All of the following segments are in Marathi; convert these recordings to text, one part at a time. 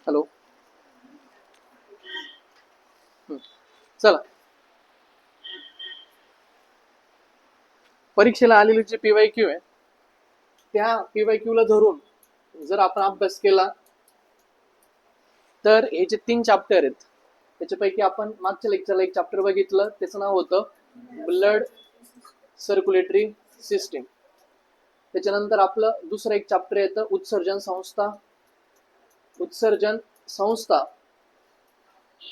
हॅलो. चला, परीक्षेला आलेली जी PYQ आहे त्या PYQ ला धरून जर आपण अभ्यास केला तर हे जे 3 चॅप्टर आहेत त्याच्यापैकी आपण मागच्या लेक्चरला एक चॅप्टर बघितलं, त्याचं नाव होतं ब्लड सर्क्युलेटरी सिस्टीम. त्याच्यानंतर आपलं दुसरं एक चॅप्टर येतं उत्सर्जन संस्था.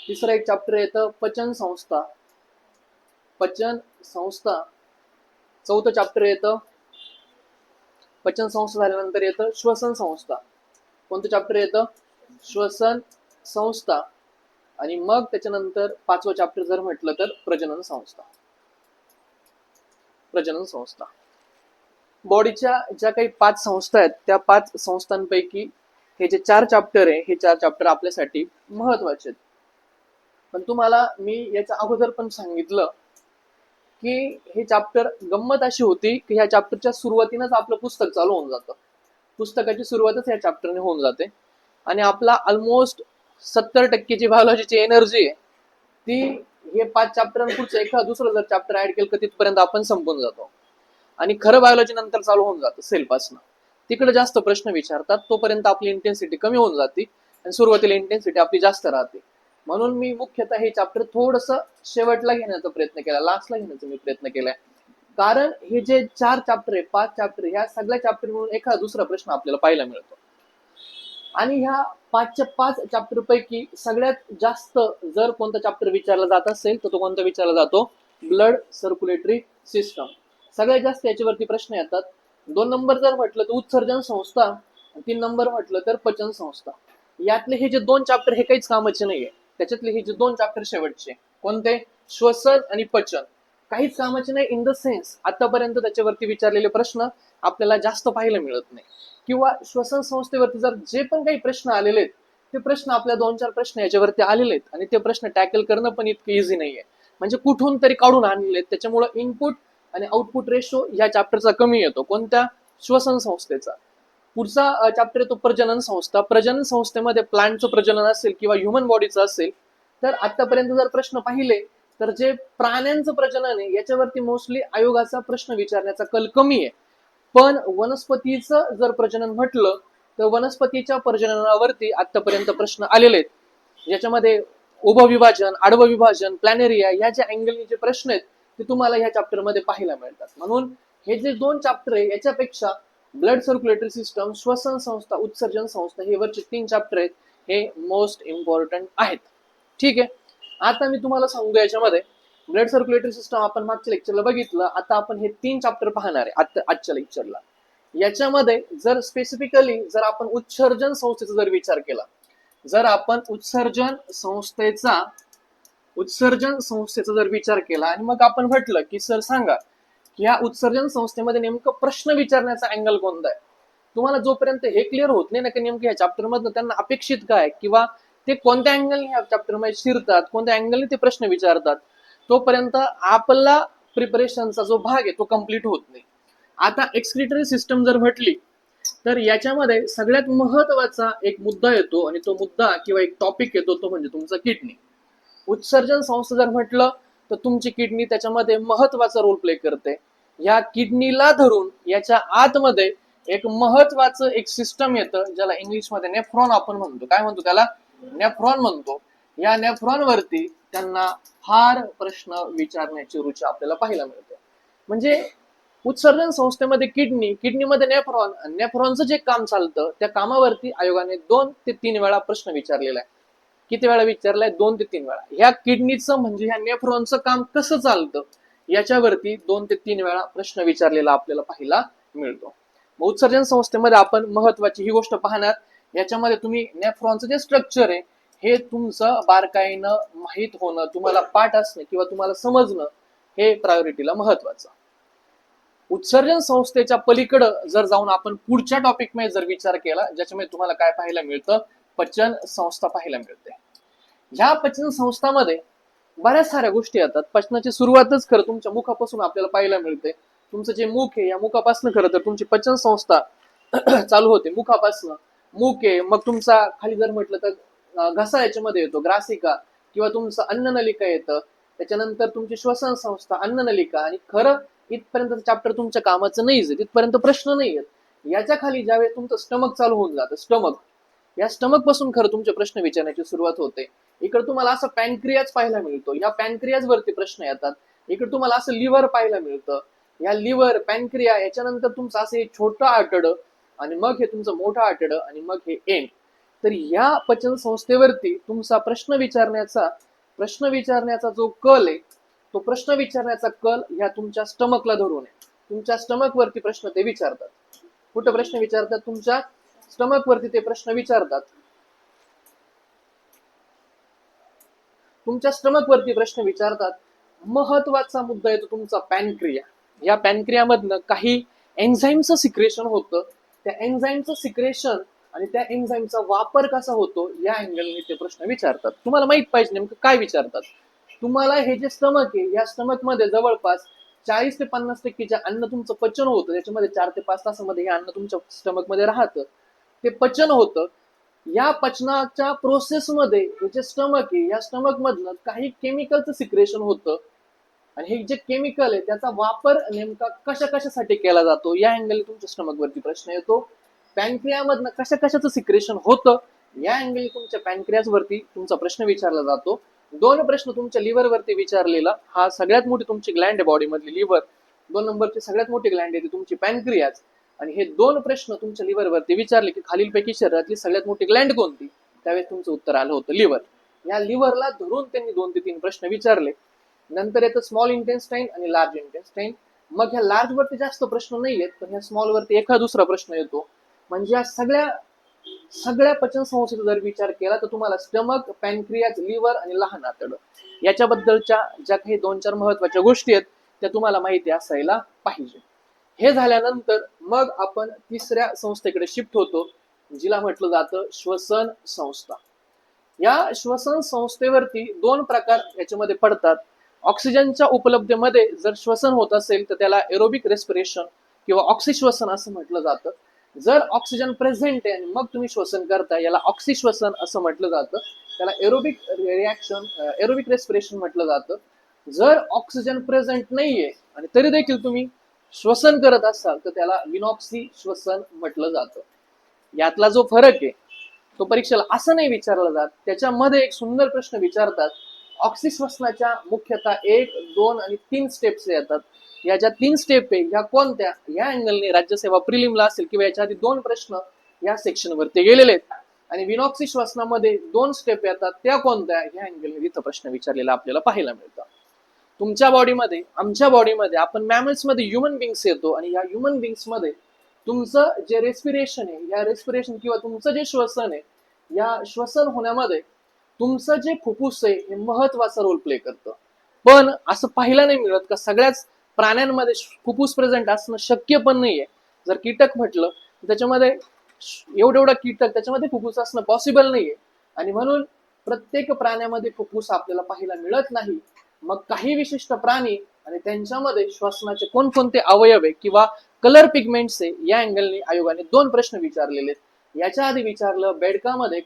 तिसरं एक चॅप्टर येतं पचन संस्था. चौथं चॅप्टर येतं पचन संस्था झाल्यानंतर येतं श्वसन संस्था. कोणतं चॅप्टर येतं? श्वसन संस्था. आणि मग त्याच्यानंतर 5वं चॅप्टर जर म्हटलं तर प्रजनन संस्था. बॉडीच्या ज्या काही 5 संस्था आहेत त्या 5 संस्थांपैकी हे जे 4 चॅप्टर आहे हे 4 चॅप्टर आपल्यासाठी महत्वाचे आहेत. पण तुम्हाला मी याच्या अगोदर पण सांगितलं की हे चॅप्टर गंमत अशी होती की ह्या चॅप्टरच्या सुरुवातीनंच आपलं पुस्तक चालू होऊन जातं. पुस्तकाची सुरुवातच या चॅप्टरने होऊन जाते आणि आपला ऑलमोस्ट 70% जी बायोलॉजीची एनर्जी आहे ती हे 5 चॅप्टरांपुढचं एखादं दुसरं जर चॅप्टर ऍड केलं तर तिथपर्यंत आपण संपून जातो. आणि खरं बायोलॉजी नंतर चालू होऊन जातं सेलपासून. तिकडे जास्त प्रश्न विचारतात, तोपर्यंत आपली इंटेन्सिटी कमी होऊन जाते आणि सुरुवातीला इंटेन्सिटी आपली जास्त राहते. म्हणून मी मुख्यतः हे चॅप्टर थोडंसं शेवटला घेण्याचा प्रयत्न केला, लास्टला घेण्याचा मी प्रयत्न केलाय. कारण हे जे 4 चॅप्टर आहे 5 चॅप्टर ह्या सगळ्या चॅप्टर म्हणून एखादा दुसरा प्रश्न आपल्याला पाहायला मिळतो. आणि ह्या 5च्या 5 चॅप्टर पैकी सगळ्यात जास्त जर कोणता चॅप्टर विचारला जात असेल तर तो कोणता विचारला जातो? Blood circulatory system. सगळ्यात जास्त याच्यावरती प्रश्न येतात. 2 नंबर जर म्हटलं तर उत्सर्जन संस्था, 3 नंबर म्हटलं तर पचन संस्था. यातले हे जे 2 चॅप्टर हे काहीच कामाचे नाहीये. त्याच्यातले हे जे 2 चॅप्टर शेवटचे कोणते? श्वसन आणि पचन. काहीच कामाचे नाही इन द सेन्स आतापर्यंत त्याच्यावरती विचारलेले प्रश्न आपल्याला जास्त पाहायला मिळत नाही. किंवा श्वसन संस्थेवरती जर जे पण काही प्रश्न आलेले आहेत ते प्रश्न आपल्या 2-4 प्रश्न याच्यावरती आलेले आहेत आणि ते प्रश्न टॅकल करणं पण इतकं इझी नाहीये. म्हणजे कुठून तरी काढून आणलेले आहेत. त्याच्यामुळे इनपुट आणि आउटपुट रेशो या चॅप्टरचा कमी येतो. कोणत्या? श्वसन संस्थेचा. पुढचा चॅप्टर येतो प्रजनन संस्था. प्रजनन संस्थेमध्ये प्लांटचं प्रजनन असेल किंवा ह्युमन बॉडीचं असेल तर आतापर्यंत जर प्रश्न पाहिले तर जे प्राण्यांचं प्रजनन आहे याच्यावरती मोस्टली आयोगाचा प्रश्न विचारण्याचा कल कमी आहे. पण वनस्पतीचं जर प्रजनन म्हटलं तर वनस्पतीच्या प्रजननावरती आतापर्यंत प्रश्न आलेले आहेत. याच्यामध्ये उभं विभाजन, आडवं विभाजन, प्लॅनेरिया ह्या ज्या अँगलने जे प्रश्न आहेत ते तुम्हाला ह्या चॅप्टरमध्ये पाहायला मिळतात. म्हणून हे जे 2 चॅप्टर आहे याच्यापेक्षा ब्लड सर्क्युलेटरी सिस्टम, श्वसन संस्था, उत्सर्जन संस्था हे वरचे 3 चॅप्टर आहेत हे मोस्ट इम्पॉर्टंट आहेत. ठीक आहे. आता मी तुम्हाला सांगू याच्यामध्ये ब्लड सर्क्युलेटरी सिस्टम आपण मागच्या लेक्चरला बघितलं. आता आपण हे 3 चॅप्टर पाहणार आहे आजच्या लेक्चरला. याच्यामध्ये जर स्पेसिफिकली जर आपण उत्सर्जन संस्थेचा जर विचार केला, जर आपण उत्सर्जन संस्थेचा जर विचार केला आणि मग आपण म्हटलं की सर सांगा की या उत्सर्जन संस्थेमध्ये नेमकं प्रश्न विचारण्याचा अँगल कोणता आहे. तुम्हाला जोपर्यंत हे क्लिअर होत नाही ना की नेमकं या चॅप्टर मधनं त्यांना अपेक्षित काय किंवा ते कोणत्या अँगलने ह्या चॅप्टर मध्ये शिरतात, कोणत्या अँगलने ते प्रश्न विचारतात, तोपर्यंत आपला प्रिपरेशनचा जो भाग आहे तो कम्प्लीट होत नाही. आता एक्सक्रिटरी सिस्टम जर म्हटली तर याच्यामध्ये सगळ्यात महत्वाचा एक मुद्दा येतो आणि तो मुद्दा किंवा एक टॉपिक येतो तो म्हणजे तुमचा किडनी. उत्सर्जन संस्था जर म्हटलं तर तुमची किडनी त्याच्यामध्ये महत्वाचा रोल प्ले करते. या किडनीला धरून याच्या आतमध्ये एक महत्वाचं एक सिस्टम येतं ज्याला इंग्लिशमध्ये नेफ्रॉन आपण म्हणतो. काय म्हणतो त्याला? नेफ्रॉन म्हणतो. या नेफ्रॉन वरती त्यांना फार प्रश्न विचारण्याची रुची आपल्याला पाहायला मिळते. म्हणजे उत्सर्जन संस्थेमध्ये किडनीमध्ये नेफ्रॉनचं जे काम चालतं त्या कामावरती आयोगाने 2 ते 3 वेळा प्रश्न विचारलेला आहे. किती वेळा विचारलाय? 2 ते 3 वेळा. ह्या किडनीचं म्हणजे ह्या नेफ्रॉनचं काम कसं चालतं याच्यावरती 2 ते 3 वेळा प्रश्न विचारलेला आपल्याला पाहायला मिळतो. उत्सर्जन संस्थेमध्ये आपण महत्वाची ही गोष्ट पाहणार. याच्यामध्ये तुम्ही नेफ्रॉनचं जे स्ट्रक्चर आहे हे तुमचं बारकाईनं माहीत होणं, तुम्हाला पाठ असणं किंवा तुम्हाला समजणं हे प्रायोरिटीला महत्वाचं. उत्सर्जन संस्थेच्या पलीकडं जर जाऊन आपण पुढच्या टॉपिक मध्ये जर विचार केला ज्याच्यामध्ये तुम्हाला काय पाहायला मिळतं? पचन संस्था पाहायला मिळते. ह्या पचन संस्थामध्ये बऱ्याच साऱ्या गोष्टी येतात. पचनाची सुरुवातच खरं तुमच्या मुखापासून आपल्याला पाहायला मिळते. तुमचं जे मुख आहे या मुखापासून खरं तर तुमची पचन संस्था चालू होते मुखापासून. मूक आहे, मग तुमचा खाली जर म्हटलं तर घसा याच्यामध्ये येतो, ग्रासिका, किंवा तुमचं अन्ननलिका येतं, त्याच्यानंतर तुमची श्वसन संस्था, अन्ननलिका, आणि खरं इथपर्यंत चॅप्टर तुमच्या कामाचं नाहीच, तिथपर्यंत प्रश्न नाही आहेत. याच्या खाली ज्यावेळेस तुमचं स्टमक चालू होऊन जातं, स्टमक, या स्टमक पासून खरं तुमचे प्रश्न विचारण्याची सुरुवात होते. इकडे तुम्हाला असं पॅनक्रियाज पाहायला मिळतो, या पॅनक्रियाज वरती प्रश्न येतात. इकडे तुम्हाला असं लिव्हर पाहायला मिळतं, या लिव्हर, पॅनक्रिया, याच्यानंतर तुमचं असं एक छोटं आतडं, आणि मग हे तुमचं मोठं आतडं, आणि मग हे एंड. तर या पचन संस्थेवरती तुमचा प्रश्न विचारण्याचा जो कल आहे, तो प्रश्न विचारण्याचा कल ह्या तुमच्या स्टमकला धरून आहे. तुमच्या स्टमक वरती प्रश्न ते विचारतात. कुठं प्रश्न विचारतात? तुमच्या स्टमक वरती ते प्रश्न विचारतात. तुमच्या स्टमक वरती प्रश्न विचारतात. महत्वाचा मुद्दा येतो तुमचा पॅनक्रिया. या पॅनक्रियामधनं काही एन्झाईमचं सिक्रेशन होतं. त्या एन्झाईमचं सिक्रेशन आणि त्या एन्झाईमचा वापर कसा होतो, या अँगलने ते प्रश्न विचारतात. तुम्हाला माहित पाहिजे नेमकं काय विचारतात. तुम्हाला हे जे स्टमक आहे, या स्टमक मध्ये जवळपास 40 ते 50% अन्न तुमचं पचन होतं. त्याच्यामध्ये 4 ते 5 तासामध्ये हे अन्न तुमच्या स्टमक मध्ये राहतं, ते पचन होतं. या पचनाच्या प्रोसेसमध्ये हे जे स्टमक आहे, या स्टमक मधनं काही केमिकलचं सिक्रेशन होतं, आणि हे जे केमिकल आहे त्याचा वापर नेमका कशासाठी केला जातो, या अँगलने तुमच्या स्टमक वरती प्रश्न येतो. पॅनक्रियामधनं कशाचं सिक्रेशन होतं, या अँगलने तुमच्या पॅनक्रियाज वरती तुमचा प्रश्न विचारला जातो. 2 प्रश्न तुमच्या लिव्हर वरती विचारलेला, हा सगळ्यात मोठी तुमची ग्लँड आहे बॉडी मधली लिव्हर. 2 नंबरची सगळ्यात मोठी ग्लँड आहे ती तुमची पॅनक्रियाज. आणि हे 2 प्रश्न तुमच्या लिव्हर वरती विचारले की खालीलपैकी शरीरातली सगळ्यात मोठी ग्लँड कोणती, त्यावेळेस तुमचं उत्तर आलं होतं लिव्हर. या लिव्हरला धरून त्यांनी 2 ते 3 प्रश्न विचारले. नंतर येतं स्मॉल इंटेस्टाईन आणि लार्ज इंटेस्टाईन. मग ह्या लार्ज वरती जास्त प्रश्न नाही आहेत, पण ह्या स्मॉल वरती एखादा दुसरा प्रश्न येतो. म्हणजे या सगळ्या पचन संस्थेचा जर विचार केला तर तुम्हाला स्टमक, पॅनक्रियाज, लिव्हर आणि लहान आतडं याच्याबद्दलच्या ज्या काही 2-4 महत्वाच्या गोष्टी आहेत त्या तुम्हाला माहिती असायला पाहिजे. हे झाल्यानंतर मग आपण तिसऱ्या संस्थेकडे शिफ्ट होतो, जिला म्हटलं जातं श्वसन संस्था. या श्वसन संस्थेवरती 2 प्रकार याच्यामध्ये पडतात. ऑक्सिजनच्या उपलब्धतेमध्ये जर श्वसन होत असेल तर त्याला एरोबिक रेस्पिरेशन किंवा ऑक्सिश्वसन असं म्हटलं जातं. जर ऑक्सिजन प्रेझेंट आहे आणि मग तुम्ही श्वसन करता, याला ऑक्सिश्वसन असं म्हटलं जातं. त्याला एरोबिक रेस्पिरेशन म्हटलं जातं. जर ऑक्सिजन प्रेझेंट नाहीये आणि तरी देखील तुम्ही श्वसन करत असाल तर त्याला विनॉक्सी श्वसन म्हटलं जातं. यातला जो फरक आहे तो परीक्षेला असं नाही विचारला जात. त्याच्यामध्ये एक सुंदर प्रश्न विचारतात. ऑक्सिश्वसनाच्या मुख्यतः 1, 2 आणि 3 स्टेप्स येतात. या ज्या 3 स्टेप आहे ह्या कोणत्या, या अँगलने राज्यसेवा प्रिलिमला असेल किंवा याच्या आधी 2 प्रश्न या सेक्शन वरती गेलेले आहेत. आणि विनॉक्सी श्वसनामध्ये 2 स्टेप येतात, त्या कोणत्या, या अँगलने इथं प्रश्न विचारलेला आपल्याला पाहायला मिळतं. तुमच्या बॉडीमध्ये, आमच्या बॉडीमध्ये, आपण मॅमल्स मध्ये ह्युमन बिंग्स येतो, आणि या ह्युमन बिंग्स मध्ये तुमचं जे रेस्पिरेशन आहे, या रेस्पिरेशन किंवा तुमचं जे श्वसन आहे, या श्वसन होण्यामध्ये तुमचं जे फुफ्फुस आहे हे महत्वाचा रोल प्ले करतं. पण असं पाहायला नाही मिळत का सगळ्याच प्राण्यांमध्ये फुफ्फुस प्रेझेंट असणं शक्य पण नाहीये. जर कीटक म्हटलं त्याच्यामध्ये एवढा कीटक, त्याच्यामध्ये फुफ्फुस असणं पॉसिबल नाहीये, आणि म्हणून प्रत्येक प्राण्यामध्ये फुफ्फुस आपल्याला पाहायला मिळत नाही. मग काही विशिष्ट प्राणी आणि त्यांच्यामध्ये श्वसनाचे कोणकोणते अवयव आहे किंवा कलर पिगमेंट्स आहे, या अँगलने आयोगाने 2 प्रश्न विचारलेले. याच्या आधी विचारलं बेडकामध्ये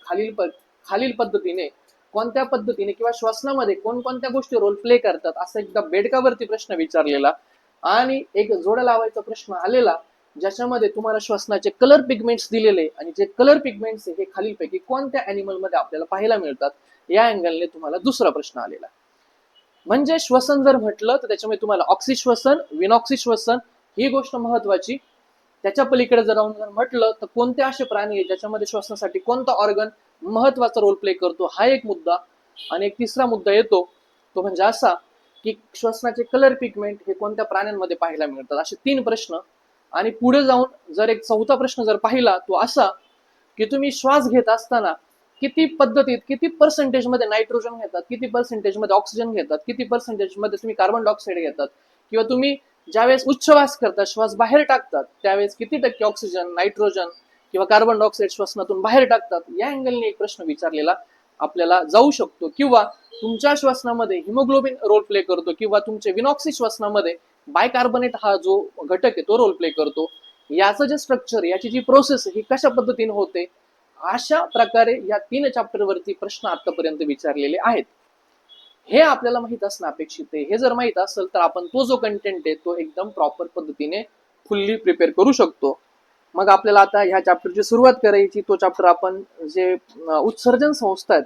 खालील पद्धतीने, कोणत्या पद्धतीने किंवा श्वसनामध्ये कोणकोणत्या गोष्टी रोल प्ले करतात, असं एकदा बेडकावरती प्रश्न विचारलेला. आणि एक जोड्या लावायचा प्रश्न आलेला, ज्याच्यामध्ये तुम्हाला श्वसनाचे कलर पिगमेंट्स दिलेले, आणि जे कलर पिगमेंट्स हे खालीलपैकी कोणत्या अॅनिमल मध्ये आपल्याला पाहायला मिळतात, या अँगलने तुम्हाला दुसरा प्रश्न आलेला. म्हणजे श्वसन जर म्हटलं तर त्याच्यामध्ये तुम्हाला ऑक्सिश्वसन, विनॉक्सी श्वसन ही गोष्ट महत्वाची. त्याच्या पलीकडे जर राहून जर म्हटलं तर कोणते असे प्राणी आहेत ज्याच्यामध्ये श्वसनासाठी कोणता ऑर्गन महत्वाचा रोल प्ले करतो, हा एक मुद्दा. आणि एक तिसरा मुद्दा येतो तो म्हणजे असा की श्वसनाचे कलर पिगमेंट हे कोणत्या प्राण्यांमध्ये पाहायला मिळतात, असे 3 प्रश्न. आणि पुढे जाऊन जर एक चौथा प्रश्न जर पाहिला तो असा की तुम्ही श्वास घेत असताना किती पद्धतीत, किती पर्सेंटेज मध्ये नायट्रोजन घेतात, किती पर्सेंटेज मध्ये ऑक्सिजन घेतात, किती पर्सेंटेज मध्ये तुम्ही कार्बन डायऑक्साईड घेतात, किंवा तुम्ही ज्यावेळेस उच्छ्वास करता, श्वास बाहेर टाकतात, त्यावेळेस किती टक्के ऑक्सिजन, नायट्रोजन किंवा कार्बन डायऑक्साईड श्वसनातून बाहेर टाकतात, या अँगलने एक प्रश्न विचारलेला आपल्याला जाऊ शकतो. किंवा तुमच्या श्वसनामध्ये हिमोग्लोबिन रोल प्ले करतो, किंवा तुमच्या विनॉक्सी श्वसनामध्ये बायकार्बोनेट हा जो घटक आहे तो रोल प्ले करतो. याचं जे स्ट्रक्चर, याची जी प्रोसेस ही कशा पद्धतीने होते, अशा प्रकारे या 3 चॅप्टर वरती प्रश्न आतापर्यंत विचारलेले आहेत. हे आपल्याला माहित असणं अपेक्षित आहे. हे जर माहित असेल तर आपण तो जो कंटेंट आहे तो एकदम प्रॉपर पद्धतीने फुल्ली प्रिपेअर करू शकतो. मग आपल्याला आता ह्या चॅप्टरची सुरुवात करायची. तो चॅप्टर आपण जे उत्सर्जन संस्था आहेत,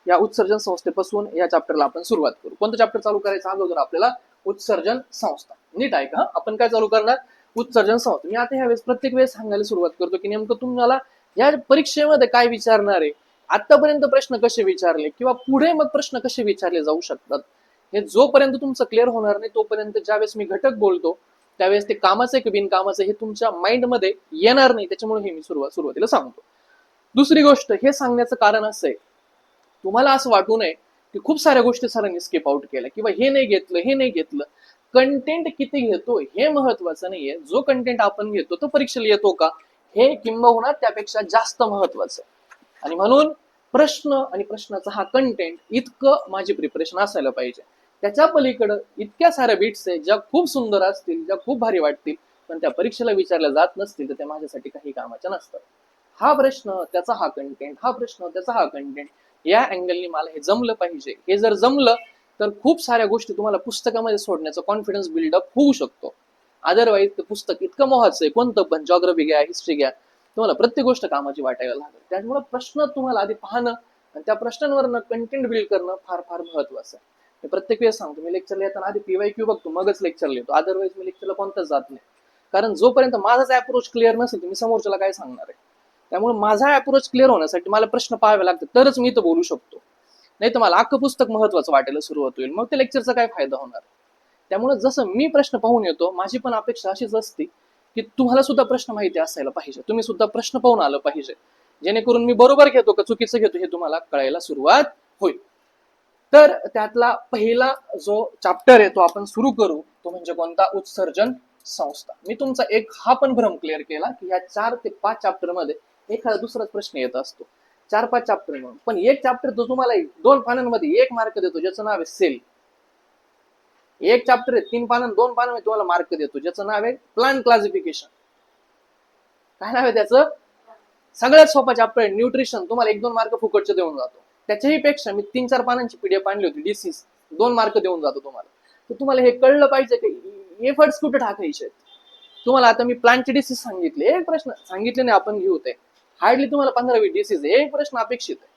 या उत्सर्जन संस्थेपासून या चॅप्टरला आपण सुरुवात करू. कोणतं चॅप्टर चालू करायचं अगोदर आपल्याला उत्सर्जन संस्था. नीट आहे का? आपण काय चालू करणार? उत्सर्जन संस्था. मी आता ह्यावेळेस प्रत्येक वेळेस सांगायला सुरुवात करतो की नेमकं तुम्हाला या परीक्षेमध्ये काय विचारणार आहे, आतापर्यंत प्रश्न कसे विचारले किंवा पुढे मग प्रश्न कसे विचारले जाऊ शकतात, हे जोपर्यंत तुमचं क्लिअर होणार नाही तोपर्यंत ज्यावेळेस मी घटक बोलतो त्यावेळेस ते कामाचं की बिनकामाचं हे तुमच्या माइंडमध्ये येणार नाही. त्याच्यामुळे हे मी सुरुवातीला सांगतो. दुसरी गोष्ट, हे सांगण्याचं कारण असं आहे, तुम्हाला असं वाटू नये की खूप साऱ्या गोष्टी सरांनी स्किप आउट केल्या किंवा हे नाही घेतलं हे नाही घेतलं. कंटेंट किती घेतो हे महत्वाचं नाहीये. जो कंटेंट आपण घेतो तो परीक्षेला येतो का हे किंबहुना त्यापेक्षा जास्त महत्वाचं आहे. आणि म्हणून प्रश्न आणि प्रश्नाचा हा कंटेंट इतकं माझी प्रिपरेशन असायला पाहिजे. त्याच्या पलीकडं इतक्या साऱ्या बिट्स आहेत ज्या खूप सुंदर असतील, ज्या खूप भारी वाटतील, पण त्या परीक्षेला विचारल्या जात नसतील तर त्या माझ्यासाठी काही कामाच्या नसतात. हा प्रश्न त्याचा हा कंटेंट, हा प्रश्न त्याचा हा कंटेंट, या अँगलनी मला हे जमलं पाहिजे. हे जर जमलं तर खूप साऱ्या गोष्टी तुम्हाला पुस्तकामध्ये सोडण्याचा कॉन्फिडन्स बिल्डअप होऊ शकतो. अदरवाईज ते पुस्तक इतकं मोहाचं आहे, कोणतं पण जॉग्राफी घ्या, हिस्ट्री घ्या, तुम्हाला प्रत्येक गोष्ट कामाची वाटायला लागेल. त्यामुळे प्रश्न तुम्हाला आधी पाहणं आणि त्या प्रश्नांवरनं कंटेंट बिल्ड करणं फार फार महत्वाचं आहे. मी प्रत्येक वेळेस सांगतो, मी लेक्चरला येताना आधी PYQ बघतो, मगच लेक्चरला येतो. अदरवाईज मी लेक्चरला कोणताच जात नाही. कारण जोपर्यंत माझाच अप्रोच क्लिअर नसेल मी समोरच्याला काय सांगणार आहे. त्यामुळे माझा अप्रोच क्लिअर होण्यासाठी मला प्रश्न पाहावे लागतात, तरच मी इथं बोलू शकतो. नाही तर मला अख्खं पुस्तक महत्वाचं वाटायला सुरुवात होईल, मग त्या लेक्चरचा काय फायदा होणार. त्यामुळे जसं मी प्रश्न पाहून येतो, माझी पण अपेक्षा अशीच असते की तुम्हाला सुद्धा प्रश्न माहिती असायला पाहिजे, तुम्ही सुद्धा प्रश्न पाहून आलं पाहिजे, जेणेकरून मी बरोबर घेतो का चुकीचं घेतो हे तुम्हाला कळायला सुरुवात होईल. तर त्यातला पहिला जो चॅप्टर आहे तो आपण सुरू करू, तो म्हणजे कोणता? उत्सर्जन संस्था. मी तुमचा एक हा पण भ्रम क्लिअर केला की या 4 ते 5 चॅप्टर मध्ये एखादा दुसराच प्रश्न येत असतो. 4-5 चॅप्टर म्हणून, पण एक चॅप्टर जो तुम्हाला 2 पानांमध्ये 1 मार्क देतो ज्याचं नाव आहे सेल. एक चॅप्टर आहे 3 पानं 2 पानांमध्ये तुम्हाला मार्क देतो ज्याचं नाव आहे प्लांट क्लासिफिकेशन. काय नाव आहे त्याचं? सगळ्यात सोपा चॅप्टर आहे न्यूट्रिशन, तुम्हाला 1-2 मार्क फुकटचे देऊन जातो. त्याच्याही पेक्षा मी 3-4 पानांची PDF आणली होती, डिसीज, 2 मार्क देऊन जातो तुम्हाला. तर तुम्हाला हे कळलं पाहिजे की एफर्ट्स कुठे टाकायचे. तुम्हाला आता मी प्लांटचे डिसीज सांगितले, एक प्रश्न सांगितले नाही आपण घेऊ, ते हार्डली तुम्हाला 15-20 डिसीज, एक प्रश्न अपेक्षित आहे.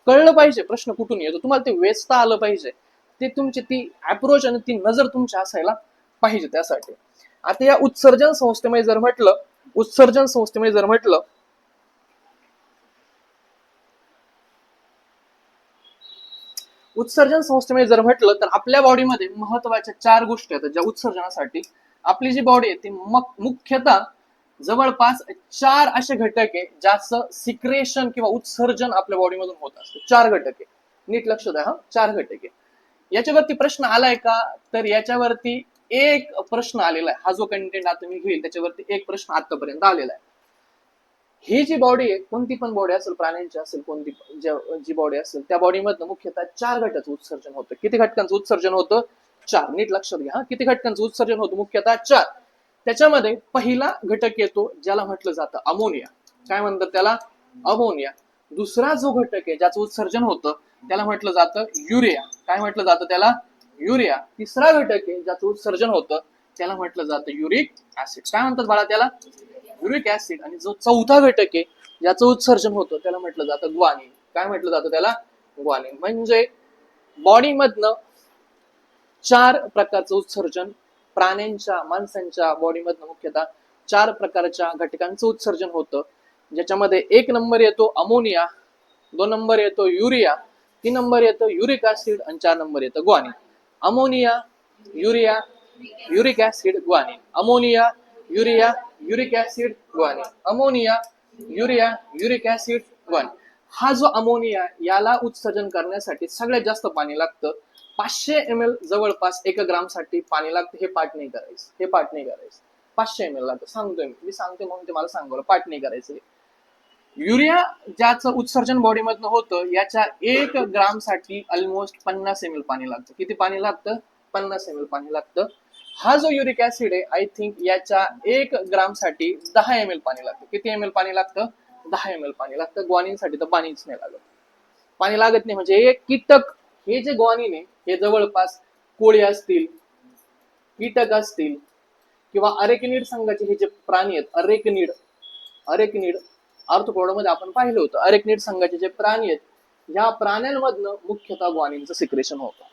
कळलं पाहिजे प्रश्न कुठून येतो, तुम्हाला ते वेचता आलं पाहिजे, ते तुमची ती अप्रोच आणि ती नजर तुमची असायला पाहिजे. त्यासाठी आता या उत्सर्जन संस्थेमध्ये जर म्हटलं, उत्सर्जन संस्थेमध्ये जर म्हटलं उत्सर्जन संस्थेमध्ये जर म्हटलं तर आपल्या बॉडीमध्ये महत्वाच्या 4 गोष्टी आहेत ज्या उत्सर्जनासाठी. आपली जी बॉडी आहे ती मुख्यतः जवळपास 4 असे घटक आहे ज्याचं सिक्रेशन किंवा उत्सर्जन आपल्या बॉडीमधून होत असतं. 4 घटक आहे, नीट लक्ष द्या. 4 घटक आहे. याच्यावरती प्रश्न आलाय का? तर याच्यावरती एक प्रश्न आलेला आहे. हा जो कंटेंट आता मी घेईल त्याच्यावरती एक प्रश्न आतापर्यंत आलेला आहे. ही जी बॉडी आहे, कोणती पण बॉडी असेल, प्राण्यांची असेल, कोणती जी बॉडी असेल, त्या बॉडीमधनं मुख्यतः 4 घटकांचं उत्सर्जन होतं. किती घटकांचं उत्सर्जन होतं? 4. नीट लक्षात घ्या. किती घटकांचं उत्सर्जन होतं? मुख्यतः 4. त्याच्यामध्ये पहिला घटक येतो ज्याला म्हटलं जातं अमोनिया. काय म्हणतात त्याला? अमोनिया. दुसरा जो घटक आहे ज्याचं उत्सर्जन होतं त्याला म्हटलं जातं युरिया. काय म्हटलं जातं त्याला? युरिया. तिसरा घटक आहे ज्याचं उत्सर्जन होतं त्याला म्हटलं जातं युरिक ऍसिड. काय म्हणतात बाळा त्याला? Uric acid. आणि जो चौथा घटक आहे ज्याचं उत्सर्जन होतं त्याला म्हटलं जातं ग्वानिन. काय म्हटलं जातं त्याला? ग्वानिन. म्हणजे बॉडीमधनं 4 प्रकारचं उत्सर्जन, प्राण्यांच्या, माणसांच्या बॉडीमधनं मुख्यतः 4 प्रकारच्या घटकांचं उत्सर्जन होतं, ज्याच्यामध्ये 1 नंबर येतो अमोनिया, 2 नंबर येतो युरिया, 3 नंबर येतो युरिक ऍसिड आणि 4 नंबर येतं guanine. Ammonia, urea, uric acid, guanine. Ammonia, urea, uric acid, guanine. Ammonia, urea, uric acid, guanine. हा जो अमोनिया, याला उत्सर्जन करण्यासाठी सगळ्यात जास्त पाणी लागतं. 500 ml जवळपास 1 ग्राम साठी पाणी लागतं. हे पाठ नाही करायचं, हे पाठ नाही करायचं. 500 ml लागतं. सांगतोय मी सांगते म्हणून ते मला सांगवलं, पाठ नाही करायचं. युरिया ज्याचं उत्सर्जन बॉडीमधनं होतं याच्या 1 ग्राम साठी ऑलमोस्ट 50 ml पाणी लागतं. किती पाणी लागतं? 50 ml पाणी लागतं. हा जो युरिक ऍसिड आहे, आय थिंक याच्या 1 ग्राम साठी 10 ml पाणी लागतं. किती ml पाणी लागतं? 10 ml पाणी लागतं. ग्वानिनसाठी तर पाणीच नाही लागत. पाणी लागत नाही म्हणजे हे कीटक, हे जे ग्वानिन आहे हे जवळपास कोळी असतील, कीटक असतील किंवा अरेकनिड संघाचे हे जे प्राणी आहेत, अरेकनिड आर्थ्रोपोडामध्ये आपण पाहिलं होतं. अरेकनिड संघाचे जे प्राणी आहेत, या प्राण्यांमधनं मुख्यतः ग्वानिनचं सिक्रेशन होतं.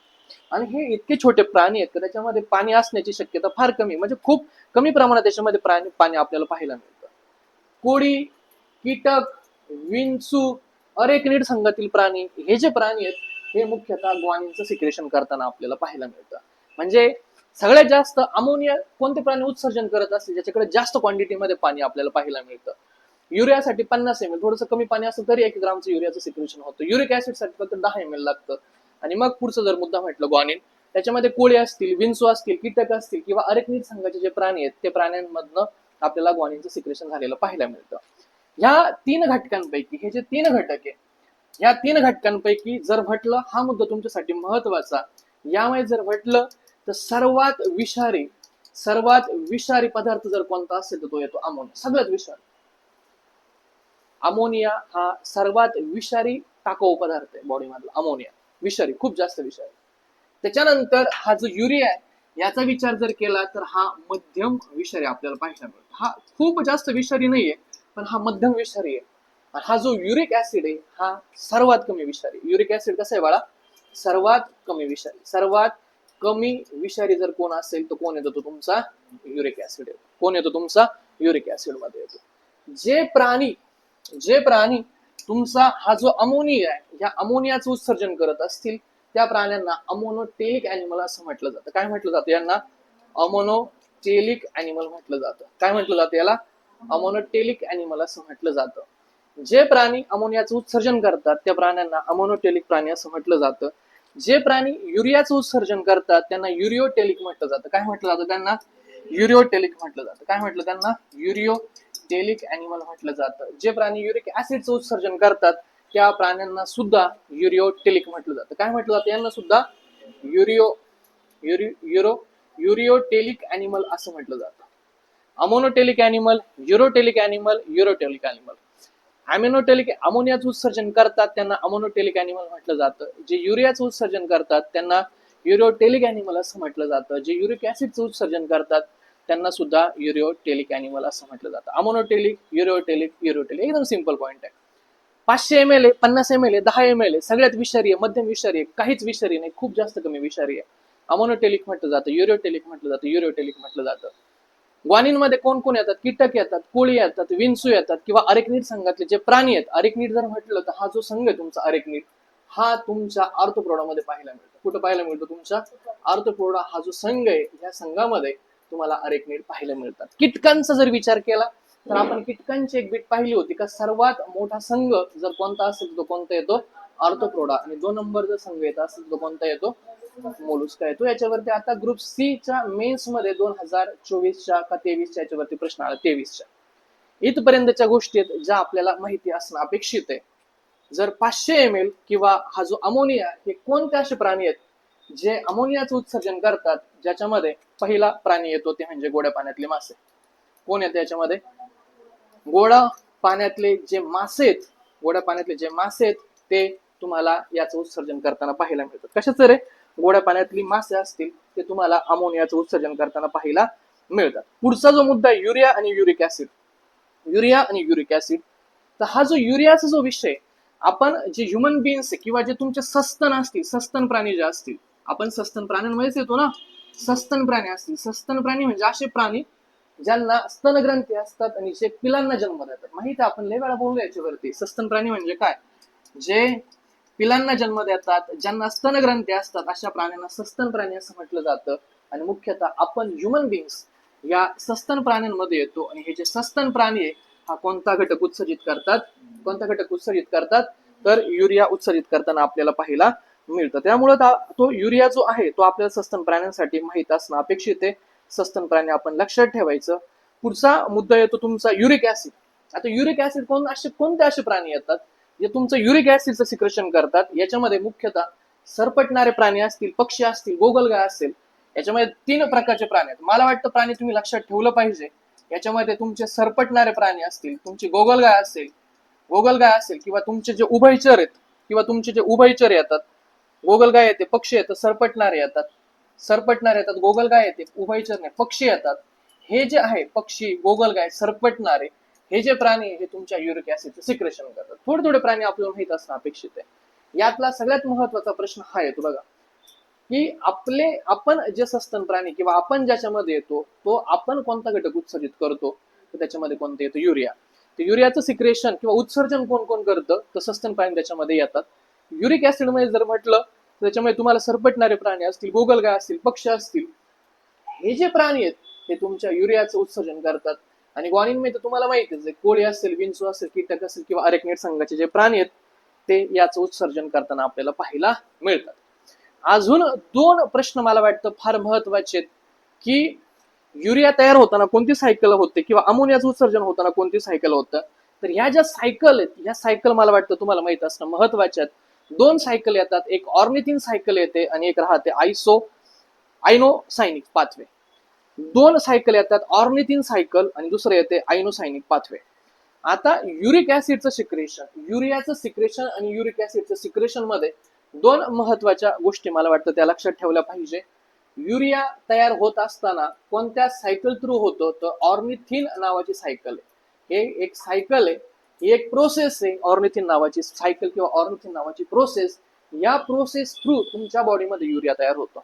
आणि हे इतके छोटे प्राणी आहेत की त्याच्यामध्ये पाणी असण्याची शक्यता फार कमी, म्हणजे खूप कमी प्रमाणात त्याच्यामध्ये पाणी आपल्याला पाहायला मिळतं. कोळी, कीटक, विंचू, अरेकनिड संघातील प्राणी, हे जे प्राणी आहेत हे मुख्यतः ग्वानिनचं सिक्रेशन करताना आपल्याला पाहायला मिळतं. म्हणजे सगळ्यात जास्त अमोनिया कोणते प्राणी उत्सर्जन करत असतील, ज्याच्याकडे जास्त क्वांटिटीमध्ये पाणी आपल्याला पाहायला मिळतं. युरियासाठी 50 ml, थोडंसं कमी पाणी असतं तरी 1 ग्रामचं युरियाचं सिक्रेशन होतं. युरिक ऍसिडसाठी फक्त 10 ml लागतं. आणि मग पुढचं जर मुद्दा म्हटलं ग्वानिन, त्याच्यामध्ये कोळी असतील, विंचू असतील, कीटक असतील किंवा अरेकनिड संघाचे जे प्राणी आहेत, ते प्राण्यांमधनं आपल्याला ग्वानिनचं सिक्रेशन झालेलं पाहायला मिळतं. ह्या 3 घटकांपैकी, हे जे 3 घटक आहे, या 3 घटकांपैकी जर म्हटलं, हा मुद्दा तुमच्यासाठी महत्वाचा, यामुळे जर म्हटलं तर सर्वात विषारी पदार्थ जर कोणता असेल तर तो येतो अमोनिया. सगळ्यात विषारी अमोनिया हा सर्वात विषारी टाकाऊ पदार्थ आहे बॉडी मधला. अमोनिया विषारी, खूप जास्त विषारी. त्याच्यानंतर हा जो युरिया आहे, याचा विचार जर केला तर हा मध्यम विषारी आपल्याला पाहायला मिळतो. हा खूप जास्त विषारी नाहीये, पण हा मध्यम विषारी आहे. हा जो युरिक ऍसिड आहे हा सर्वात कमी विषारी. युरिक ऍसिड कसं आहे बाळा? सर्वात कमी विषारी. सर्वात कमी विषारी जर कोण असेल तर कोण येतो? तो तुमचा युरिक ऍसिड येतो. कोण येतो? तुमचा युरिक ऍसिड मध्ये येतो. जे प्राणी तुमचा हा जो अमोनिया आहे, या अमोनियाचं उत्सर्जन करत असतील, त्या प्राण्यांना अमोनोटेलिक अॅनिमल असं म्हटलं जातं. काय म्हटलं जातं यांना? अमोनोटेलिक अॅनिमल म्हटलं जातं. काय म्हटलं जातं याला? अमोनोटेलिक अॅनिमल असं म्हटलं जातं. जे प्राणी अमोनियाचं उत्सर्जन करतात त्या प्राण्यांना अमोनोटेलिक प्राणी असं म्हटलं जातं. जे प्राणी युरियाचं उत्सर्जन करतात त्यांना युरिओटेलिक म्हटलं जातं. काय म्हटलं जातं त्यांना? युरिओटेलिक म्हटलं जातं. काय म्हटलं त्यांना? युरिओटेलिक अॅनिमल म्हटलं जातं. जे प्राणी युरिक ऍसिडचं उत्सर्जन करतात त्या प्राण्यांना सुद्धा युरिओटेलिक म्हटलं जातं. काय म्हटलं जातं यांना सुद्धा? युरिओटेलिक अॅनिमल असं म्हटलं जातं. Ammonotelic animal, ureotelic animal, ureotelic animal. Aminotelic अमोनियाचं उत्सर्जन करतात त्यांना अमोनोटेलिक अॅनिमल म्हटलं जातं. जे युरियाचं उत्सर्जन करतात त्यांना युरिओटेलिक अॅनिमल असं म्हटलं जातं. जे युरिक ऍसिडचं उत्सर्जन करतात त्यांना सुद्धा युरिओटेलिक अॅनिमल असं म्हटलं जातं. अमोनोटेलिक, युरिओटेलिक, एकदम सिंपल पॉईंट आहे. 500 ml आहे, 50 ml आहे, 10 ml आहे, सगळ्यात विषारी आहे, मध्यम विषारी आहे, काहीच विषारी नाही, खूप जास्त कमी विषारी आहे. अमोनोटेलिक म्हटलं जातं, युरिओटेलिक म्हटलं जातं, युरिओटेलिक म्हटलं जातं. ग्वानिन मध्ये कोण कोण येतात? कीटक येतात, कोळी येतात, विंचू येतात किंवा अरेकनिड संघातले जे प्राणी आहेत. अरेकनिड जर म्हटलं तर हा जो संघ आहे तुमचा अरेकनिड, हा तुमच्या आर्थ्रोपोडामध्ये पाहायला मिळतो. कुठं पाहायला मिळतो? तुमच्या आर्थ्रोपोडा हा जो संघ आहे, या संघामध्ये तुम्हाला अरेकनिड पाहायला मिळतात. कीटकांचा जर विचार केला तर आपण कीटकांची एक बीट पाहिली होती का सर्वात मोठा संघ जर कोणता असेल तो कोणता येतो? आर्थ्रोपोडा. आणि 2 नंबर जर संघ येत असेल तो कोणता येतो? मोलुस्का येतो. याच्यावरती आता ग्रुप सी च्या मेन्स मध्ये 2024च्या का 23च्या याच्यावरती प्रश्न आला. 23च्या इथपर्यंतच्या गोष्टी आहेत ज्या आपल्याला माहिती असणं अपेक्षित आहे. जर 500 ml किंवा हा जो अमोनिया, हे कोणते असे प्राणी आहेत जे अमोनियाचं उत्सर्जन करतात? ज्याच्यामध्ये पहिला प्राणी येतो ते म्हणजे गोड्या पाण्यातले मासे. कोण येते याच्यामध्ये? गोड्या पाण्यातले जे मासे आहेत, गोड्या पाण्यातले जे मासे आहेत ते तुम्हाला याचं उत्सर्जन करताना पाहायला मिळतात. कशाचं रे? गोड्या पाण्यातली मासे असतील ते तुम्हाला अमोनियाचं उत्सर्जन करताना पाहायला मिळतात. पुढचा जो मुद्दा आहे युरिया आणि युरिक ऍसिड. युरिया आणि युरिक ऍसिड. तर हा जो युरियाचा जो विषय, आपण जे ह्युमन बिईंग्स किंवा जे तुमचे सस्तन असतील, सस्तन प्राणी जे असतील, आपण सस्तन प्राण्यांमध्येच येतो ना. सस्तन प्राणी असतील, सस्तन प्राणी म्हणजे असे प्राणी ज्यांना स्तनग्रंथी असतात आणि जे पिलांना जन्म देतात. माहिती आहे, आपण लय वेळा बोललो याच्यावरती. सस्तन प्राणी म्हणजे काय? जे पिलांना जन्म देतात, ज्यांना स्तनग्रंथी असतात, अशा प्राण्यांना सस्तन प्राणी असं म्हटलं जातं. आणि मुख्यतः आपण ह्युमन बिईंग्स या सस्तन प्राण्यांमध्ये येतो. आणि हे जे सस्तन प्राणी आहे हा कोणता घटक उत्सर्जित करतात? कोणता घटक उत्सर्जित करतात? तर युरिया उत्सर्जित करताना आपल्याला पाहायला मिळतं. त्यामुळे तो युरिया जो आहे तो आपल्याला सस्तन प्राण्यांसाठी माहित असणं अपेक्षित आहे. सस्तन प्राणी आपण लक्षात ठेवायचं. पुढचा मुद्दा येतो तुमचा युरिक ऍसिड. आता युरिक ऍसिड कोणते असे प्राणी येतात जे तुमचं युरिक ऍसिडचं सिक्रेशन करतात? याच्यामध्ये मुख्यतः सरपटणारे प्राणी असतील, पक्षी असतील, गोगलगाय असेल. याच्यामध्ये 3 प्रकारचे प्राणी आहेत. मला वाटतं प्राणी तुम्ही लक्षात ठेवलं पाहिजे. याच्यामध्ये तुमचे सरपटणारे प्राणी असतील, तुमची गोगलगाय असेल, गोगलगाय असेल किंवा तुमचे जे उभयचर आहेत किंवा तुमचे जे उभयचर येतात, गोगलगाय येते, पक्षी येतात, सरपटणारे येतात, गोगलगाय येते, उभयचर नाही, पक्षी येतात. हे जे आहे पक्षी, गोगलगाय, सरपटणारे हे जे प्राणी हे तुमच्या युरिक ऍसिडचं सिक्रेशन करतात. थोडे थोडे प्राणी आपल्याला माहित असणं अपेक्षित आहे. यातला सगळ्यात महत्वाचा प्रश्न हा येतो बघा, की आपण जे सस्तन प्राणी किंवा आपण ज्याच्यामध्ये येतो तो आपण कोणता घटक उत्सर्जित करतो, तर त्याच्यामध्ये कोणतं येतं? युरिया. तर युरियाचं सिक्रेशन किंवा उत्सर्जन कोण कोण करतं? तर सस्तन प्राणी त्याच्यामध्ये येतात. युरिक ऍसिड मध्ये जर म्हटलं तर त्याच्यामध्ये तुम्हाला सरपटणारे प्राणी असतील, गोगलगाय असतील, पक्षी असतील, हे जे प्राणी आहेत हे तुमच्या युरियाचं उत्सर्जन करतात. आणि ग्वानिन मध्ये तुम्हाला माहितीच आहे, कोळी असेल, विंचू असेल, कीटक असेल किंवा अरेक्निड संघाचे जे प्राणी आहेत ते याचं उत्सर्जन करताना आपल्याला पाहायला मिळतात. अजून दोन प्रश्न मला वाटतं फार महत्वाचे आहेत, की युरिया तयार होताना कोणती सायकल होते किंवा अमोनियाचं उत्सर्जन होताना कोणती सायकल होतं. तर ह्या ज्या सायकल आहेत या सायकल मला वाटतं तुम्हाला माहित असणं महत्वाच्या आहेत. दोन सायकल येतात, एक ऑर्निथिन सायकल येते आणि एक राहते आयनोसायनिक पाथवे. दोन सायकल येतात, ऑर्निथिन सायकल आणि दुसरं येते आयनोसायनिक पाथवे. आता युरिक ऍसिडचं सिक्रेशन, युरियाचं सिक्रेशन आणि युरिक ऍसिडचं सिक्रेशन मध्ये दोन महत्वाच्या गोष्टी मला वाटतं त्या लक्षात ठेवल्या पाहिजे. युरिया तयार होत असताना कोणत्या सायकल थ्रू होतं? तर ऑर्निथिन नावाची सायकल आहे. हे एक सायकल आहे, ही एक प्रोसेस आहे, ऑर्निथिन नावाची सायकल किंवा ऑर्निथिन नावाची प्रोसेस. या प्रोसेस थ्रू तुमच्या बॉडीमध्ये युरिया तयार होतो.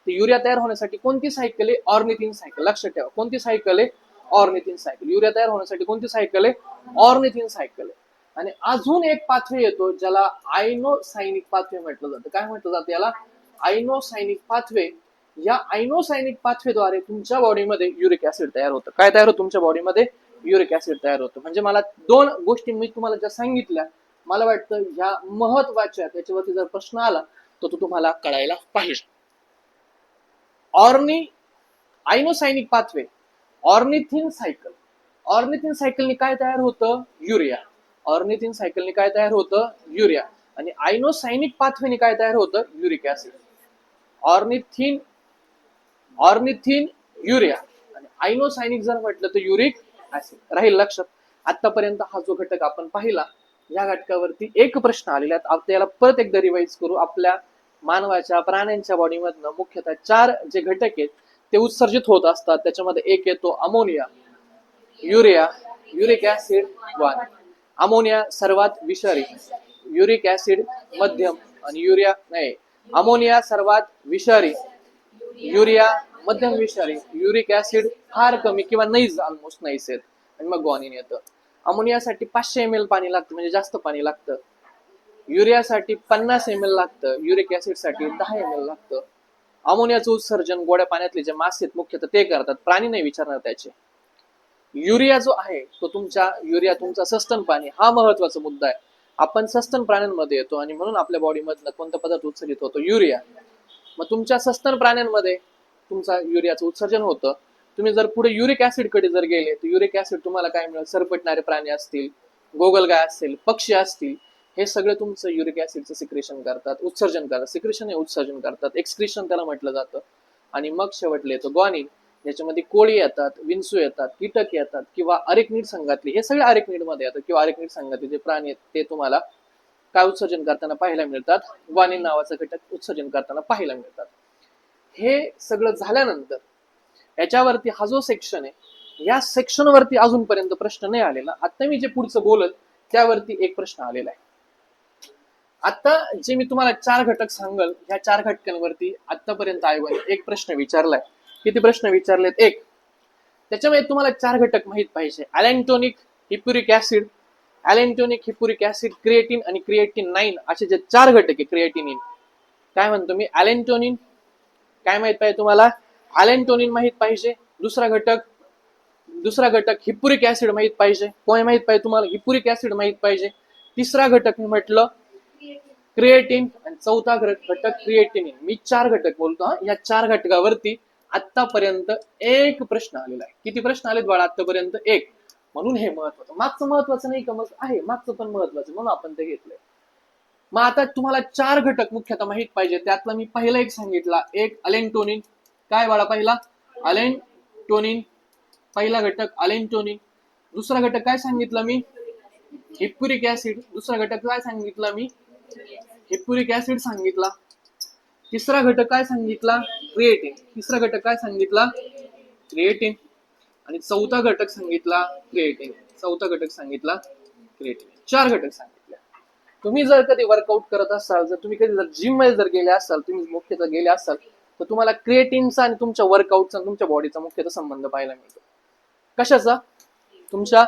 तर युरिया तयार होण्यासाठी कोणती सायकल आहे? Ornithine cycle. लक्षात ठेवा, कोणती सायकल आहे? Ornithine cycle. युरिया तयार होण्यासाठी कोणती सायकल आहे? ऑर्निथिन सायकल आहे. आणि अजून एक पाथवे येतो ज्याला आयनोसायनिक पाथवे म्हटलं जातं. काय म्हटलं जातं याला? आयनोसायनिक पाथवे. या आयनोसायनिक पाथवेद्वारे तुमच्या बॉडीमध्ये युरिक ऍसिड तयार होतं. काय तयार होतं तुमच्या बॉडीमध्ये? युरिक ऍसिड तयार होतं. म्हणजे मला दोन गोष्टी मी तुम्हाला ज्या सांगितल्या मला वाटतं ह्या महत्वाच्या, त्याच्यावरती जर प्रश्न आला तर तो तुम्हाला कळायला पाहिजे. आयनोसायनिक पाथवे, ऑर्निथिन सायकल. ऑर्निथिन सायकलने काय तयार होतं? युरिया. ऑर्निथिन सायकलने काय तयार होतं? युरिया. आणि आयनोसायनिक पाथवेने काय तयार होतं? Uric acid. ऑर्निथिन युरिया आणि आयनोसायनिक जर म्हटलं तर युरिक ऍसिड. राहील लक्षात. आतापर्यंत हा जो घटक आपण पाहिला या घटकावरती एक प्रश्न आलेला आहे. त्याला परत एकदा रिवाइज करू. आपल्या मानवाच्या, प्राण्यांच्या बॉडीमधनं मुख्यतः 4 जे घटक आहेत ते उत्सर्जित होत असतात. त्याच्यामध्ये एक येतो ammonia, urea, uric acid, guanine. Ammonia सर्वात विषारी, युरिक ऍसिड मध्यम आणि अमोनिया सर्वात विषारी, युरिया मध्यम विषारी, युरिक ऍसिड फार कमी किंवा नाहीच, ऑलमोस्ट नाहीच आहेत. आणि मग ग्वानिन येतं. अमोनियासाठी 500 ml पाणी लागतं, म्हणजे जास्त पाणी लागतं. युरियासाठी 50 ml लागतं, युरिक ऍसिड साठी 10 ml लागतं. अमोनियाचं उत्सर्जन गोड्या पाण्यातले जे मासे आहेत मुख्यतः ते करतात, प्राणी नाही विचारणार त्याचे. युरिया जो आहे तो तुमचा सस्तन प्राणी, हा महत्वाचा मुद्दा आहे. आपण सस्तन प्राण्यांमध्ये येतो आणि म्हणून आपल्या बॉडीमधनं कोणता पदार्थ उत्सर्जित होतो? युरिया. मग तुमच्या सस्तन प्राण्यांमध्ये तुमचा युरियाचं उत्सर्जन होतं. तुम्ही जर पुढे युरिक ऍसिड कडे जर गेले तर युरिक ऍसिड तुम्हाला काय मिळेल? सरपटणारे प्राणी असतील, गोगलगाय असतील, पक्षी असतील, हे सगळे तुमचं युरिक ऍसिडचं सिक्रेशन करतात, उत्सर्जन करतात. सिक्रेशन हे उत्सर्जन करतात, एक्सक्रिशन त्याला म्हटलं जातं. आणि मग शेवटले येतो ग्वानिन, याच्यामध्ये कोळी येतात, विंचू येतात, कीटक येतात किंवा अरेक्निड संघातले, हे सगळे अरेक्निड मध्ये येतात किंवा अरेक्निड संघातले जे प्राणी आहेत ते तुम्हाला काय उत्सर्जन करताना पाहायला मिळतात? ग्वानिन नावाचं घटक उत्सर्जन करताना पाहायला मिळतात. हे सगळं झाल्यानंतर याच्यावरती हा जो सेक्शन आहे या सेक्शन वरती अजूनपर्यंत प्रश्न नाही आलेला. आता मी जे पुढचं बोलत त्यावरती एक प्रश्न आलेला आहे. आता जे मी तुम्हाला 4 घटक सांगल ह्या 4 घटकांवरती आतापर्यंत आयोगाने एक प्रश्न विचारलाय. किती प्रश्न विचारलेत? एक. त्याच्यामध्ये तुम्हाला 4 घटक माहित पाहिजे. अॅलेंटोनिक, हिप्युरिक ऍसिड, क्रिएटिन आणि क्रिएटिन 9 असे जे 4 घटक आहे. क्रिएटिनिन काय म्हणतो मी? अॅलेंटोनिन काय माहित पाहिजे तुम्हाला? अॅलेंटोनिन माहित पाहिजे. दुसरा घटक हिप्युरिक ऍसिड माहित पाहिजे. कोण माहित पाहिजे तुम्हाला? हिप्युरिक ऍसिड माहित पाहिजे. तिसरा घटक मी म्हटलं क्रिएटिन आणि चौथा घटक क्रिएटिनिन. मी 4 घटक बोलतो. या 4 घटकावरती आतापर्यंत एक प्रश्न आलेला आहे. किती प्रश्न आलेत बाळा आतापर्यंत? एक. म्हणून हे महत्वाचं. मागचं महत्वाचं नाही का? मग आहे मागचं पण महत्वाचं, म्हणून आपण ते घेतलंय. मग आता तुम्हाला 4 घटक मुख्यतः माहित पाहिजे. त्यातला मी पहिला एक सांगितला, एक अलेंटोनिन. काय बाळा? पहिला अलेंटोनिन, पहिला घटक अलेंटोनिन. दुसरा घटक काय सांगितलं मी? Hippuric acid. दुसरा घटक काय सांगितला मी? हिप्पुरिक ऍसिड सांगितला. तिसरा घटक काय सांगितला? क्रिएटिन. तिसरा घटक काय सांगितला? क्रिएटिन. आणि चौथा घटक सांगितला क्रिएटिन. चौथा घटक सांगितला क्रिएटिन. 4 घटक सांगितले. तुम्ही जर कधी वर्कआउट करत असाल, जर तुम्ही कधी जर जिम मध्ये जर गेले असाल, तुम्ही मुख्यतः गेले असाल, तर तुम्हाला क्रिएटिनचा आणि तुमच्या वर्कआउटचा, तुमच्या बॉडीचा मुख्यतः संबंध पाहायला मिळतो. कशाचा? तुमच्या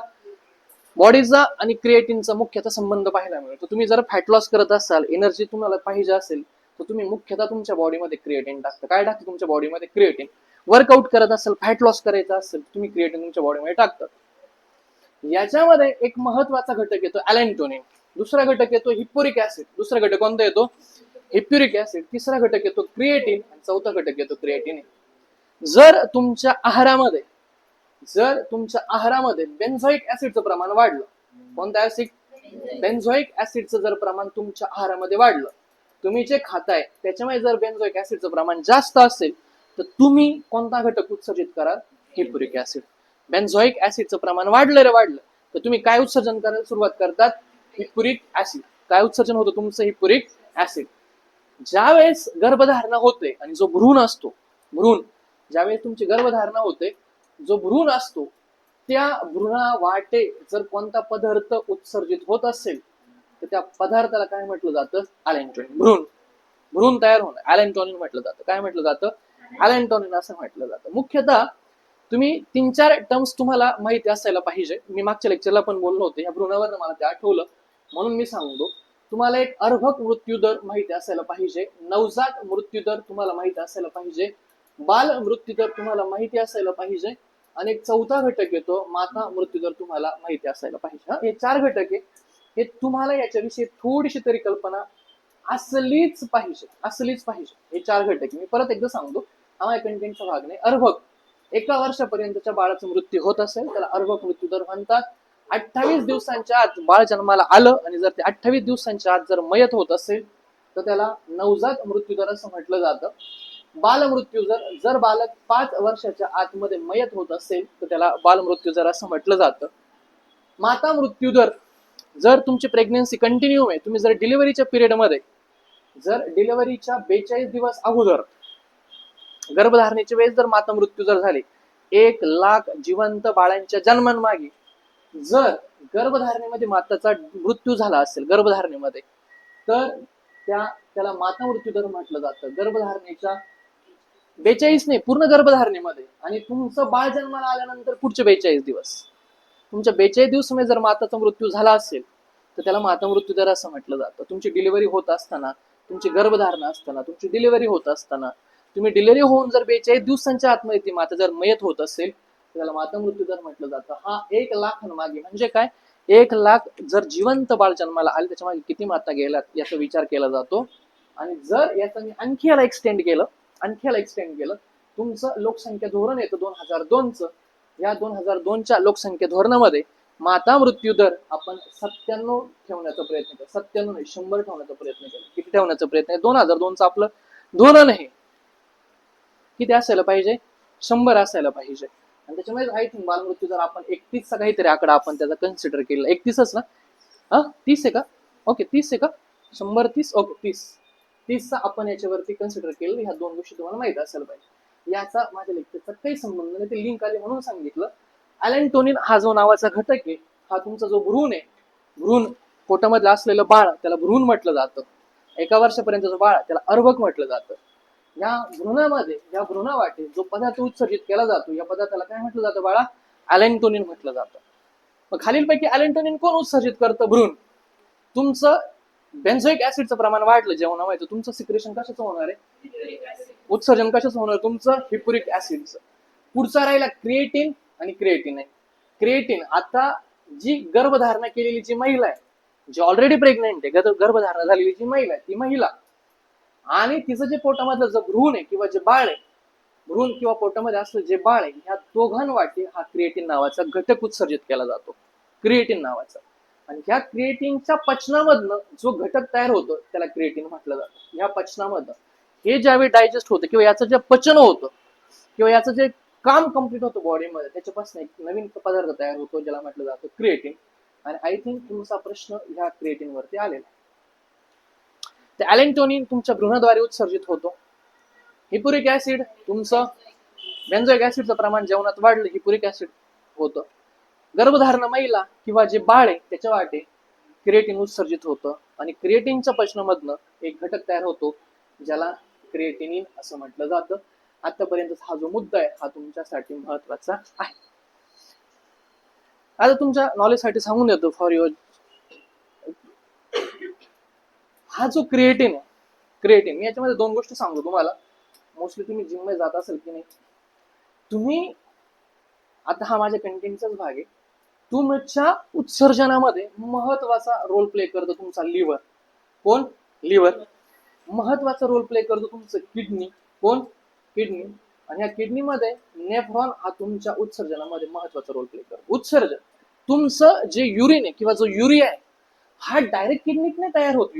बॉडीचा आणि क्रिएटिनचा मुख्यतः संबंध पाहायला मिळतो. तुम्ही जर फॅट लॉस करत असाल, एनर्जी तुम्हाला पाहिजे असेल, तर तुम्ही मुख्यतः तुमच्या बॉडीमध्ये क्रिएटिन टाकता. काय टाकतं तुमच्या बॉडीमध्ये? क्रिएटिन. वर्कआउट करत असेल, फॅट लॉस करायचा असेल, तुम्ही क्रिएटिन तुमच्या बॉडीमध्ये टाकतात. याच्यामध्ये एक महत्वाचा घटक येतो ॲलेन्टोनिन. दुसरा घटक येतो हिप्पुरिक ऍसिड. दुसरा घटक कोणता येतो? Hippuric acid. तिसरा घटक येतो क्रिएटिन आणि चौथा घटक येतो क्रिएटिन. जर तुमच्या आहारामध्ये बेन्झोइक ऍसिडचं प्रमाण वाढलं, कोणतं ऍसिड? बेन्झोइक ऍसिडचं जर प्रमाण तुमच्या आहारामध्ये वाढलं, तुम्ही जे खाताय त्याच्यामध्ये जर बेन्झोइक ऍसिडचं प्रमाण जास्त असेल, तर तुम्ही कोणता घटक उत्सर्जित कराल? Hippuric acid. बेन्झोइक ऍसिडचं प्रमाण वाढलं तर तुम्ही काय उत्सर्जन करायला सुरुवात करतात? Hippuric acid. काय उत्सर्जन होतं तुमचं? Hippuric acid. ज्यावेळेस गर्भधारणा होते आणि जो भ्रूण असतो, ज्यावेळेस तुमची गर्भधारणा होते, जो भ्रूण असतो, त्या भ्रूणा वाटे जर कोणता पदार्थ उत्सर्जित होत असेल, तर त्या पदार्थाला काय म्हटलं जातं? ॲलेन्टोनिन. भ्रूण तयार होणं ॲलेन्टोनिन म्हटलं जातं. काय म्हटलं जातं? ॲलेन्टोनिन असं म्हटलं जातं. मुख्यतः तुम्ही 3-4 टर्म्स तुम्हाला माहिती असायला पाहिजे. मी मागच्या लेक्चरला पण बोललो होतो, या भ्रूणावर मला ते आठवलं म्हणून मी सांगतो. तुम्हाला एक अर्भक मृत्यूदर माहिती असायला पाहिजे, नवजात मृत्यूदर तुम्हाला माहिती असायला पाहिजे, बाल मृत्यूदर तुम्हाला माहिती असायला पाहिजे, आणि एक चौथा घटक येतो माता मृत्यूदर तुम्हाला माहिती असायला पाहिजे. हे 4 घटक आहे. हे तुम्हाला याच्याविषयी थोडीशी तरी कल्पना असलीच पाहिजे. हे 4 घटक मी परत एकदा सांगतो, हा माझ्या कंटेंटचा भाग नाही. अर्भक, 1 वर्षापर्यंतच्या बाळाचा मृत्यू होत असेल त्याला अर्भक मृत्यूदर म्हणतात. 28 दिवसांच्या आत बाळ जन्माला आलं आणि जर ते 28 दिवसांच्या आत जर मयत होत असेल, तर त्याला नवजात मृत्यूदर असं म्हटलं जातं. बालमृत्यूदर, जर बालक 5 वर्षाच्या आतमध्ये मयत होत असेल, तर त्याला बालमृत्यूदर असं म्हटलं जातं. माता मृत्यूदर, जर तुमची प्रेग्नन्सी कंटिन्यू आहे, तुम्ही जर डिलिव्हरीच्या पिरियडमध्ये, जर डिलिव्हरीच्या 42 दिवस अगोदर गर्भधारणेच्या वेळेस जर माता मृत्यू जर झाली, 1,00,000 जिवंत बाळांच्या जन्मांमागे जर गर्भधारणेमध्ये माताचा मृत्यू झाला असेल गर्भधारणेमध्ये, तर त्याला माता मृत्यूदर म्हटलं जातं. गर्भधारणेच्या 42 नाही, पूर्ण गर्भधारणेमध्ये आणि तुमचं बाळ जन्माला आल्यानंतर पुढचे 42 दिवस, तुमच्या 42 दिवसामध्ये जर माताचा मृत्यू झाला असेल, तर त्याला माता मृत्यूदर असं म्हटलं जातं. तुमची डिलिव्हरी होत असताना, तुमची गर्भधारणा असताना, तुमची डिलिव्हरी होत असताना, तुम्ही डिलिव्हरी होऊन जर 42 दिवसांच्या आतमध्ये ती माता जर मयत होत असेल, तर त्याला माता मृत्यूदर म्हटलं जातं. हा 1,00,000 मागे म्हणजे काय? 1,00,000 जर जिवंत बाळ जन्माला आले, त्याच्या मागे किती माता गेल्यात याचा विचार केला जातो. आणि जर याचा मी आणखी याला एक्सटेंड केलं, तुमचं लोकसंख्या धोरण येतं 2002चं. या 2002च्या लोकसंख्या धोरणामध्ये माता मृत्यू दर आपण 97 ठेवण्याचा प्रयत्न केला. 97 नाही, 100 ठेवण्याचा प्रयत्न केला. किती ठेवण्याचा प्रयत्न आहे? 2002चं आपलं धोरण आहे. किती असायला पाहिजे? 100 असायला पाहिजे. आणि त्याच्यामुळे आय थिंक बालमृत्यू दर आपण 31चा काहीतरी आकडा आपण त्याचा कन्सिडर केला. 31च ना? 30 आहे का? ओके, 30 आहे का? 100, 30, ओके, 30चा आपण याच्यावरती कन्सिडर केलं. ह्या 2 गोष्टी तुम्हाला माहिती असायला पाहिजे. याचा माझ्या लेक्चरचा काही संबंध नाही, ते लिंक आली म्हणून सांगितलं. ॲलेन्टोनिन हा जो नावाचा घटक आहे, हा तुमचा जो भ्रूण आहे, भ्रूण पोटामधलं असलेलं बाळ, त्याला भ्रूण म्हटलं जातं. 1 वर्षापर्यंतचं बाळ, त्याला अर्भक म्हटलं जातं. या भ्रूणामध्ये, या भ्रूणावाटे जो पदार्थ उत्सर्जित केला जातो, या पदार्थाला काय म्हटलं जातं बाळा? ॲलेन्टोनिन म्हटलं जातं. मग खालीलपैकी ॲलेन्टोनिन कोण उत्सर्जित करतं? भ्रूण. तुमचं बेन्झोइक ऍसिडचं प्रमाण वाढलं जेवणामध्ये, तुमचं सिक्रेशन कशाचं होणार आहे? उत्सर्जन कशाचं होणार? तुमचं हिप्पुरिक ऍसिडचं. पुढचा राहिला क्रिएटिन आणि क्रिएटिन आहे. क्रिएटिन, आता जी गर्भधारणा केलेली जी महिला आहे, जी ऑलरेडी प्रेग्नेंट आहे, गर्भधारणा झालेली जी महिला आहे, ती महिला आणि तिचं जे पोटामधलं जे भ्रूण आहे किंवा जे बाळ आहे, भ्रूण किंवा पोटामध्ये असलं जे बाळ आहे, ह्या दोघांवाटे हा क्रिएटिन नावाचा घटक उत्सर्जित केला जातो. क्रिएटिन नावाचा. आणि ह्या क्रिएटिनच्या पचनामधनं जो घटक तयार होतो त्याला क्रिएटिन म्हटलं जातं. ह्या पचनामधनं हे ज्यावेळी डायजेस्ट होतं किंवा याचं जे पचन होतं किंवा याचं जे काम कम्प्लीट होतं बॉडीमध्ये, त्याच्यापासून एक नवीन पदार्थ तयार होतो ज्याला म्हटलं जातं क्रिएटिन. आणि आय थिंक तुमचा प्रश्न ह्या क्रिएटिन वरती आलेला आहे. ते ॲलेक्टोनिन तुमच्या भ्रूणाद्वारे उत्सर्जित होतो. हिपुरिक ऍसिड तुमचं बेन्झोइक ऍसिडचं प्रमाण जेवणात वाढलं, हिपुरिक ऍसिड होतं. गर्भधारणा महिला किंवा जे बाळ आहे त्याच्या वाटे क्रिएटिन उत्सर्जित होतं आणि क्रिएटिनच्या पचनामधनं एक घटक तयार होतो ज्याला क्रिएटिनिन असं म्हटलं जातं. आतापर्यंत हा जो मुद्दा आहे हा तुमच्यासाठी महत्वाचा आहे. आता तुमच्या नॉलेजसाठी सांगून देतो फॉर युअर, हा जो क्रिएटिन आहे, क्रिएटिन, मी याच्यामध्ये दोन गोष्टी सांगतो तुम्हाला. मोस्टली तुम्ही जिम मध्ये जात असेल की नाही, तुम्ही आता हा माझ्या कंटेंटचाच भाग आहे. तुमच्या उत्सर्जनामध्ये महत्वाचा रोल प्ले करतो तुमचा लिव्हर. कोण? लिव्हर. महत्वाचा रोल प्ले करतो तुमचं किडनी. कोण? किडनी. आणि या किडनीमध्ये नेफ्रॉन हा तुमच्या उत्सर्जनामध्ये महत्वाचा रोल प्ले करतो. उत्सर्जन, तुमचं जे युरिन आहे किंवा जो युरिया आहे हा डायरेक्ट किडनीत नाही तयार होतो.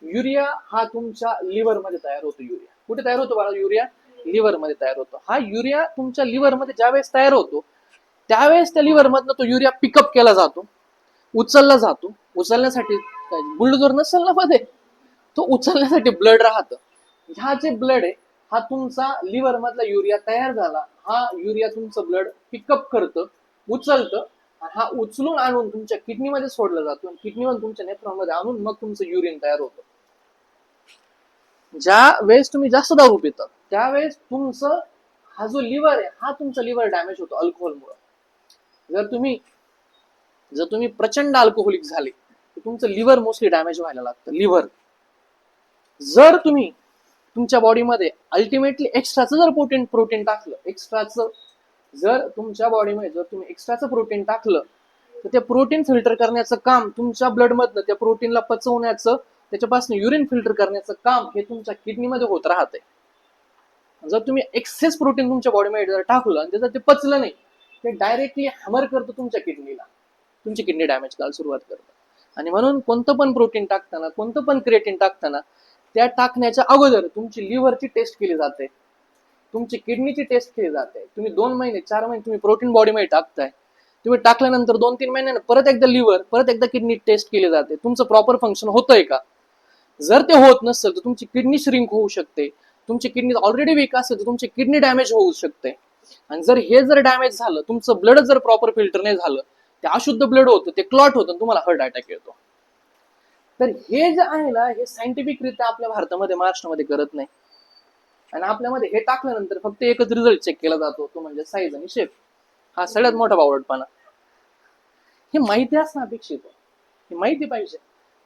युरिया हा तुमच्या लिव्हर मध्ये तयार होतो. युरिया कुठे तयार होतो बाळा? युरिया लिव्हर मध्ये तयार होतो. हा युरिया तुमच्या लिव्हर मध्ये ज्यावेळेस तयार होतो त्यावेळेस त्या लिव्हर मधनं तो युरिया पिकअप केला जातो, उचलला जातो. उचलण्यासाठी काय बुलडोजर नसेल ना मध्ये, तो उचलण्यासाठी ब्लड राहतं. ह्या जे ब्लड आहे हा तुमचा लिव्हर मधला युरिया तयार झाला, हा युरिया तुमचं ब्लड पिकअप करतं, उचलतं. हा उचलून आणून तुमच्या किडनीमध्ये सोडला जातो. किडनीमध्ये तुमच्या नेफ्रॉनमध्ये आणून मग तुमचं युरिन तयार होतं. ज्या वेळेस तुम्ही जास्त दारू पिता त्यावेळेस तुमचं हा जो लिव्हर आहे हा तुमचा लिव्हर डॅमेज होतो अल्कोहोलमुळे. जर तुम्ही प्रचंड अल्कोहोलिक झाले तर तुमचं लिव्हर मोस्टली डॅमेज व्हायला लागतं. लिव्हर जर तुम्ही तुमच्या बॉडीमध्ये अल्टिमेटली एक्स्ट्राचं जर प्रोटीन टाकलं, एक्स्ट्राचं जर तुमच्या बॉडीमध्ये जर तुम्ही एक्स्ट्राचं प्रोटीन टाकलं तर ते प्रोटीन फिल्टर करण्याचं काम तुमच्या ब्लडमधनं त्या प्रोटीनला पचवण्याचं, त्याच्यापासून युरिन फिल्टर करण्याचं काम हे तुमच्या किडनीमध्ये होत राहतंय. जर तुम्ही एक्सेस प्रोटीन तुमच्या बॉडीमध्ये जर टाकलं आणि त्याचं ते पचलं नाही, ते डायरेक्टली हॅमर करतं तुमच्या किडनीला, तुमची किडनी डॅमेज करायला सुरुवात करतं. आणि म्हणून कोणतं पण प्रोटीन टाकताना, कोणतं पण क्रिएटिन टाकताना त्या टाकण्याच्या अगोदर तुमची लिव्हरची टेस्ट केली जाते, तुमची किडनीची टेस्ट केली जाते. तुम्ही 2 महिने 4 महिने तुम्ही प्रोटीन बॉडीमध्ये टाकताय, तुम्ही टाकल्यानंतर 2-3 महिन्याने परत एकदा लिव्हर, परत एकदा किडनी टेस्ट केली जाते. तुमचं प्रॉपर फंक्शन होतंय का? जर ते होत नसेल तर तुमची किडनी श्रिंक होऊ शकते. तुमची किडनी ऑलरेडी वीक असेल तर तुमची किडनी डॅमेज होऊ शकते. आणि जर डॅमेज झालं, तुमचं ब्लड जर प्रॉपर फिल्टर नाही झालं, ते अशुद्ध ब्लड होतं, ते क्लॉट होतं, तुम्हाला हार्ट अटॅक येतो. तर हे जे आहे ना, हे सायंटिफिकरित्या आपल्या भारतामध्ये, महाराष्ट्रामध्ये करत नाही. आणि आपल्यामध्ये हे टाकल्यानंतर फक्त एकच रिझल्ट चेक केला जातो, तो म्हणजे साईज आणि शेप. हा सगळ्यात मोठा बावळटपणा. हे माहिती असणं अपेक्षित आहे, हे माहिती पाहिजे.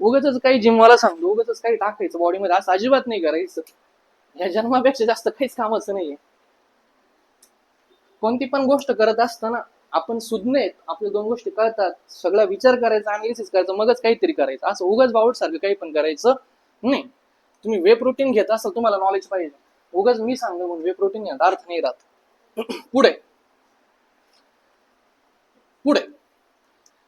उगाच काही जिमवाला सांगतो, उगाच काही टाकायचं बॉडीमध्ये, असं अजिबात नाही करायचं. ह्या जन्मापेक्षा जास्त काहीच कामाचं नाहीये. कोणती पण गोष्ट करत असताना आपण सुज्ञ, आपल्या 2 गोष्टी कळतात, सगळा विचार करायचा, अनालिसिस करायचं, मगच काहीतरी करायचं. असं उगाच बावट सारखं काही पण करायचं नाही. तुम्ही वे प्रोटीन घेत असाल, तुम्हाला नॉलेज पाहिजे. उगाच मी सांगतो म्हणून वे प्रोटीन घ्या, अर्थ नाही राहत. पुढे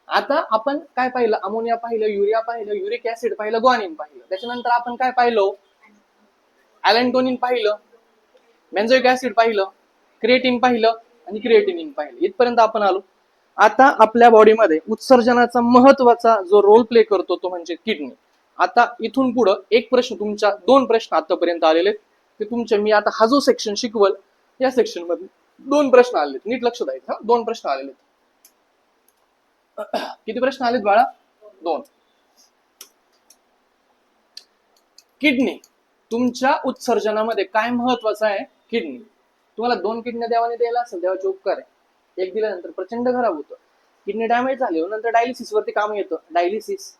आता आपण काय पाहिलं? अमोनिया पाहिलं, युरिया पाहिलं, युरिक ऍसिड पाहिलं, ग्वानिन पाहिलं. त्याच्यानंतर आपण काय पाहिलं? ॲलेक्टोनिन पाहिलं, बेन्झोइक ऍसिड पाहिलं, क्रिएटिन पाहिलं आणि क्रिएटिनिन पाहिलं. इथपर्यंत आपण आलो. आता आपल्या बॉडीमध्ये उत्सर्जनाचा महत्वाचा जो रोल प्ले करतो तो म्हणजे किडनी. आता इथून पुढं एक प्रश्न, तुमच्या 2 प्रश्न आतापर्यंत आलेले ते तुमचे, मी आता हा जो सेक्शन शिकवल या सेक्शन मध्ये 2 प्रश्न आलेत, नीट लक्ष द्यायचं. 2 प्रश्न आलेले. किती प्रश्न आलेत बाळा? 2. किडनी तुमच्या उत्सर्जनामध्ये काय महत्वाचं आहे? किडनी. तुम्हाला 2 किडन्या देवाने द्यायला असेल, देवाचे उपकार आहे. एक दिल्यानंतर प्रचंड खराब होतं. किडनी डॅमेज झाली नंतर डायलिसिस वरती काम येतं. Dialysis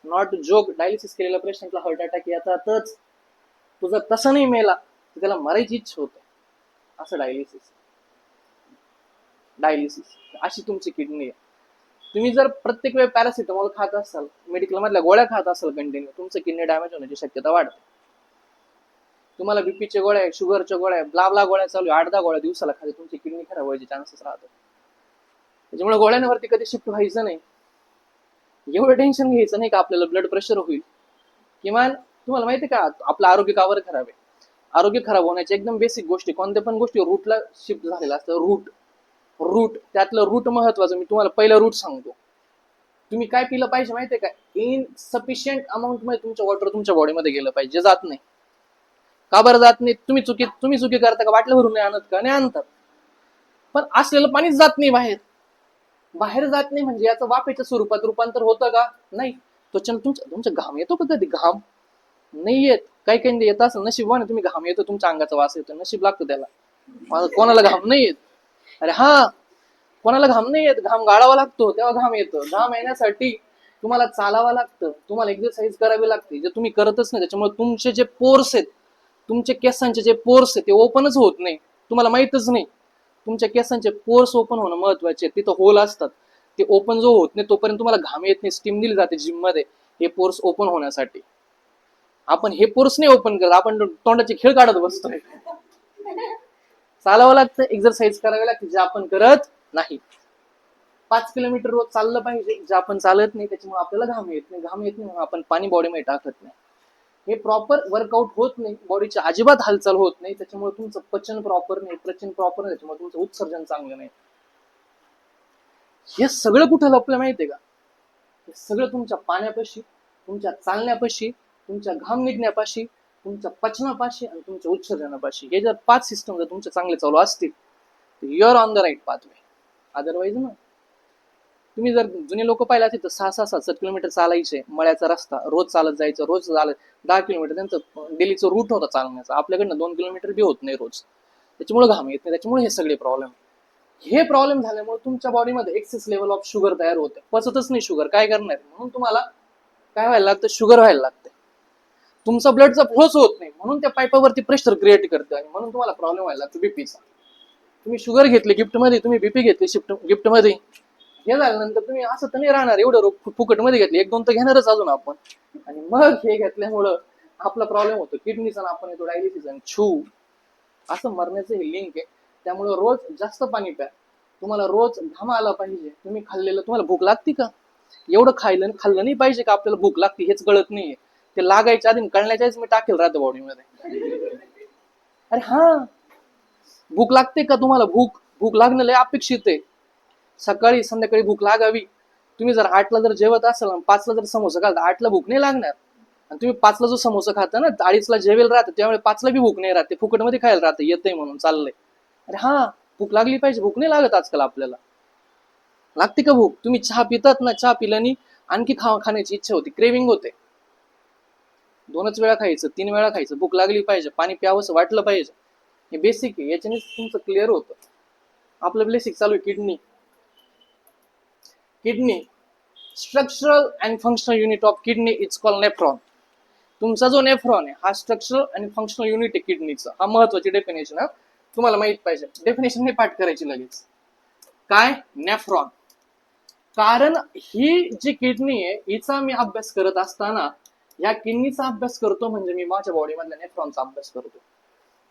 not joke. डायलिसिस केलेल्या पेशंटला हार्ट अटॅक येतातच. तो जर तसं नाही मेला तर त्याला मरायची इच्छा होते. असं डायलिसिस अशी तुमची किडनी आहे. तुम्ही जर प्रत्येक वेळ पॅरासिटामॉल खात असाल, मेडिकल मधल्या गोळ्या खात असाल कंटिन्यू, तुमचं किडनी डॅमेज होण्याची शक्यता वाढते. तुम्हाला बीपीच्या गोळ्या, शुगरच्या गोळ्या, ब्ला गोळ्या चालू 8-10 गोळ्या दिवसाला खाली, तुमची किडनी खराब व्हायचे चान्सेस राहतात. त्याच्यामुळे गोळ्यांवरती कधी शिफ्ट व्हायचं नाही. एवढं टेन्शन घ्यायचं नाही का आपल्याला ब्लड प्रेशर होईल. किमान तुम्हाला माहिती का आपलं आरोग्य कावर खराब आहे? आरोग्य खराब होण्याची एकदम बेसिक गोष्टी, कोणत्या पण गोष्टी रूटला शिफ्ट झालेला असतं. रूट त्यातलं रूट महत्वाचं. मी तुम्हाला पहिलं रूट सांगतो. तुम्ही काय पिलं पाहिजे माहितीये का, इनसफिशियंट अमाऊंट मध्ये तुमचं वॉटर तुमच्या बॉडीमध्ये गेलं पाहिजे, जे जात नाही. का बरं जात नाही? तुम्ही चुकी करता का? बाटल्या भरून नाही आणत का? नाही आणतात, पण असलेलं पाणीच जात नाही बाहेर. बाहेर जात नाही म्हणजे याचं वाफेच्या स्वरूपात रूपांतर होतं का? नाही. त्याच्यानं तुमचा घाम येतो का कधी? घाम नाही येत. काही काही येत असेल नशीबवान, तुम्ही घाम येतो, तुमच्या अंगाचा वास येतो, नशीब लागतं त्याला. कोणाला घाम नाही येत. अरे हा, कोणाला घाम नाही येत, घाम गाळावा लागतो तेव्हा घाम येतो. घाम येण्यासाठी तुम्हाला चालावं लागतं, तुम्हाला एक्सरसाइज करावी लागते, जे तुम्ही करतच नाही. त्याच्यामुळे तुमचे जे पोर्स आहेत, तुमचे केसांचे जे पोर्स आहेत ते ओपनच होत नाही. तुम्हाला माहितच नाही, तुमच्या केसांचे पोर्स ओपन होणं महत्वाचे. तिथं होल असतात, ते ओपन जो होत नाही तोपर्यंत तुम्हाला घाम येत नाही. स्टीम दिली जाते जिम मध्ये हे पोर्स ओपन होण्यासाठी. आपण हे पोर्स नाही ओपन करत, आपण तोंडाचे खेळ काढत बसतोय. चालावं लागतं, एक्सरसाइज करावी लागते, जे आपण करत नाही. 5 किलोमीटर रोज चाललं पाहिजे, जे आपण चालत नाही. त्याच्यामुळे आपल्याला घाम येत नाही. घाम येत नाही म्हणून आपण पाणी बॉडीमध्ये टाकत नाही. हे प्रॉपर वर्कआउट होत नाही, बॉडीची अजिबात हालचाल होत नाही. त्याच्यामुळे तुमचं पचन प्रॉपर नाही, प्रचन प्रॉपर नाही, त्याच्यामुळे तुमचं उत्सर्जन चांगलं नाही. हे सगळं कुठं लपलं माहितीये का? हे सगळं तुमच्या पाण्यापाशी, तुमच्या चालण्यापाशी, तुमच्या घाम निघण्यापाशी, तुमच्या पचनापाशी आणि तुमच्या उत्सर्जनापाशी. हे जर 5 सिस्टम जर तुमचे चांगले चालू असतील तर your on the right pathway. Otherwise ना, तुम्ही जर जुने लोक पाहिला असेल तर 6-6-7 किलोमीटर चालायचे, मळ्याचा रस्ता रोज चालत जायचं, रोज चालत 10 किलोमीटर त्यांचं डेलीचं रूट होता चालण्याचा. आपल्याकडनं 2 किलोमीटर बी होत नाही रोज. त्याच्यामुळे घाम येत नाही, त्याच्यामुळे हे सगळे प्रॉब्लेम. हे प्रॉब्लेम झाल्यामुळे तुमच्या बॉडीमध्ये एक्सेस लेवल ऑफ शुगर तयार होते, पचतच नाही शुगर. काय करणार? म्हणून तुम्हाला काय व्हायला लागतं? शुगर व्हायला लागते. तुमचा ब्लडचा फ्लोच होत नाही, म्हणून त्या पाईपावरती प्रेशर क्रिएट करतं आणि म्हणून तुम्हाला प्रॉब्लेम व्हायला लागतो बीपीचा. तुम्ही शुगर घेतली गिफ्ट मध्ये, तुम्ही बीपी घेतली गिफ्ट मध्ये, हे झाल्यानंतर तुम्ही असं तर नाही राहणार. एवढं रोग फुकट मध्ये घेतले, 1-2 तर घेणारच अजून आपण. आणि मग हे घेतल्यामुळं आपला प्रॉब्लेम होतो किडनीचा, आपण येतो डायलिसिस आणि असं मरण्याचं हे लिंक आहे. त्यामुळे रोज जास्त पाणी प्या. तुम्हाला रोज घाम आला पाहिजे. तुम्ही खाल्लेलं, तुम्हाला भूक लागते का? एवढं खाल्लं नाही पाहिजे का आपल्याला भूक लागते हेच कळत नाहीये. ते लागायच्या आधी कळण्याच्या आधीच मी टाकेल राहतं बॉडीमध्ये. अरे हा, भूक लागते का तुम्हाला? भूक लागणं लय अपेक्षित आहे. सकाळी संध्याकाळी भूक लागावी. तुम्ही जर 8ला जर जेवत असाल, 5ला जर समोसा खाल, 8ला भूक नाही लागणार. आणि तुम्ही 5ला जो समोसा खाता ना, 2:30ला जेवेल राहतं, त्यामुळे 5ला बी भूक नाही राहते. फुकटमध्ये खायला राहतं, येतंय म्हणून चाललंय. अरे हा, भूक लागली पाहिजे. भूक नाही लागत आजकाल आपल्याला. लागते का भूक? तुम्ही चहा पितात ना, चहा पिल्याने आणखी खाण्याची इच्छा होती, क्रेविंग होते. 2च वेळा खायचं, 3 वेळा खायचं, भूक लागली पाहिजे, पाणी प्यावंसं वाटलं पाहिजे. हे बेसिक आहे, याच्याने तुमचं क्लिअर होतं. आपलं बेसिक चालू आहे kidney. Structural and functional unit of kidney is called nephron. तुमचा जो नेफ्रॉन आहे हा स्ट्रक्चरल आणि फंक्शनल युनिट आहे किडनीचं. हा महत्वाची डेफिनेशन आहे, तुम्हाला माहित पाहिजे. डेफिनेशन नाही पाठ करायची लगेच. काय? नेफ्रॉन. कारण ही जी किडनी आहे हिचा मी अभ्यास करत असताना या किडनीचा अभ्यास करतो, म्हणजे मी माझ्या बॉडीमधल्या नेफ्रॉनचा अभ्यास करतो.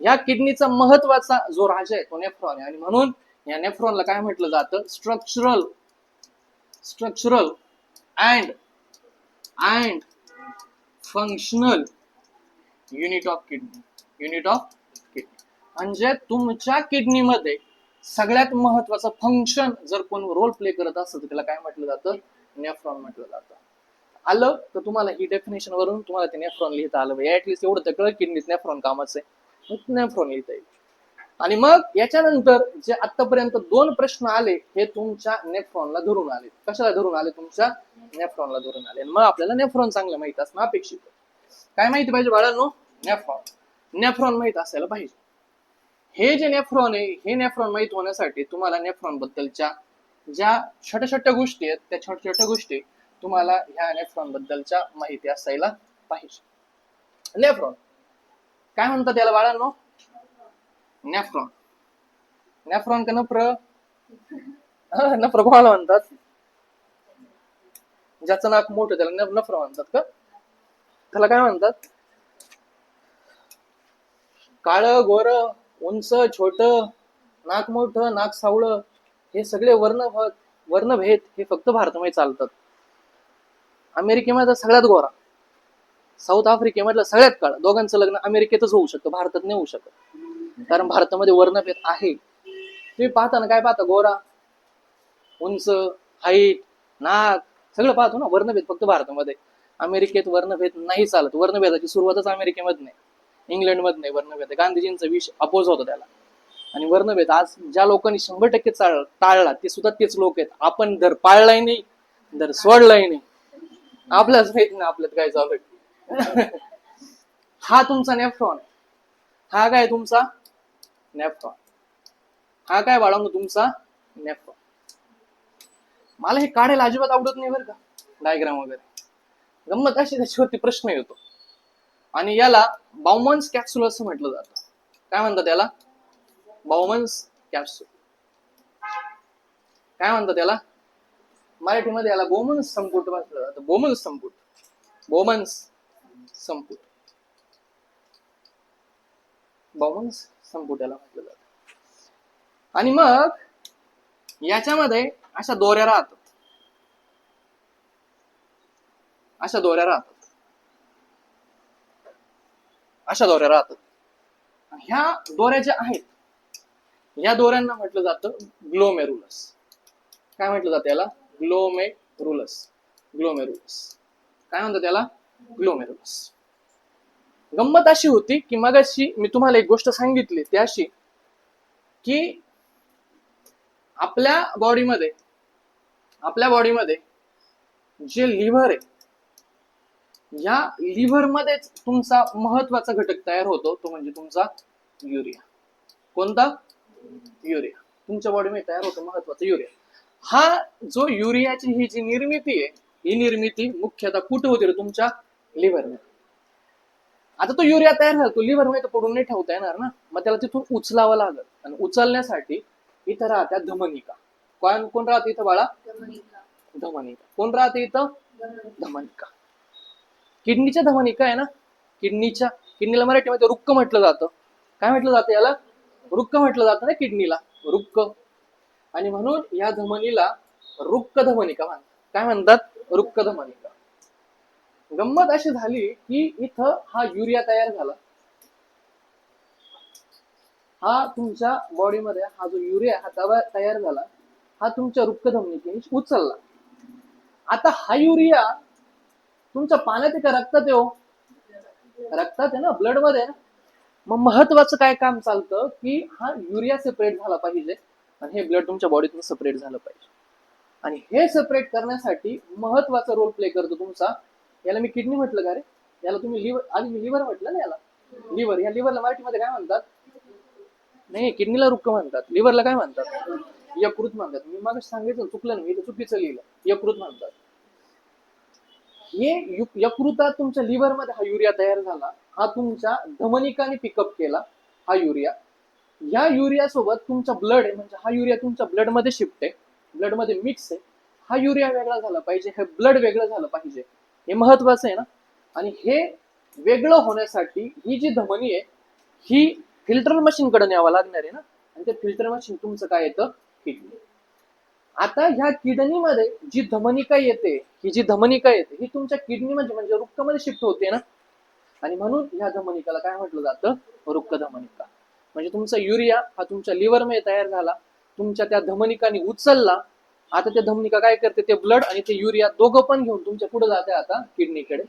या किडनीचा महत्वाचा जो राजा आहे तो नेफ्रॉन आहे. आणि म्हणून या नेफ्रॉनला काय म्हटलं जातं? Structural and functional unit of kidney. म्हणजे तुमच्या किडनीमध्ये सगळ्यात महत्वाचं फंक्शन जर कोण रोल प्ले करत असेल तर त्याला काय म्हटलं जातं? नेफ्रॉन म्हटलं जातं. आलं तर तुम्हाला ही डेफिनेशन वरून तुम्हाला ते नेफ्रॉन लिहिता आलं पाहिजे. ऍटलिस्ट एवढं तर कळ किडनीत नेफ्रॉन कामाचं आहे, नेफ्रॉन लिहिता येईल. आणि मग याच्यानंतर जे आतापर्यंत 2 प्रश्न आले हे तुमच्या नेफ्रॉनला धरून आले. कशाला धरून आले? तुमच्या नेफ्रॉनला धरून आले. मग आपल्याला नेफ्रॉन चांगलं माहित असणं अपेक्षित आहे. काय माहिती पाहिजे बाळांनो? नेफ्रॉन माहित असायला पाहिजे. हे जे नेफ्रॉन आहे, हे नेफ्रॉन माहित होण्यासाठी तुम्हाला नेफ्रॉन बद्दलच्या ज्या छोट्या छोट्या गोष्टी आहेत त्या छोट्या छोट्या गोष्टी तुम्हाला ह्या नेफ्रॉन बद्दलच्या माहिती असायला पाहिजे. नेफ्रॉन काय म्हणतात याला बाळांनो? नेफ्रॉन का नफ्र? नफ्र कोणाला म्हणतात? ज्याचं नाक मोठं त्याला नफ्र म्हणतात का? त्याला काय म्हणतात? काळ, गोर, उंच, छोट, नाक मोठं, नाक सावळं, हे सगळे वर्णभेद हे फक्त भारतामध्ये चालतात. अमेरिकेमध्ये सगळ्यात गोरा, साऊथ आफ्रिकेमधलं सगळ्यात काळ. दोघांचं लग्न अमेरिकेतच होऊ शकतं, भारतात नाही होऊ शकत, कारण भारतामध्ये वर्णभेद आहे. तुम्ही पाहता ना, काय पाहता? गोरा, उंच, हाईट, नाक, सगळं पाहतो ना, वर्णभेद फक्त भारतामध्ये. अमेरिकेत वर्णभेद नाही चालत. वर्णभेदाची सुरुवातच अमेरिकेमध्ये नाही, इंग्लंडमध्ये नाही वर्णभेद. गांधीजींचा विष अपोज होता त्याला. आणि वर्णभेद आज ज्या लोकांनी 100% टाळला ते सुद्धा तेच लोक आहेत. आपण धर पाळलाय नाही, धर सोडलाय नाही, आपल्याच माहित नाही आपल्यात काय चालू आहे. हा तुमचा नेफ्रॉन आहे. हा काय तुमचा नेफ्रॉन. हा काय बाळांनो तुमचा नेफ्रॉन. मला हे काढायला अजिबात आवडत नाही बरं का, डायग्राम वगैरे. गंमत अशी त्याच्यावरती प्रश्न येतो. आणि याला बाउमन्स कॅप्सूल असं म्हटलं जातं. काय म्हणतात याला? बाउमन्स कॅप्सूल. काय म्हणतात याला मराठीमध्ये? याला बोमन्स संपुट म्हटलं जातं. बोमन्स संपुट, बोमन्स संपुट, बाउमन्स संपुट याला म्हटलं जातं. आणि मग याच्यामध्ये अशा दोऱ्या राहतात, अशा दोऱ्या राहतात, अशा दोऱ्या राहतात. ह्या दोऱ्या ज्या आहेत, या दोऱ्यांना म्हटलं जातं ग्लोमेरुलस. काय म्हटलं जातं याला? ग्लोमेरुलस. ग्लोमेरुलस. काय म्हणतात त्याला? ग्लोमेरुलस. गंमत अशी होती की मगाशी मी तुम्हाला एक गोष्ट सांगितली, ती अशी की आपल्या बॉडीमध्ये जे लिव्हर आहे, या लिव्हर मध्येच तुमचा महत्वाचा घटक तयार होतो, तो म्हणजे तुमचा युरिया. कोणता? युरिया. तुमच्या बॉडीमध्ये तयार होतो महत्वाचा युरिया. हा जो युरियाची ही जी निर्मिती आहे, ही निर्मिती मुख्यतः कुठे होते? तुमच्या लिव्हरमध्ये. आता तो युरिया तयार झाला, तो लिव्हर मध्ये पडून नाही ठेवता येणार ना, मग त्याला तिथून उचलावं लागत. आणि उचलण्यासाठी इथं राहत्या धमनिका. कोण राहते इथं बाळा? धमनिका. कोण राहते इथं? धमनिका. किडनीच्या धमनिका आहे ना, किडनीला मराठीमध्ये रुक्क म्हटलं जातं. काय म्हटलं जातं याला? रुक्क म्हटलं जातं ना किडनीला, रुक्क. आणि म्हणून या धमनीला रुक्क धमनिका म्हणतात. काय म्हणतात? रुक्क धमनिका. गंमत अशी झाली की इथं हा युरिया तयार झाला, हा तुमच्या बॉडीमध्ये हा जो युरिया हा तयार झाला, हा तुमच्या रुक्क धमनिकेने उचलला. आता हा युरिया तुमच्या पाण्यात आहे का रक्तात आहे? हो, रक्तात आहे ना, ब्लड मध्ये आहे ना. मग महत्वाचं काय काम चालतं की हा युरिया सेपरेट झाला पाहिजे आणि हे ब्लड तुमच्या बॉडीतून सेपरेट झालं पाहिजे. आणि हे सेपरेट करण्यासाठी महत्वाचा रोल प्ले करतो तुमचा, याला मी किडनी म्हटलं का रे, याला तुम्ही लिव्हर, आधी मी लिव्हर म्हटलं ना याला, लिव्हर. या लिव्हरला मराठीमध्ये काय म्हणतात? नाही, किडनीला रुक्क म्हणतात, लिव्हरला काय म्हणतात? यकृत म्हणतात. मी मागे सांगितलं, चुकलं नाही, चुकीचं लिहिलं, यकृत म्हणतात. हे यकृतात तुमच्या लिव्हर मध्ये हा युरिया तयार झाला, हा तुमच्या धमनिकाने पिकअप केला हा युरिया. या युरिया सोबत तुमचा ब्लड आहे, म्हणजे हा युरिया तुमच्या ब्लड मध्ये शिफ्ट आहे, ब्लड मध्ये मिक्स आहे. हा युरिया वेगळा झाला पाहिजे, हे ब्लड वेगळं झालं पाहिजे, हे महत्वाचं आहे ना. आणि हे वेगळं होण्यासाठी ही जी धमनी आहे, ही फिल्टर मशीन कडे न्यावं लागणार आहे ना. आणि ते फिल्टर मशीन तुमचं काय येतं? किडनी. आता ह्या किडनीमध्ये जी धमनिका येते, ही जी धमनिका येते ही तुमच्या किडनी म्हणजे रुक्कामध्ये शिफ्ट होते ना. आणि म्हणून ह्या धमनिकाला काय म्हटलं जातं? रुक्क धमनिका. म्हणजे तुमचा युरिया हा तुमच्या लिव्हर मध्ये तयार झाला, तुमच्या त्या धमनिकाने उचलला. आता त्या धमनिका काय करते? ते ब्लड आणि ते युरिया दोघं पण घेऊन तुमच्या पुढे जाते आता किडनीकडे.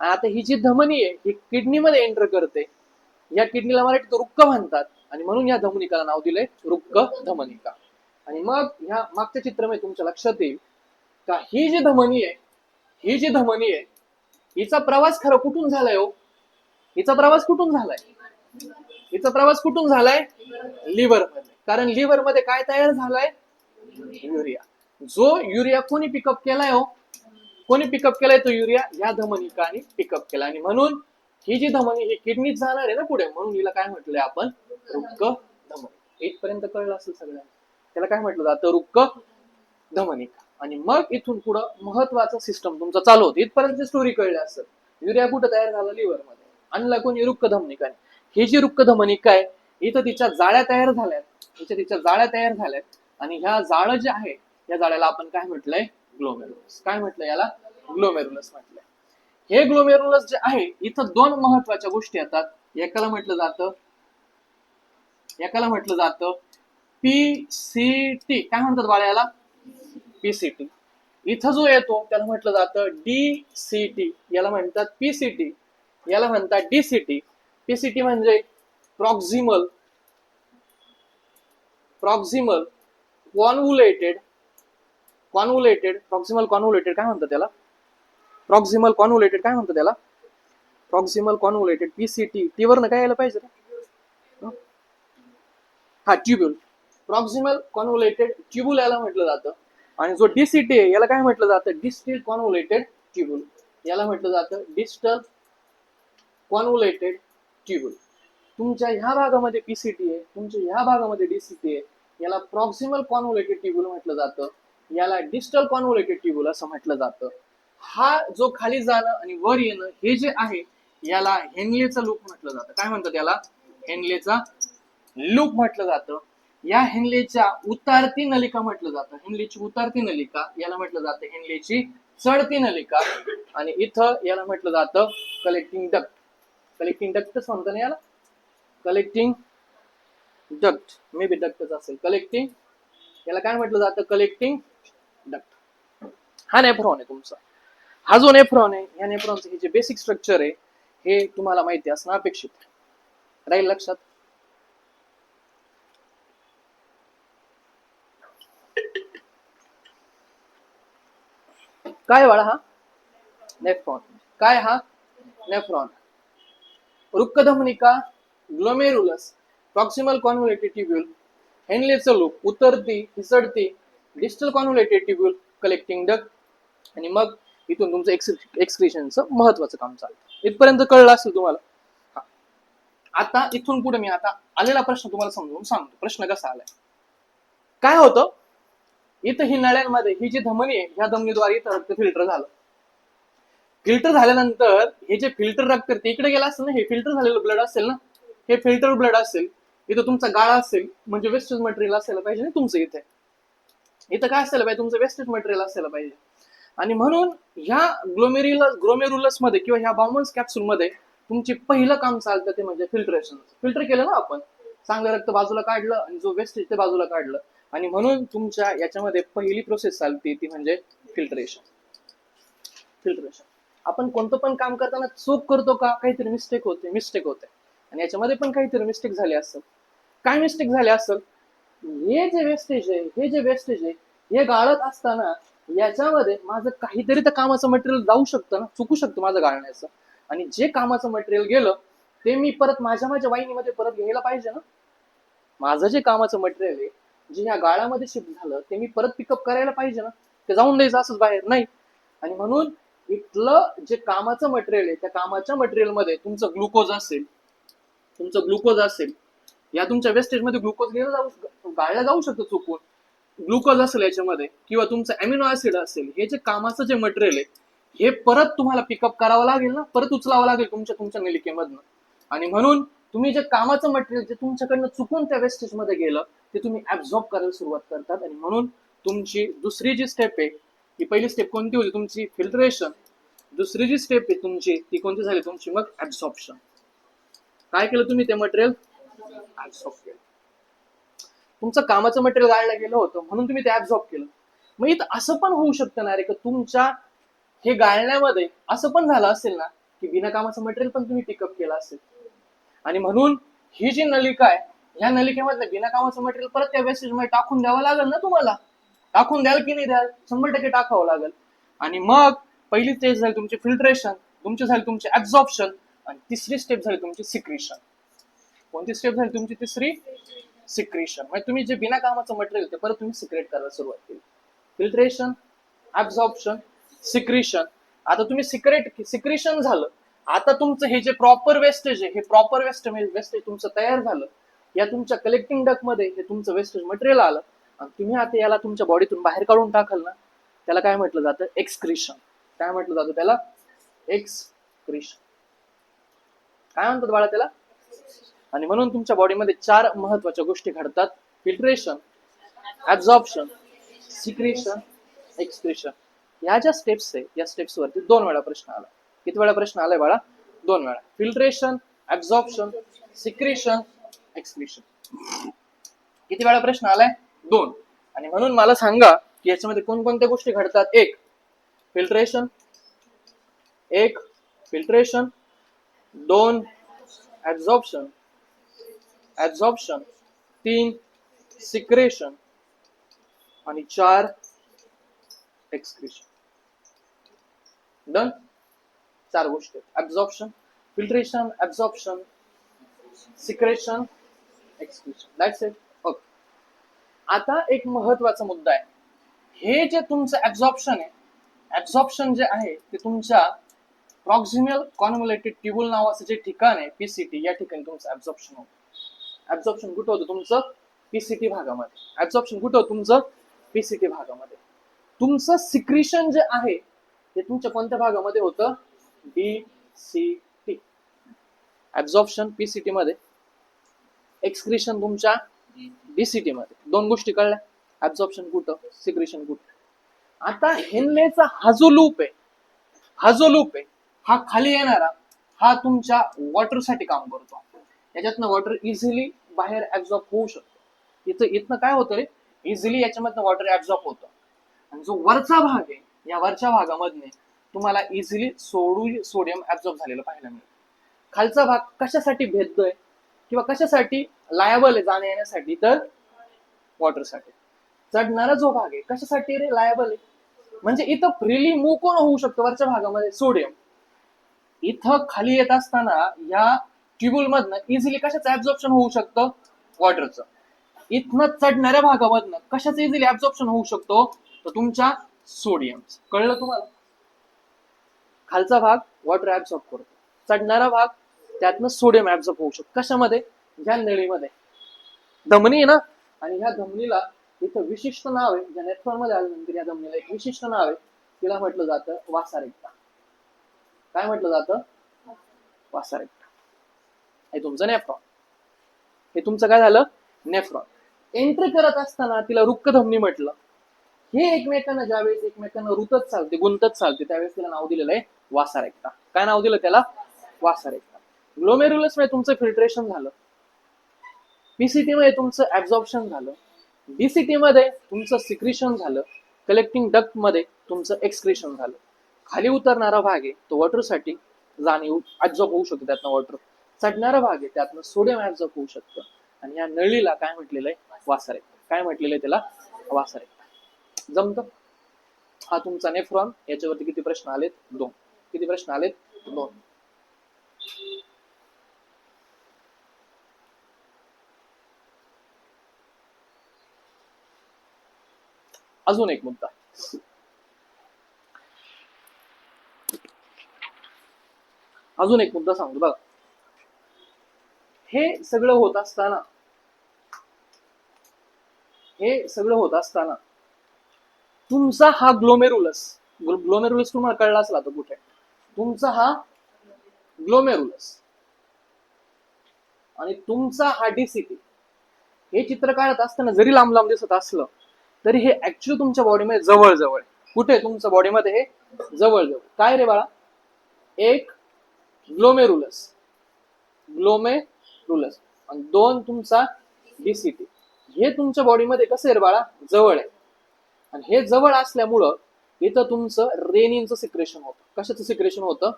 आता ही जी धमनी आहे ही किडनीमध्ये एंटर करते. या किडनीला मराठीत रुक्क म्हणतात आणि म्हणून या धमनिकाला नाव दिलंय रुक्क धमनिका. आणि मग ह्या मागच्या चित्रामध्ये तुमच्या लक्षात येईल का ही जी धमनी आहे, हिचा प्रवास खरं कुठून झालाय? हो, हिचा प्रवास कुठून झालाय? लिव्हर मध्ये. कारण लिव्हर मध्ये काय तयार झालाय? युरिया. जो युरिया कोणी पिकअप केलाय? हो, कोणी पिकअप केलाय तो युरिया? या धमनिकाने पिकअप केला. आणि म्हणून ही जी धमनी ही किडनीत जाणार आहे ना पुढे, म्हणून हिला काय म्हटलंय आपण? रुक्क धमनी. इथपर्यंत कळलं असेल सगळ्यांना. त्याला काय म्हटलं जातं? रुक्क धमनिका. आणि मग इथून पुढं महत्वाचं सिस्टम तुमचा चालू होतं. इथपर्यंत स्टोरी कळली असेल. युरिया कुठं तयार झाला? लिव्हर मध्ये. आणला कोणी? रुक्क धमनिकाने. ही जी रुक्क धमनिका आहे, इथं तिच्या जाळ्या तयार झाल्यात. आणि ह्या जाळं जे आहे, या जाळ्याला आपण काय म्हटलंय? ग्लोमेरुलस. काय म्हटलंय याला? ग्लोमेरुलस म्हटलंय. हे ग्लोमेरुलस जे आहे, इथं दोन महत्वाच्या गोष्टी येतात. एकाला म्हटलं जातं पीसीटी. काय म्हणतात बाळा याला? पीसीटी. इथं जो येतो त्याला म्हटलं जातं DCT, याला म्हणतात PCT, याला म्हणतात DCT. PCT म्हणजे प्रॉक्सिमल कॉन्व्होल्युटेड प्रॉक्सिमल कॉन्व्होल्युटेड काय म्हणतात त्याला? प्रॉक्सिमल कॉन्व्होल्युटेड काय म्हणतात त्याला? Proximal कॉन्व्होल्युटेड PCT. टी वरनं काय यायला पाहिजे? हा, ट्यूब्यूल. प्रॉक्सिमल कॉन्व्होल्युटेड ट्यूब्यूल याला म्हटलं जातं. आणि जो DCT आहे याला काय म्हटलं जातं? Distal convoluted tubule. याला म्हटलं जातं डिस्टल कॉन्व्होल्युटेड ट्यूब्यूल. तुमच्या ह्या भागामध्ये PCT आहे, तुमच्या ह्या भागामध्ये DCT आहे. याला प्रॉक्सिमल कॉन्व्होल्युटेड ट्यूब्यूल म्हटलं जातं, याला डिस्टल कॉन्व्होल्युटेड ट्यूब्यूल असं म्हटलं जातं. हा जो खाली जाणं आणि वर येणं हे जे आहे याला हेनलेचा लूप म्हटलं जातं. काय म्हणतात याला? हेनलेचा लूप म्हटलं जातं. या हेनलेच्या उतारती नलिका म्हटलं जातं. हेनलेची उतारती नलिका याला म्हटलं जातं हेनलेची चढती नलिका. आणि इथं याला म्हटलं जातं कलेक्टिंग डक्ट. कलेक्टिंग डक्टच म्हणतो ना याला, कलेक्टिंग डक्ट, मे बी डक्टच असेल. कलेक्टिंग, याला काय म्हटलं जातं? Collecting duct. हा नेफ्रॉन आहे तुमचा. हा जो नेफ्रॉन आहे, या नेफ्रॉनचं हे जे बेसिक स्ट्रक्चर आहे हे तुम्हाला माहिती असणं अपेक्षित आहे. राहील लक्षात? काय बाळा? हा नेफ्रॉन. काय? हा नेफ्रॉन. वृक्कधमनिका, ग्लोमेरुलस, प्रॉक्सिमल कॉन्व्होल्युटेड ट्यूब्यूल, हेनलेचं लूप, उतरती चढती, distal convoluted tubule, collecting duct. आणि मग इथून तुमचं एक्सक्रिशनचं महत्वाचं काम चालतं. इथपर्यंत कळलं असेल तुम्हाला? आता इथून पुढे मी आता आलेला प्रश्न तुम्हाला समजून सांगतो. प्रश्न कसा आलाय? काय होतं इथं ही नळ्यांमध्ये ही जी धमनी आहे, ह्या धमनीद्वारे इथं रक्त फिल्टर झालं. फिल्टर झाल्यानंतर हे जे फिल्टर रक्त ते इकडे गेलं असेल ना, हे फिल्टर झालेलं ब्लड असेल ना, हे फिल्टर ब्लड असेल. इथं तुमचा गाळा असेल म्हणजे वेस्टेज मटेरियल असायला पाहिजे ना तुमचं. इथं काय असायला पाहिजे? तुमचं वेस्टेज मटेरियल असायला पाहिजे. आणि म्हणून ह्या ग्लोमेरुलस मध्ये किंवा ह्या बाउमन्स कॅप्सूल मध्ये तुमचे पहिलं काम चालतं ते म्हणजे फिल्ट्रेशन. फिल्टर केलं ना आपण, चांगलं रक्त बाजूला काढलं आणि जो वेस्टेज ते बाजूला काढलं. आणि म्हणून तुमच्या याच्यामध्ये पहिली प्रोसेस चालते ती म्हणजे फिल्ट्रेशन. फिल्ट्रेशन. आपण कोणतं पण काम करताना चूक करतो का? काहीतरी मिस्टेक होते. आणि याच्यामध्ये पण काहीतरी मिस्टेक झाली असेल. काय मिस्टेक झाली असेल? हे जे वेस्टेज आहे हे गाळत असताना याच्यामध्ये माझं काहीतरी तर कामाचं मटेरियल जाऊ शकतं ना, चुकू शकतं माझं गाळण्याचं. आणि जे कामाचं मटेरियल गेलं ते मी परत माझ्या वाहिनीमध्ये परत घ्यायला पाहिजे ना. माझं जे कामाचं मटेरियल आहे जे ह्या गाळामध्ये शिफ्ट झालं ते मी परत पिकअप करायला पाहिजे ना. ते जाऊन द्यायचं असंच बाहेर नाही. आणि म्हणून इथलं जे कामाचं मटेरियल आहे त्या कामाच्या मटेरियल मध्ये तुमचं ग्लुकोज असेल, या तुमच्या वेस्टेज मध्ये ग्लुकोज गाळला जाऊ शकतो चुकून. ग्लुकोज असेल याच्यामध्ये किंवा तुमचं अमिनो ऍसिड असेल. हे जे कामाचं जे मटेरियल आहे हे परत तुम्हाला पिकअप करावं लागेल ना, परत उचलावं लागेल तुमच्या नलिकेमधनं. आणि म्हणून तुम्ही जे कामाचं मटेरियल जे तुमच्याकडनं चुकून त्या वेस्टेज मध्ये गेलं ते तुम्ही ऍब्झॉर्ब करायला सुरुवात करतात. आणि म्हणून तुमची दुसरी जी स्टेप आहे, ही पहिली स्टेप कोणती होती तुमची? फिल्ट्रेशन. दुसरी जी स्टेप आहे तुमची ती कोणती झाली तुमची? मग ऍब्झॉर्प्शन. काय केलं तुम्ही? ते मटेरियल ऍब्झॉर्ब केलं. तुमचं कामाचं मटेरियल गाळलं गेलं होतं म्हणून तुम्ही ते ऍब्झॉर्ब केलं. मग इथं असं पण होऊ शकतं ना रे, का तुमच्या हे गाळण्यामध्ये असं पण झालं असेल ना की बिना कामाचं मटेरियल पण तुम्ही पिकअप केलं असेल. आणि म्हणून ही जी नलिका आहे ह्या नलिकेमधलं बिना कामाचं मटेरियल परत त्या वेस्टेज मध्ये टाकून द्यावं लागेल ना तुम्हाला. टाकून द्याल की नाही द्याल? 100% टाकावं लागेल. आणि मग पहिली स्टेज झाली तुमची फिल्ट्रेशन, तुमची झाली तुमची ऍब्झॉर्प्शन, आणि तिसरी स्टेप झाली तुमची सिक्रेशन. कोणती स्टेप झाली तुमची? तिसरी, सिक्रेशन. म्हणजे तुम्ही जे बिना कामाचं मटेरियल ते परत तुम्ही सिक्रेट करायला सुरुवात केली. Filtration, absorption, secretion. आता तुम्ही सिक्रेशन झालं. आता तुमचं हे जे प्रॉपर वेस्टेज आहे हे प्रॉपर वेस्टेज तुमचं तयार झालं. या तुमच्या कलेक्टिंग डक मध्ये हे तुमचं वेस्टेज मटेरियल आलं आणि तुम्ही आता याला तुमच्या बॉडीतून बाहेर काढून टाकाल ना, त्याला काय म्हटलं जातं? एक्सक्रिशन. काय म्हटलं जातं त्याला? एक्सक्रिशन. काय म्हणतात बाळा त्याला? आणि म्हणून तुमच्या बॉडीमध्ये 4 महत्वाच्या गोष्टी घडतात: फिल्ट्रेशन, ऍब्झॉर्प्शन, सिक्रेशन, एक्सक्रिशन. या ज्या स्टेप्स आहे या स्टेप्स वरती 2 वेळा प्रश्न आला. किती वेळा प्रश्न आलाय बाळा? 2 वेळा. Filtration, absorption, secretion, excretion. किती वेळा प्रश्न आलाय? 2. आणि म्हणून मला सांगा की याच्यामध्ये कोणकोणत्या गोष्टी घडतात. एक फिल्ट्रेशन, दोन ऍब्झॉर्प्शन, 3 सिक्रेशन आणि 4 एक्सक्रिशन. डन. 4 गोष्टी. Absorption, filtration, absorption, secretion, excretion. That's it. Okay. आता एक महत्वाचा मुद्दा आहे. हे जे तुमचं ऍब्झॉर्प्शन आहे, ऍब्झॉर्प्शन जे आहे ते तुमच्या प्रॉक्सिमल कॉन्व्होल्युटेड ट्यूबल नावाचं जे ठिकाण आहे पीसीटी, या ठिकाणी तुमचं ऍब्झॉर्प्शन होतं. ऍब्झॉर्प्शन कुठं होतं तुमचं? पीसीटी भागामध्ये. ऍब्झॉर्प्शन कुठं होतं तुमचं? पीसीटी भागामध्ये. तुमचं सिक्रिशन जे आहे ते तुमच्या कोणत्या भागामध्ये होतं? डीसीटी. ऍब्झॉर्प्शन पीसीटी मध्ये, एक्सक्रिशन तुमच्या डीसीटी मध्ये. 2 गोष्टी कळल्या. ऍब्झॉर्प्शन कुठं, सिक्रिशन कुठं. आता हेनलेचा हा जो लूप आहे, हा खाली येणारा, हा तुमच्या वॉटरसाठी काम करतो. याच्यातनं वॉटर इझिली बाहेर ऍब्झॉर्ब होऊ शकतो. इथनं काय होतं रे, इझिली याच्यामधनं वॉटर ऍब्झॉर्ब होतं. आणि जो वरचा भाग आहे, या वरच्या भागामधने तुम्हाला इझिली सोडियम ऍब्झॉर्ब झालेलं पाहायला मिळेल. खालचा भाग कशासाठी भेदतोय किंवा कशासाठी लायबल आहे जाण्या येण्यासाठी? तर वॉटरसाठी. चढणारा जो भाग आहे कशासाठी रे लायबल आहे? म्हणजे इथं फ्रीली मूव्ह कोण होऊ शकतं वरच्या भागामध्ये? सोडियम. इथं खाली येत असताना या ट्यूबल मधनं इझिली कशाचं ऍब्झॉर्प्शन होऊ शकतं? वॉटरचं. इथनं चढणाऱ्या भागामधनं कशाचं इझिली ऍब्झॉर्प्शन होऊ शकतो? तर तुमच्या सोडियम. कळलं तुम्हाला? खालचा भाग वॉटर ऍब्झॉर्ब करतो, चढणारा भाग त्यातनं सोडियम ऍब्झॉर्ब होऊ शकतो. कशामध्ये? ह्या नळीमध्ये. धमनी आहे ना, आणि ह्या धमनीला इथं विशिष्ट नाव आहे. ज्या नेफ्रॉन मध्ये आल्यानंतर या धमनीला एक विशिष्ट नाव आहे. तिला म्हटलं जातं वासारेक्टा. काय म्हटलं जातं? वासारेक्टा. हे तुमचं नेफ्रॉन. हे तुमचं काय झालं? नेफ्रॉन. एंट्री करत असताना तिला रुक्क धमनी म्हटलं. हे एकमेकांना ज्यावेळेस एकमेकांना रुतत चालते, गुंतत चालते, त्यावेळेस तिला नाव दिलेलं आहे वासारेक्टा. काय नाव दिलं त्याला? वासारेक्टा. ग्लोमेरुलस मध्ये तुमचं फिल्ट्रेशन झालं, पीसीटी मध्ये तुमचं ऍब्झॉर्प्शन झालं, डीसीटी मध्ये तुमचं सिक्रिशन झालं, कलेक्टिंग डक्ट मध्ये तुमचं एक्सक्रिशन झालं. खाली उतरणारा भाग आहे तो वॉटरसाठी ऍब्झॉर्ब होऊ शकतो, त्यातनं वॉटर. चढणारा भाग आहे त्यातनं सोडियम ऍब्झॉर्ब होऊ शकतं. आणि या नळीला काय म्हटलेलं आहे? वासारेक्टा. काय म्हटलेलं आहे त्याला? वासारेक्टा. जमतं? हा तुमचा नेफ्रॉन. याच्यावरती किती प्रश्न आलेत? 2. किती प्रश्न आलेत? 2. अजून एक मुद्दा. सांगतो बघा. हे सगळं होत असताना तुमचा हा ग्लोमेरुलस तुम्हाला कळला असेल आता कुठे. तुमचा हा ग्लोमेरुलस आणि तुमचा हा डीसीटी. हे चित्र काढत असताना जरी लांब लांब दिसत असलं तरी हे ऍक्च्युअली तुमच्या बॉडीमध्ये जवळ. कुठे? तुमच्या बॉडीमध्ये हे जवळ. काय रे बाळा? एक ग्लोमेरुलस आणि 2 तुमचा डीसीटी. हे तुमच्या बॉडीमध्ये कसं आहे रे बाळा? जवळ आहे. आणि हे जवळ असल्यामुळं इथं तुमचं रेनिनचं सिक्रेशन होतं. कशाचं सिक्रेशन होतं?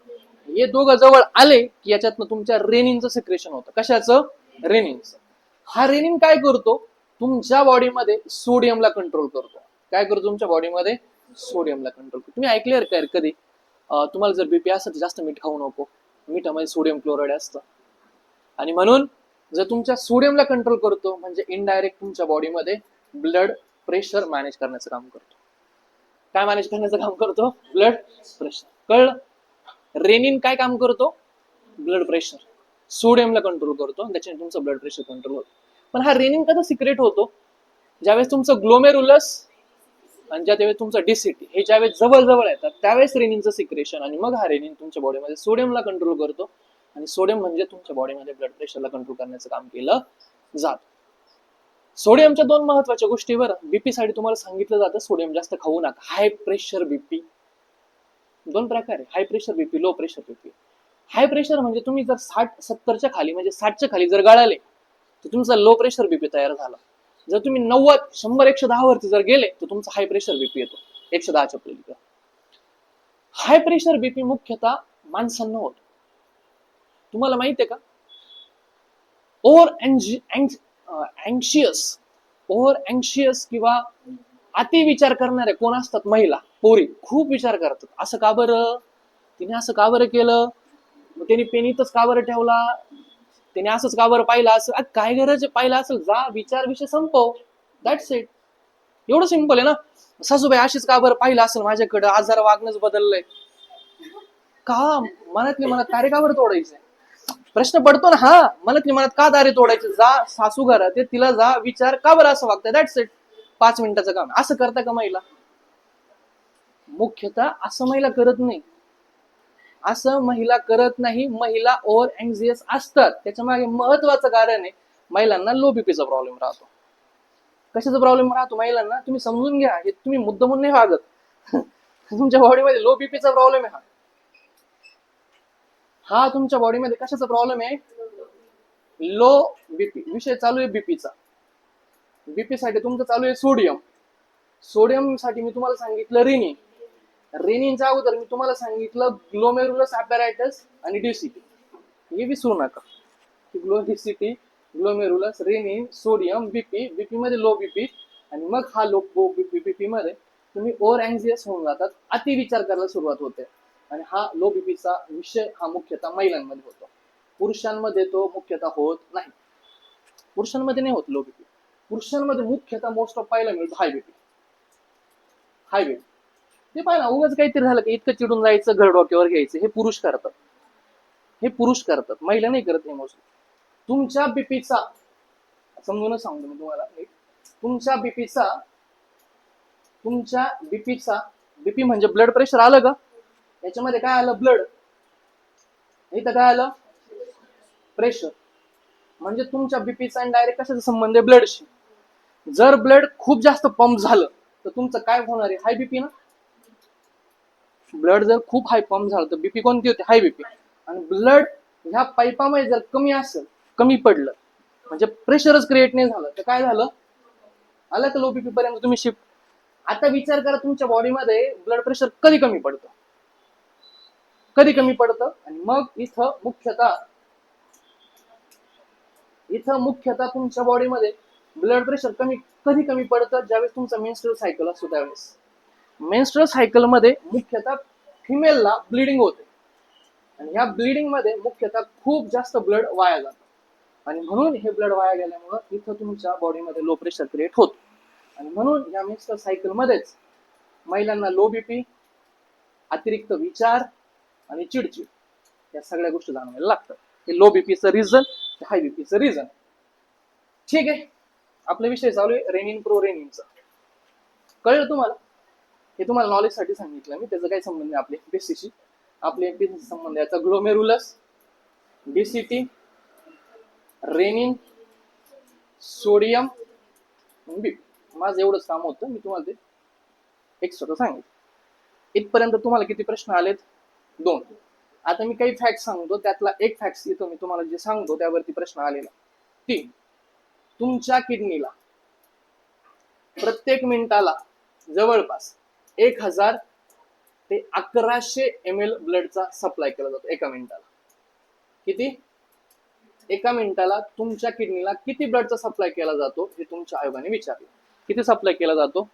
हे दोघं जवळ आले की याच्यातनं तुमच्या रेनिनचं सिक्रेशन होतं. कशाचं? रेनिनचं. हा रेनिन काय करतो? तुमच्या बॉडीमध्ये सोडियमला कंट्रोल करतो. काय करतो? तुमच्या बॉडीमध्ये सोडियमला कंट्रोल करतो. तुम्ही ऐकले का कधी तुम्हाला जर बीपी असेल तर जास्त मीठ खाऊ नको, मिठामध्ये सोडियम क्लोराईड असतं. आणि म्हणून जर तुमच्या सोडियमला कंट्रोल करतो म्हणजे इनडायरेक्ट तुमच्या बॉडीमध्ये ब्लड प्रेशर मॅनेज करण्याचं काम करतो. काय मॅनेज करण्याचं काम करतो? Blood pressure. कळलं? रेनिन काय काम करतो? Blood pressure. सोडियमला कंट्रोल करतो, त्याच्याने तुमचं ब्लड प्रेशर कंट्रोल होतं. पण हा रेनिन कसा सिक्रेट होतो? ज्यावेळेस तुमचं ग्लोमेरुलस आणि ज्यावेळेस तुमचं डीसीटी हे ज्यावेळेस जवळ येतात त्यावेळेस रेनिनचं सिक्रेशन. आणि मग हा रेनिन तुमच्या बॉडीमध्ये सोडियमला कंट्रोल करतो. आणि सोडियम म्हणजे तुमच्या बॉडीमध्ये ब्लड प्रेशरला कंट्रोल करण्याचं काम केलं जातं. सोडियमच्या 2 महत्वाच्या गोष्टीवर बीपी साठी तुम्हाला सांगितलं जातं सोडियम जास्त खाऊ नका. हाय प्रेशर बीपी 2 प्रकार आहे, high pressure BP, low pressure BP. High pressure म्हणजे तुम्ही जर 60-70च्या खाली म्हणजे 60च्या खाली जर गळाले तर तुमचा लो प्रेशर बीपी तयार झाला. जर तुम्ही 90, 100, 110 वरती जर गेले तर तुमचा हाय प्रेशर बीपी येतो 110च्या पलीकडे. हाय प्रेशर बीपी मुख्यतः माणसांना होतो. तुम्हाला माहिती आहे का, ओव्हर अँशियस किंवा अति विचार करणारे कोण असतात? महिला, पोरी खूप विचार करतात. असं का बरं, तिने असं का बरं केलं, त्याने पेन इथंच का बरं ठेवला, त्याने असंच का बरं पाहिलं, असं काय गरज आहे, पाहिलं असेल जा विचार विषय संपव, दॅट्स इट. एवढं सिंपल आहे ना. सासूबाई अशीच का बरं पाहिलं असेल माझ्याकडं, आज जरा वागणंच बदललंय का, मनातली मनात कार्य का बरं तोडायचंय, प्रश्न पडतो ना. हा, मनातली मनात का दारे तोडायचे, जा सासू घरात आहे तिला जा विचार का बरं असं वागतंय, दॅट्स इट. 5 मिनिटाचं काम. असं करता का महिला? मुख्यतः असं महिला करत नाही. असं महिला करत नाही. महिला ओव्हर अँक्झियस असतात. त्याच्या मागे महत्वाचं कारण आहे, महिलांना लो बीपीचा प्रॉब्लेम राहतो. कशाचा प्रॉब्लेम राहतो महिलांना, तुम्ही समजून घ्या. हे तुम्ही मुद्दामून नाही वागत. तुमच्या बॉडीमध्ये लो बीपीचा प्रॉब्लेम आहे. हा तुमच्या बॉडीमध्ये कशाचा प्रॉब्लेम आहे? Low BP. विषय चालू आहे बीपीचा. बीपी साठी तुमचं चालू आहे सोडियम. सोडियम साठी मी तुम्हाला सांगितलं रेनिन. रेनिनच्या अगोदर मी तुम्हाला सांगितलं ग्लोमेरुलस ॲपॅरेटस आणि डीसीटी. हे विसरू नका. DCT, glomerulus, renin, sodium, BP. BP मध्ये लो बीपी, आणि मग हा लो बीपी मध्ये तुम्ही ओव्हर अँक्झियस होऊन जातात, अति विचार करायला सुरुवात होते. आणि हा लो बीपीचा विषय हा मुख्यतः महिलांमध्ये होतो. पुरुषांमध्ये तो मुख्यतः होत नाही. पुरुषांमध्ये नाही होत लो बीपी. पुरुषांमध्ये मुख्यतः मोस्ट ऑफ पाहायला मिळतो हाय बीपी. हाय बीपी ते पाहिजे, उगाच काहीतरी झालं की इतकं चिडून जायचं, घर डोक्यावर घ्यायचं. हे पुरुष करतात. हे पुरुष करतात, महिला नाही करत हे मोस्टली. तुमच्या बीपीचा समजूनच सांगतो मी तुम्हाला. तुमच्या बीपीचा बीपी म्हणजे ब्लड प्रेशर आलं का, याच्यामध्ये काय आलं? ब्लड. इथं काय आलं? प्रेशर. म्हणजे तुमच्या बीपीचा आणि डायरेक्ट कशाचा संबंध आहे? ब्लडशी. जर ब्लड खूप जास्त पंप झालं तर तुमचं काय होणार आहे? हाय बीपी ना. ब्लड जर खूप हाय पंप झालं तर बीपी कोणती होते? High BP. आणि ब्लड ह्या पाईपामध्ये जर कमी असेल, कमी पडलं, म्हणजे प्रेशरच क्रिएट नाही झालं, तर काय झालं? आलं का लो बीपी पर्यंत तुम्ही शिफ्ट. आता विचार करा, तुमच्या बॉडीमध्ये ब्लड प्रेशर कधी कमी पडतं, कधी कमी पडतं. आणि मग इथं मुख्यतः तुमच्या बॉडीमध्ये ब्लड प्रेशर कधी कमी पडतं? ज्यावेळेस तुमचा मेन्स्ट्रुअल सायकल असतो त्यावेळेस. मेन्स्ट्रुअल सायकल मध्ये मुख्यतः फिमेलला ब्लिडिंग होते, आणि ह्या ब्लिडिंग मध्ये मुख्यतः खूप जास्त ब्लड वाया जातं. आणि म्हणून हे ब्लड वाया गेल्यामुळे इथं तुमच्या बॉडीमध्ये लो प्रेशर क्रिएट होतो. आणि म्हणून या मेन्स्ट्रुअल सायकल मध्येच महिलांना लो बीपी, अतिरिक्त विचार आणि चिडचिड या सगळ्या गोष्टी जाणवायला लागतात. हे लो बीपीचं रिझन, हाय बीपीचं रिझन. ठीक आहे, आपला विषय चालू आहे रेनिन प्रो रेनिनचा. कळलं तुम्हाला? हे तुम्हाला नॉलेज साठी सांगितलं मी. त्याचा काही संबंध नाही आपल्या एमपीएससीशी. आपल्या एमपीएससी संबंध याचा glomerulus, DCT, renin, sodium, BP. माझं एवढंच काम होतं, मी तुम्हाला ते एक्स्ट्रा सांगितलं. इथपर्यंत तुम्हाला किती प्रश्न आलेत? 2. आता मी काही फॅक्ट सांगतो, त्यातला एक फॅक्ट इथं मी तुम्हाला जे सांगतो त्यावरती प्रश्न आलेला. 3. तुमच्या किडनीला प्रत्येक मिनिटाला जवळपास 1000 ते 1100 ml ब्लडचा सप्लाय केला जातो एका मिनिटाला. किती? एका मिनिटाला तुमच्या किडनीला किती ब्लडचा सप्लाय केला जातो हे तुमच्या आयोगाने विचारलं. किती सप्लाय केला जातो?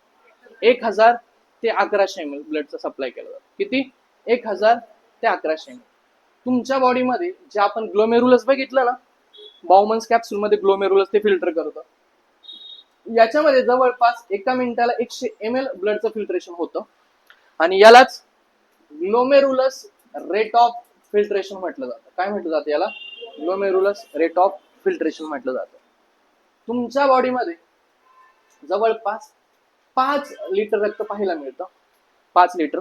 1000 ते 1100 ml ब्लडचा सप्लाय केला जातो. किती? 1000 ते 1100 ml. तुमच्या बॉडीमध्ये जे आपण ग्लोमेरुलस बघितलं ना, बाउमन्स कॅप्सूल मध्ये ग्लोमेरुलस ते फिल्टर करतं. याच्यामध्ये जवळपास एका मिनिटाला 100 ml ब्लडचं फिल्ट्रेशन होतं, आणि यालाच ग्लोमेरुलस रेट ऑफ फिल्ट्रेशन म्हटलं जातं. काय म्हटलं जातं याला? ग्लोमेरुलस रेट ऑफ फिल्ट्रेशन म्हटलं जातं. तुमच्या बॉडीमध्ये जवळपास 5 लिटर रक्त पाहायला मिळतं. 5 लिटर,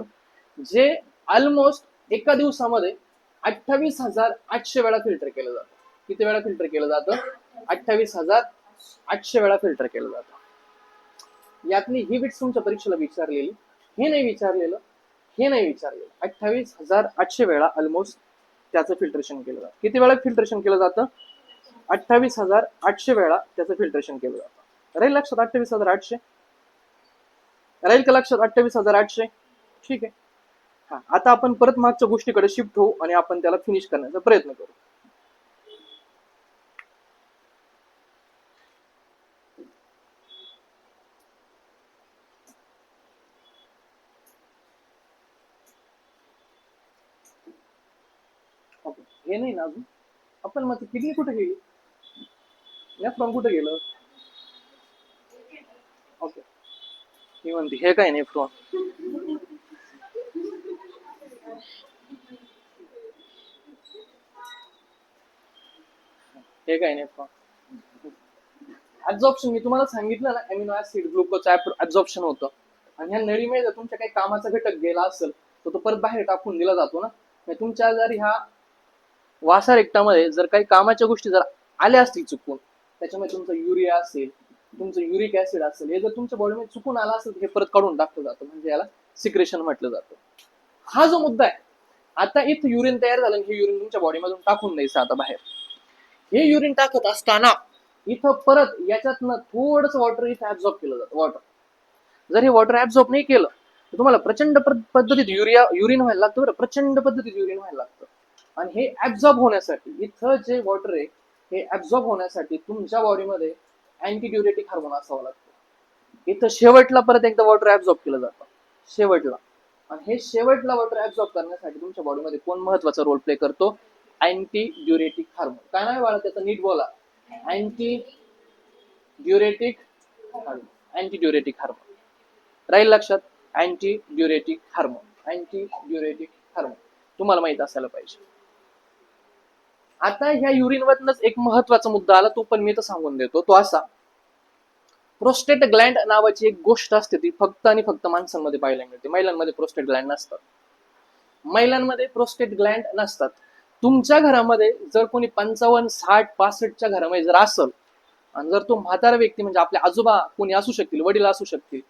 जे ऑलमोस्ट एका दिवसामध्ये 28,800 वेळा फिल्टर केलं जातं. किती वेळा फिल्टर केलं जातं? 28,800 वेळा फिल्टर केलं जातं. यातली ही बिट्स तुमच्या परीक्षेला विचारलेली, हे नाही विचारलेलं. 28,800 वेळा ऑलमोस्ट त्याचं फिल्ट्रेशन केलं जातं. किती वेळा फिल्ट्रेशन केलं जातं? 28,800 वेळा त्याचं फिल्ट्रेशन केलं जातं. राहील लक्षात 28,800? राहील का लक्षात 28,800? ठीक आहे. हा, आता आपण परत मागच्या गोष्टीकडे शिफ्ट होऊ आणि आपण त्याला फिनिश करण्याचा प्रयत्न करू. हे नाही ना अजून आपण मग किडनी कुठे गेली, नेफ्रॉन कुठे गेलं? ओके, मी म्हणते हे काय नेफ्रॉन, हे काय नेफ्रॉन. ऍब्झॉर्प्शन मी तुम्हाला सांगितलं ना, अमिनो ऍसिड ग्लुकोज ऍब्झॉर्प्शन होतं आणि ह्या नळीमध्ये जर तुमच्या काही कामाचा घटक गेला असेल तर तो परत बाहेर टाकून दिला जातो ना. तुमच्या जर ह्या वासा रेक्टामध्ये जर काही कामाच्या गोष्टी जर आल्या असतील चुकून, त्याच्यामध्ये तुमचं युरिया असेल, तुमचं युरिक ऍसिड असेल, हे जर तुमच्या बॉडीमध्ये चुकून आला असेल तर हे परत काढून टाकलं जातं, म्हणजे याला सिक्रेशन म्हटलं जातं. हा जो मुद्दा आहे, आता इथं युरिन तयार झालं, हे युरिन तुमच्या बॉडीमधून टाकून द्यायचं आता बाहेर. हे युरिन टाकत असताना इथं परत याच्यातनं थोडंसं वॉटर इथं ऍब्झॉर्ब केलं जातं. वॉटर जर हे वॉटर ऍब्झॉर्ब नाही केलं तर तुम्हाला प्रचंड पद्धतीत युरिन व्हायला लागतं बरं, प्रचंड पद्धतीत युरिन व्हायला लागतं. आणि हे ऍब्झॉर्ब होण्यासाठी इथं जे वॉटर आहे हे ऍब्झॉर्ब होण्यासाठी तुमच्या बॉडीमध्ये अँटीड्युरेटिक हार्मोन असावं लागतं. इथं शेवटला परत एकदा वॉटर ऍब्झॉर्ब केलं जातं शेवटला, आणि हे शेवटला वॉटर ऍब्झॉर्ब करण्यासाठी तुमच्या बॉडीमध्ये कोण महत्वाचा रोल प्ले करतो? Anti diuretic hormone. काय नाही बाळा त्याचं, नीट बोला. Anti diuretic hormone, anti diuretic hormone. राहील लक्षात? Anti diuretic hormone, anti diuretic hormone तुम्हाला माहित असायला पाहिजे. आता ह्या युरिनवरनच एक महत्वाचा मुद्दा आला, तो पण मी तर सांगून देतो. तो असा, प्रोस्टेट ग्लँड नावाची एक गोष्ट असते, ती फक्त आणि फक्त माणसांमध्ये पाहायला मिळते. महिलांमध्ये प्रोस्टेट ग्लँड नसतात. महिलांमध्ये प्रोस्टेट ग्लँड नसतात. तुमच्या घरामध्ये जर कोणी 55, 60, 65च्या घरामध्ये जर असल, आणि जर तो म्हातारा व्यक्ती म्हणजे आपले आजोबा कोणी असू शकतील, वडील असू शकतील,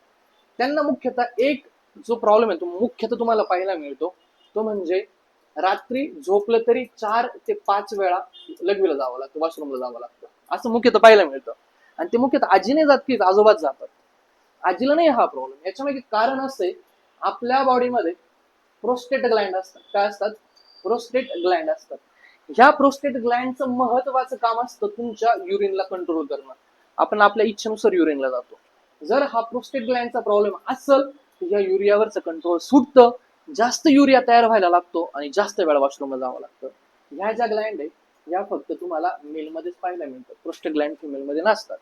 त्यांना मुख्यतः एक जो प्रॉब्लेम आहे तो मुख्यतः तुम्हाला पाहायला मिळतो, तो म्हणजे रात्री झोपलं तरी 4 ते 5 वेळा लघवीला जावं लागतं, वॉशरूमला जावं लागतं, असं मुख्यतः पाहायला मिळतं. आणि ते मुख्यतः आजीने जात की आजोबाच जातात, आजीला नाही हा प्रॉब्लेम. याच्यामागे कारण असते, आपल्या बॉडीमध्ये प्रोस्टेट ग्लँड असतात. काय असतात? प्रोस्टेट ग्लँड असतात. ह्या प्रोस्टेट ग्लँडचं महत्वाचं काम असतं तुमच्या युरिनला कंट्रोल करणं. आपण आपल्या इच्छेनुसार युरिनला जातो. जर हा प्रोस्टेट ग्लँडचा प्रॉब्लेम असेल तर या युरियावरचं कंट्रोल सुटतं, जास्त युरिया तयार व्हायला लागतो आणि जास्त वेळा वॉशरूमला जावं लागतं. ह्या ज्या ग्लँड आहे या फक्त तुम्हाला मेलमध्येच पाहायला मिळतात, प्रोस्टेट ग्लँड फिमेलमध्ये नसतात.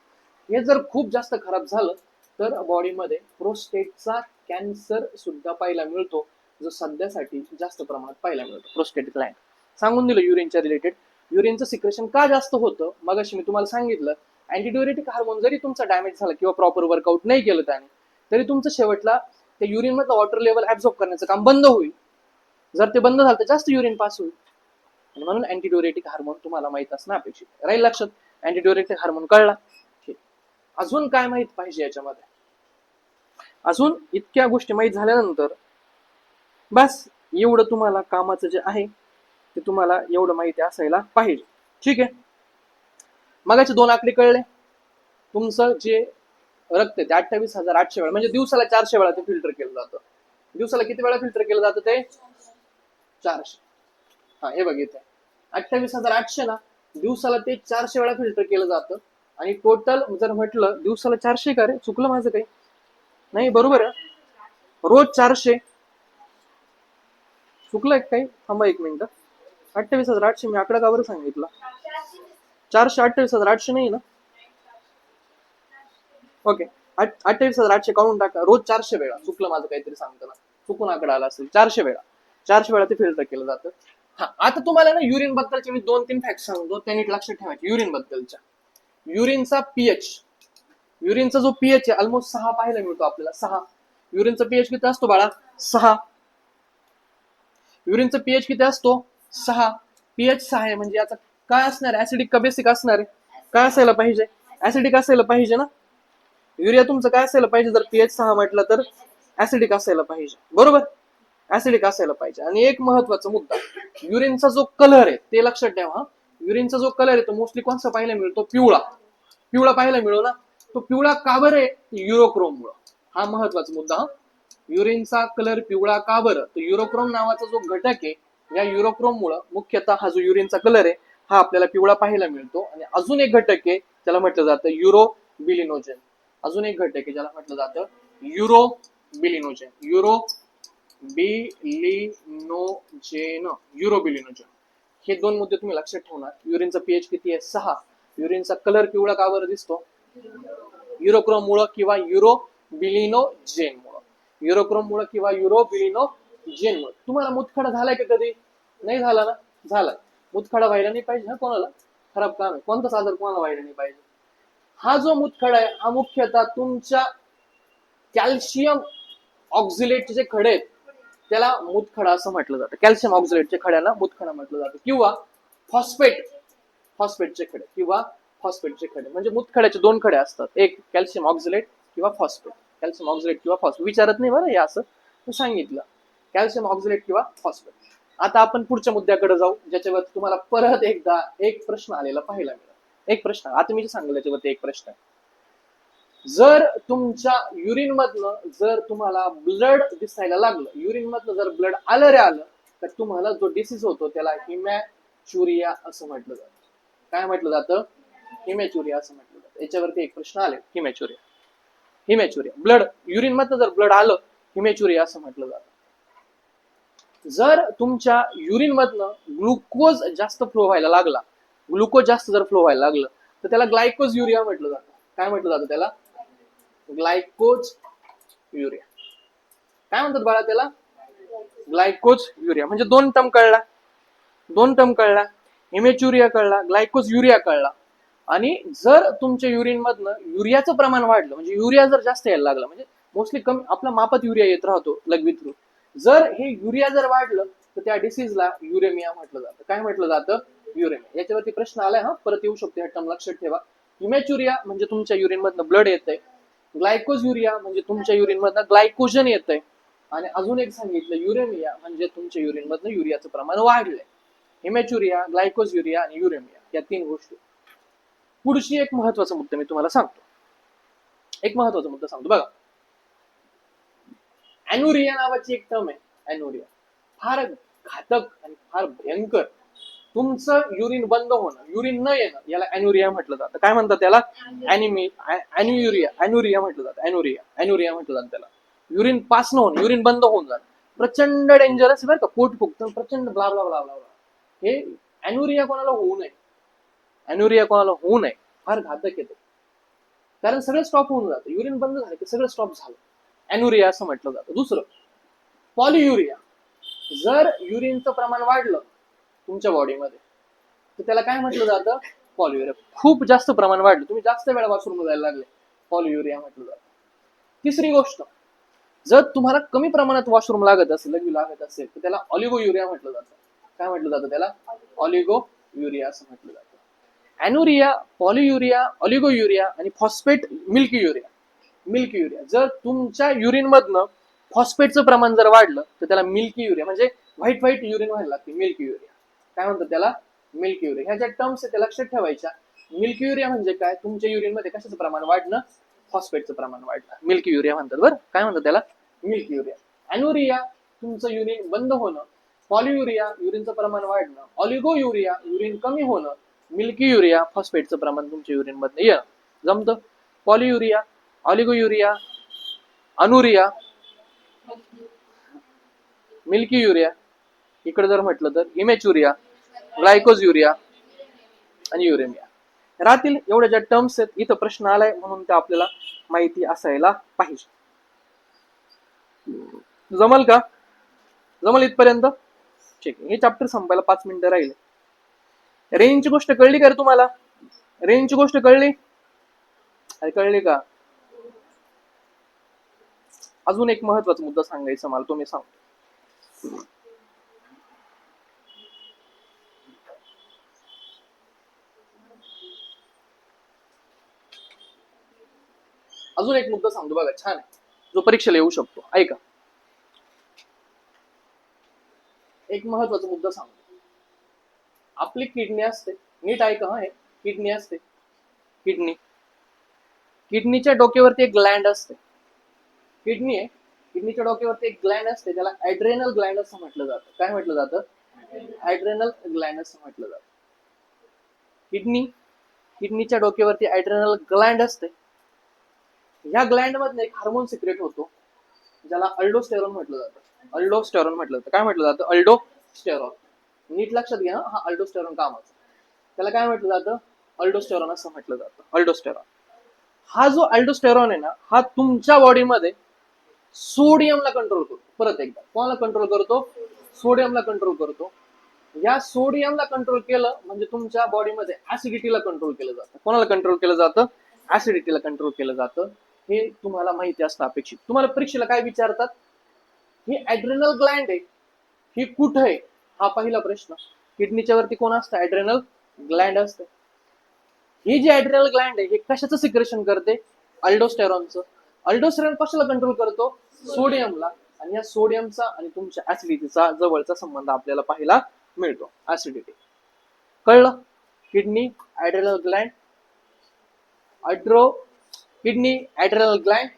हे जर खूप जास्त खराब झालं तर बॉडीमध्ये प्रोस्टेटचा कॅन्सर सुद्धा पाहायला मिळतो, जो सध्यासाठी जास्त प्रमाणात पाहायला मिळतो. प्रोस्टेट ग्लँड सांगून दिलं युरिनच्या रिलेटेड. युरिनचं सिक्रेशन का जास्त होतं मगाशी मी तुम्हाला सांगितलं. अँटीड्युरेटिक हार्मोन जरी तुमचा डॅमेज झाला किंवा प्रॉपर वर्कआउट नाही केलं त्याने, तरी तुमचं शेवटला ते युरिन मधलं वॉटर लेवल ऍब्झॉर्ब करण्याचं काम बंद होईल. जर ते बंद झालं तर जास्त युरिन पास होईल, आणि म्हणून अँटीड्युरेटिक हार्मोन तुम्हाला माहित असणं अपेक्षित. राहील लक्षात? अँटीड्युरेटिक हार्मोन कळला. अजून काय माहित पाहिजे याच्यामध्ये? अजून इतक्या गोष्टी माहित झाल्यानंतर बस एवढं तुम्हाला कामाचं जे आहे ते तुम्हाला एवढं माहिती असायला पाहिजे. ठीक आहे, मगाचे 2 आकडे कळले. तुमचं जे रक्त आहे ते 28,800 वेळा, म्हणजे दिवसाला 400 वेळा ते फिल्टर केलं जातं. दिवसाला किती वेळा फिल्टर केलं जातं ते? 400. हा, हे बघितलं 28,800 ना, दिवसाला ते 400 वेळा फिल्टर केलं जातं. आणि टोटल जर म्हटलं दिवसाला 400 का रे, चुकलं माझं काही? नाही, बरोबर आहे, रोज 400. चुकलंय काही? थांबा 1 मिनिट. 28,800 मी आकडा का बरं सांगितलं? 400 28,800 नाही ना? ओके, 28,800 काढून टाका. रोज 400 वेळा. चुकलं माझं काहीतरी सांगताना, चुकून आकडा आला असेल. 400 वेळा, 400 वेळा ते फिल्टर केलं जातं. हा, आता तुम्हाला ना युरिन बद्दलचे मी 2-3 फॅक्ट सांगतो, त्या नीट लक्षात ठेवायचे. युरिन बद्दलच्या, युरिनचा पीएच, युरिनचा जो पीएच आहे ऑलमोस्ट 6 पाहायला मिळतो आपल्याला. 6. युरिनचा पीएच किती असतो बाळा? 6. युरिनचा पीएच किती असतो? 6. पीएच 6 आहे म्हणजे याचा काय असणार आहे? ऍसिडिक का बेसिक असणार आहे? काय असायला पाहिजे? ऍसिडिक असायला पाहिजे ना. युरिया तुमचं काय असायला पाहिजे? जर पीएच 6 म्हटलं तर ऍसिडिक असायला पाहिजे, बरोबर? ऍसिडिक असायला पाहिजे. आणि एक महत्वाचा मुद्दा, युरिनचा जो कलर आहे ते लक्षात ठेवा. युरिनचा जो कलर आहे तो मोस्टली कोणता पाहायला मिळतो? पिवळा. पिवळा पाहायला मिळो ना. तो पिवळा का बरं आहे? युरोक्रोम मुळे. हा महत्वाचा मुद्दा. हा, युरिनचा कलर पिवळा का बरं? तर युरोक्रोम नावाचा जो घटक आहे, या युरोक्रोम मुळे मुख्यतः हा जो युरिनचा कलर आहे हा आपल्याला पिवळा पाहायला मिळतो. आणि अजून एक घटक आहे त्याला म्हटलं जातं युरोबिलिनोजेन. अजून एक घटक आहे ज्याला म्हटलं जातं युरोबिलिनोजेन. युरोबिलिनोजेन. हे दोन मुद्दे तुम्ही लक्षात ठेवणार. युरिनचा पीएच किती आहे? 6. युरिनचा कलर पिवळा का बरं दिसतो? युरोक्रोम मुळे किंवा युरोबिलिनोजेन मुळे. युरोक्रोम मुळे किंवा युरोबिलिनोजेन मुळे. तुम्हाला मुतखडा झालाय का कधी? नाही झाला ना? झाला. मुतखडा व्हायला नाही पाहिजे ना कोणाला. खराब काम आहे. कोणताच आजार कोणाला व्हायला नाही पाहिजे. हा जो मुतखडा आहे हा मुख्यतः तुमच्या कॅल्शियम ऑक्झिलेटचे जे खडे आहेत त्याला मुतखडा असं म्हटलं जातं. कॅल्शियम ऑक्झिलेटच्या खड्याला मुतखडा म्हटलं जातं. किंवा फॉस्फेटचे खडे किंवा फॉस्फेटचे खडे. म्हणजे मुतखड्याचे दोन खडे असतात, एक कॅल्शियम ऑक्झिलेट किंवा फॉस्फेट. कॅल्शियम ऑक्झिलेट किंवा फॉस्फेट विचारत नाही बरं हे असं, मी सांगितलं कॅल्शियम ऑक्झिलेट किंवा फॉस्फेट. आता आपण पुढच्या मुद्द्याकडे जाऊ ज्याच्यावर तुम्हाला परत एकदा एक प्रश्न आलेला पाहायला मिळेल. एक प्रश्न आता मी जे सांगितलं त्याच्यावरती एक प्रश्न आहे. जर तुमच्या युरिन मधनं जर तुम्हाला ब्लड दिसायला लागलं, युरिन मधनं जर ब्लड आलं रे आलं, तर तुम्हाला जो डिसीज होतो त्याला हिमॅच्युरिया असं म्हटलं जातं. काय म्हटलं जातं? हिमॅच्युरिया असं म्हटलं जातं. याच्यावरती एक प्रश्न आले. हिमॅच्युरिया ब्लड युरिन मधनं जर ब्लड आलं, हिमॅच्युरिया असं म्हटलं जातं. जर तुमच्या युरिन मधनं ग्लुकोज जास्त फ्लो व्हायला लागला, ग्लुकोज जास्त जर फ्लो व्हायला लागलं तर त्याला ग्लायकोज युरिया म्हटलं जातं. काय म्हटलं जातं त्याला? Glucose urea. काय म्हणतात बाळा त्याला? Glucose urea. म्हणजे दोन टर्म कळला. हिमॅच्युरिया कळला, ग्लायकोज युरिया कळला. आणि जर तुमच्या युरिन मधनं युरियाचं प्रमाण वाढलं, म्हणजे युरिया जर जास्त यायला लागला, म्हणजे मोस्टली कमी आपला मापात युरिया येत राहतो लघवी थ्रू. जर हे युरिया जर वाढलं तर त्या डिसीजला युरेमिया म्हटलं जातं. काय म्हटलं जातं? युरेमिया. याच्यावरती प्रश्न आलाय हा, परत येऊ शकतो, ह्या टर्म लक्षात ठेवा. हिमॅच्युरिया म्हणजे तुमच्या युरिन मधनं ब्लड येतंय. ग्लायकोज युरिया म्हणजे तुमच्या युरिन मधनं ग्लायकोजन येतंय. आणि अजून एक सांगितलं युरेमिया म्हणजे तुमच्या युरिन मधनं युरियाचं प्रमाण वाढलंय. हिमॅच्युरिया, ग्लायकोज युरिया आणि युरेमिया या तीन गोष्टी. पुढची एक महत्वाचा मुद्दा मी तुम्हाला सांगतो. बघा, अॅन्युरिया नावाची एक टर्म आहे. अॅन्युरिया फार घातक आणि फार भयंकर. तुमचं युरिन बंद होणं, युरिन न येणं, याला अॅन्युरिया म्हटलं जातं. काय म्हणतात त्याला? अॅन्युरिया म्हटलं जातं. अॅन्युरिया म्हटलं जातं त्याला. युरिन पास न होणं, युरिन बंद होऊन जाणं प्रचंड डेंजरस बरं का. पोट फुगतं प्रचंड, ब्ला ब्ला ब्ला ब्ला. हे अॅन्युरिया कोणाला होऊ नये. फार घातक येतो, कारण सगळं स्टॉप होऊन जातं. युरिन बंद झालं की सगळं स्टॉप झालं. अॅन्युरिया असं म्हटलं जातं. दुसरं पॉलियुरिया. जर युरिनचं प्रमाण वाढलं तुमच्या बॉडीमध्ये तर त्याला काय म्हटलं जातं? पॉलियुरिया. खूप जास्त प्रमाण वाढलं, तुम्ही जास्त वेळा वॉशरूम जायला लागले, पॉलियुरिया म्हटलं जातं. तिसरी गोष्ट, जर तुम्हाला कमी प्रमाणात वॉशरूम लागत असेल, तर त्याला ऑलिगोयुरिया म्हटलं जातं. काय म्हटलं जातं त्याला? ऑलिगोयुरिया असं म्हटलं जातं. अॅन्युरिया, पॉलियुरिया, ऑलिगोयुरिया आणि फॉस्फेट मिल्की युरिया. जर तुमच्या युरिन मधनं फॉस्फेटचं प्रमाण जर वाढलं तर त्याला मिल्की युरिया, म्हणजे व्हाईट युरिन व्हायला लागते, मिल्की युरिया. काय म्हणतात त्याला? Milky urea. ह्या ज्या टर्म्स आहेत त्या लक्षात ठेवायच्या. मिल्की युरिया म्हणजे काय? तुमच्या युरिन मध्ये कशाचं प्रमाण वाढणं? फॉस्फेटचं प्रमाण वाढणं, मिल्की युरिया म्हणतात. बरं, काय म्हणतात त्याला? Milky urea. अॅन्युरिया तुमचं युरिन बंद होणं, पॉलियुरिया युरिनचं प्रमाण वाढणं, ऑलिगोयुरिया युरिन कमी होणं, मिल्की युरिया फॉस्फेटचं प्रमाण तुमच्या युरिन मध्ये येणं. जमतं? पॉलियुरिया, ऑलिगोयुरिया, अनुरिया, मिल्की युरिया. इकडे जर म्हटलं तर हिमॅच्युरिया, ग्लायकोज युरिया आणि युरेमिया. राहतील एवढ्या ज्या टर्म्स आहेत. इथं प्रश्न आलाय म्हणून त्या आपल्याला माहिती असायला पाहिजे. जमल का? जमल इथपर्यंत? ठीक आहे. हे चॅप्टर संपायला 5 मिनिटं राहिले. रेंजची गोष्ट कळली का रे तुम्हाला? रेंजची गोष्ट कळली का? अजून एक महत्वाचा मुद्दा सांगायचा मला, तो मी सांगतो. अजून एक मुद्दा सांगतो बघा, छान आहे, जो परीक्षेला येऊ शकतो. ऐका, एक महत्वाचा मुद्दा सांगतो. आपली किडनी असते, नीट ऐका. हे किडनी असते. किडनी किडनीच्या डोक्यावरती एक ग्लँड असते. किडनी आहे, किडनीच्या डोक्यावरती एक ग्लँड असते, त्याला ॲड्रेनल ग्लँड असं म्हटलं जातं. काय म्हटलं जातं? ॲड्रेनल ग्लँड असं म्हटलं जातं. किडनीच्या डोक्यावरती ॲड्रेनल ग्लँड असते. या ग्लँड मधनं एक हार्मोन सिक्रेट होतो, ज्याला अल्डोस्टेरॉन म्हटलं जातं. अल्डोस्टेरॉन म्हटलं जातं. काय म्हटलं जातं? अल्डोस्टेरॉन. नीट लक्षात घ्या, हा अल्डोस्टेरॉन कामाचा. त्याला काय म्हटलं जातं? अल्डोस्टेरॉन असं म्हटलं जातं. अल्डोस्टेरॉन. हा जो अल्डोस्टेरॉन आहे ना, हा तुमच्या बॉडीमध्ये सोडियमला कंट्रोल करतो. परत एकदा, कोणाला कंट्रोल करतो? सोडियमला कंट्रोल करतो. या सोडियमला कंट्रोल केलं म्हणजे तुमच्या बॉडीमध्ये ऍसिडिटीला कंट्रोल केलं जातं. कोणाला कंट्रोल केलं जातं? ऍसिडिटीला कंट्रोल केलं जातं. हे तुम्हाला माहिती असतं अपेक्षित. तुम्हाला परीक्षेला काय विचारतात? ही ॲड्रेनल ग्लँड आहे, ही कुठं आहे? हा पहिला प्रश्न. किडनीच्या वरती कोण असतं? ॲड्रेनल ग्लँड असते. ही जी ॲड्रेनल ग्लँड आहे, हे कशाचं सिक्रेशन करते? अल्डोस्टेरॉनचं. अल्डोस्टेरॉन कशाला कंट्रोल करतो? सोडियमला. आणि या सोडियमचा आणि तुमच्या ऍसिडिटीचा जवळचा संबंध आपल्याला पाहायला मिळतो. ऍसिडिटी कळलं? Kidney, adrenal Gland, kidney, adrenal Gland,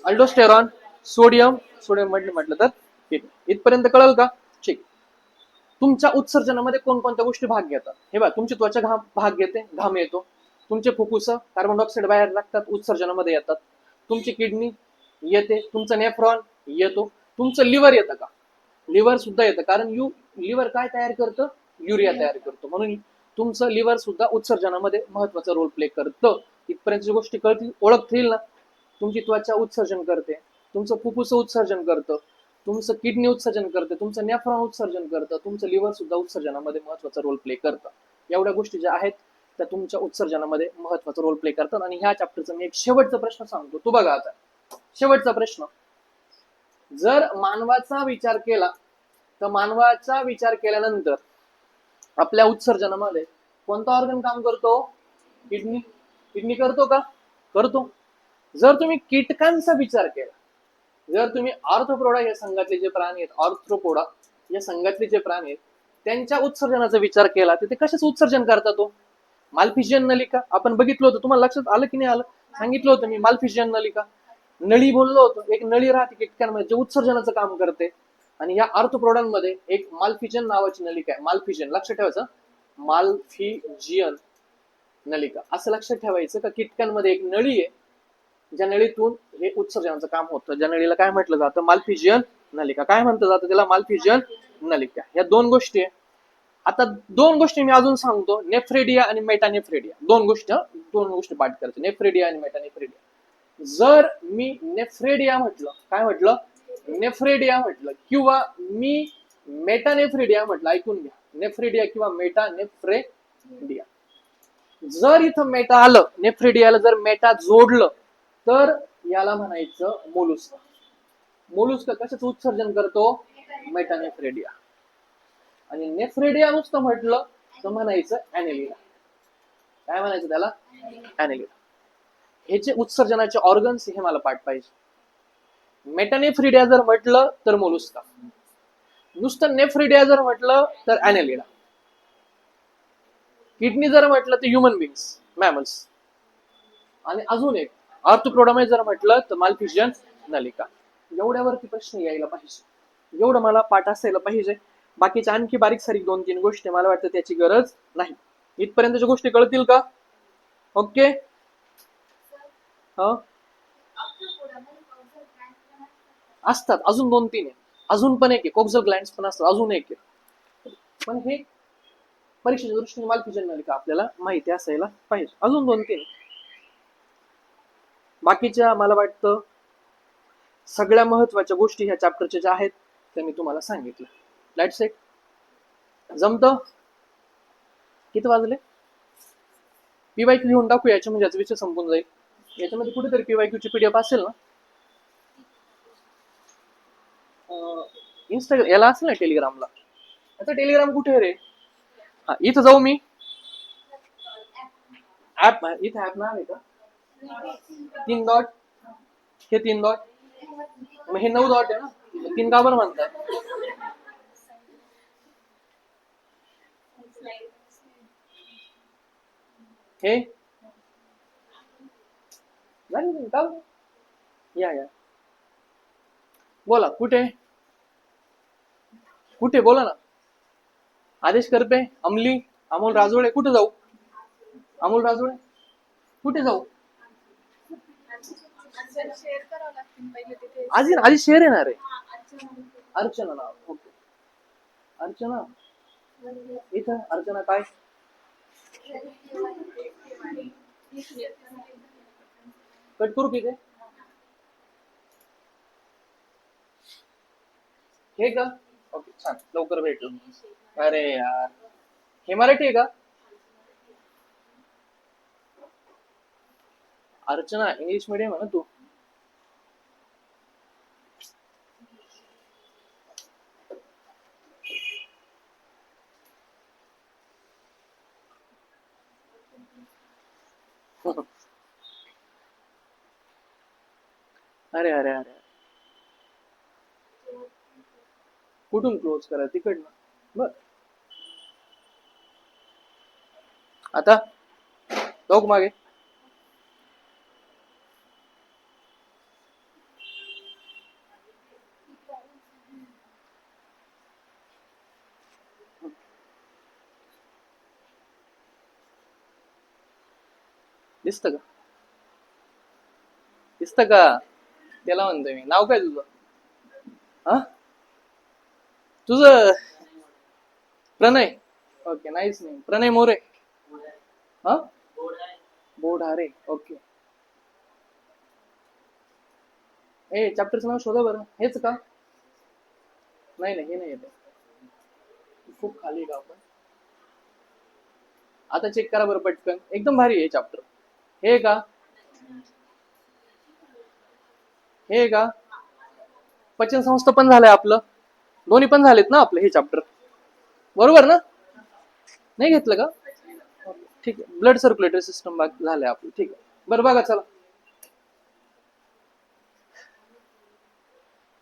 aldosterone, sodium. Sodium म्हटलं तर किडनी. इथपर्यंत कळलं का? ठीक. तुमच्या उत्सर्जनामध्ये कोणकोणत्या गोष्टी भाग घेतात? हे बघा, तुमची त्वचा भाग घेते, घाम येतो. तुमचे फुफ्फुस कार्बन डायऑक्साईड बाहेर लागतात, उत्सर्जनामध्ये येतात. तुमची किडनी येते, तुमचं नेफ्रॉन येतो. तुमचं लिव्हर येतं का? लिव्हर सुद्धा येतं, कारण लिव्हर काय तयार करतं? युरिया तयार करतो. म्हणून तुमचं लिव्हर सुद्धा उत्सर्जनामध्ये महत्वाचा रोल प्ले करतं. इथपर्यंत गोष्टी कळतील, ओळखतील ना? तुमची त्वचा उत्सर्जन करते, तुमचं फुफ्फुस उत्सर्जन करतं, तुमचं किडनी उत्सर्जन करते, तुमचं नेफ्रॉन उत्सर्जन करतं, तुमचं लिव्हर सुद्धा उत्सर्जनामध्ये महत्वाचा रोल प्ले करतं. एवढ्या गोष्टी ज्या आहेत त्या तुमच्या उत्सर्जनामध्ये महत्वाचा रोल प्ले करतात. आणि ह्या चॅप्टरचा मी एक शेवटचा प्रश्न सांगतो. तू बघा आता, शेवटचा प्रश्न. जर मानवाचा विचार केला तर मानवाचा विचार केल्यानंतर आपल्या उत्सर्जनामध्ये कोणता ऑर्गन काम करतो? किडनी. किडनी करतो का? करतो. जर तुम्ही कीटकांचा विचार केला, जर तुम्ही आर्थ्रोपोडा या संघातले जे प्राणी आहेत, आर्थ्रोपोडा या संघातले जे प्राणी आहेत, त्यांच्या उत्सर्जनाचा विचार केला तर ते कशाच उत्सर्जन करतात? तो मालफिजियन नलिका. आपण बघितलं होतं, तुम्हाला लक्षात आलं की नाही आलं? सांगितलं होतं मी, मालफिजियन नलिका. नळी बोललो होतो. एक नळी राहते कीटकांमध्ये जे उत्सर्जनाचं काम करते. आणि या आर्थ्रोपोडांमध्ये एक मालफिजियन नावाची नलिका आहे. मालफिजियन लक्षात ठेवायचं, मालफिजियन नलिका. असं लक्षात ठेवायचं का कीटकांमध्ये एक नळी आहे, ज्या नळीतून हे उत्सर्जनाचं काम होतं. ज्या नळीला काय म्हटलं जातं? मालफिजियन नलिका. काय म्हटलं जातं त्याला? मालफिजियन नलिका. या दोन गोष्टी आहे. आता दोन गोष्टी मी अजून सांगतो, नेफ्रेडिया आणि मेटानेफ्रेडिया. दोन गोष्टी पाठ करायच्या, नेफ्रेडिया आणि मेटानेफ्रेडिया. जर मी नेफ्रेडिया म्हटलं, काय म्हटलं? नेफ्रेडिया म्हटलं, किंवा मी मेटानेफ्रेडिया म्हटलं, ऐकून घ्या, नेफ्रेडिया किंवा मेटानेफ्रेडिया. जर इथं मेटा आलं, नेफ्रेडियाला जर मेटा जोडलं तर याला म्हणायचं मोलुस्का. मोलुस्का कशाचं उत्सर्जन करतो? मेटानेफ्रेडिया. आणि नेफ्रेडिया नुसतं म्हटलं तर म्हणायचं ॲनेलिडा. काय म्हणायचं त्याला? ॲनेलिडा. ह्याचे उत्सर्जनाचे ऑर्गन्स हे मला पाठ पाहिजे. मेटानेफ्रिडिया जर म्हटलं तर मोलुस्का, नुसतं नेफ्रिडिया जर म्हटलं तर ॲनेलिडा, किडनी जर म्हटलं तर ह्युमन बिंग्स, मॅमल्स, आणि अजून एक आर्थ्रोपोडा जर म्हटलं तर मालफिजियन नलिका. एवढ्यावरती प्रश्न यायला पाहिजे, एवढं मला पाठ असायला पाहिजे. बाकीच्या आणखी बारीक सारीक 2-3 गोष्टी मला वाटतं त्याची गरज नाही. इथपर्यंतच्या गोष्टी कळतील का? ओके. हा, असतात अजून 2-3 आहे. अजून पण एक आहे, कोक्झल ग्लँड्स पण असतात, अजून एक आहे. पण हे परीक्षेच्या दृष्टीने मालफिजियन नलिका आपल्याला माहिती असायला पाहिजे. अजून 2-3 बाकीच्या मला वाटतं सगळ्या महत्वाच्या गोष्टी ह्या चॅप्टरच्या ज्या आहेत त्या मी तुम्हाला सांगितलं. लाईट सेट जमतं? किती वाजले? पीवायक्यू लिहून टाकू याच्या, म्हणजे याचा विषय संपून जाईल. याच्यामध्ये कुठेतरी पीवायक्यूची पीडीएफ असेल ना? इंस्टाग्राम याला असेल ना, टेलिग्रामला. आता टेलिग्राम कुठे आहे रे? हा, इथं जाऊ मी. ऍप इथं ऍप नाव आहे का? 3 डॉट, हे 3 डॉट, मग हे 9 डॉट आहे ना, 3 का बरं म्हणताय? हे का या या बोला. कुठे कुठे बोला ना. आदेश करपे, अमली, अमोल राजोळे. कुठे जाऊ? अमोल राजोळे कुठे जाऊ? आधी आधी शेअर येणार आहे. अर्चना नाव. ओके अर्चना. इथं अर्चना काय? कट करू की ते? हे का? ओके छान लवकर भेटलो. अरे यार हे मराठी आहे का? अर्चना इंग्लिश मीडियम आहे ना तू? अरे अरे अरे कुठून क्लोज करा? तिकडनं. बर आता जाऊ का मागे? दिसत का? दिसत का? त्याला म्हणतोय मी. नाव काय तुझं? हा तुझं Pranay. Okay nice name. Pranay More. हा बोढारे. ओके. ए चॅप्टरचं नाव शोधा बरं. हेच का? नाही नाही हे नाही येते. खूप खाली का आपण? आता चेक करा बरं पटकन. एकदम भारी आहे चॅप्टर. हे का? हे का? पचन संस्था पण झालंय आपलं. दोन्ही पण झालेत ना आपले हे चॅप्टर. बरोबर ना? नाही घेतलं का? ठीक आहे. ब्लड सर्क्युलेटरी सिस्टम झालंय आपलं. ठीक आहे. बरं बघा चला.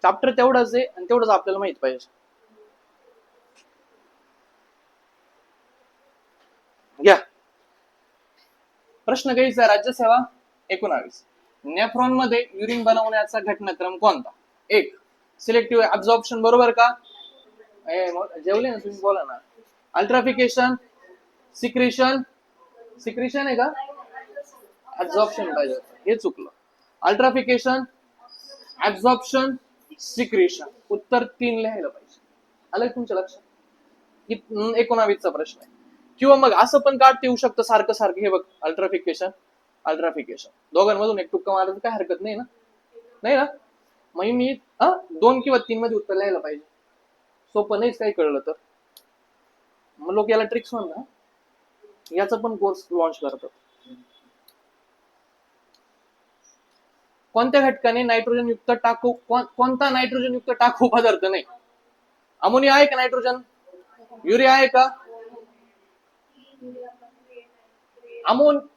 चॅप्टर तेवढाच आहे आणि तेवढंच आपल्याला माहित पाहिजे. घ्या प्रश्न घ्यायचा. राज्यसेवा 19. नेफ्रॉन मध्ये युरिन बनवण्याचा घटनाक्रम कोणता? 1 सिलेक्टिव्ह ऍब्झॉर्प्शन. बरोबर का? जेवले ना तुम्ही? बोला ना. अल्ट्राफिकेशन, सिक्रेशन. सिक्रेशन आहे का? ऍब्झॉर्प्शन पाहिजे. हे चुकलं. अल्ट्राफिकेशन, ऍब्झॉर्प्शन, सिक्रेशन. उत्तर 3 लिहायला पाहिजे. आलं तुमच्या लक्षात? 19चा प्रश्न आहे. किंवा मग असं पण काढता येऊ शकतं सारखं सारखं. हे बघ अल्ट्राफिकेशन अल्ट्राफिकेशन. दोघांमधून एक टुक्का मारायचं काय हरकत नाही ना? नाही ना? मग मी 2 किंवा 3 मध्ये उत्तर लिहायला पाहिजे. सोपं नाहीच काही कळलं तर. मग लोक याला ट्रिक्स म्हणतात. याचा पण कोर्स लॉन्च करतात. कोणत्या घटकाने नायट्रोजन युक्त टाकू? कोणता नायट्रोजन युक्त टाकू पदार्थ नाही? अमोनिया आहे का? नायट्रोजन? युरिया आहे का?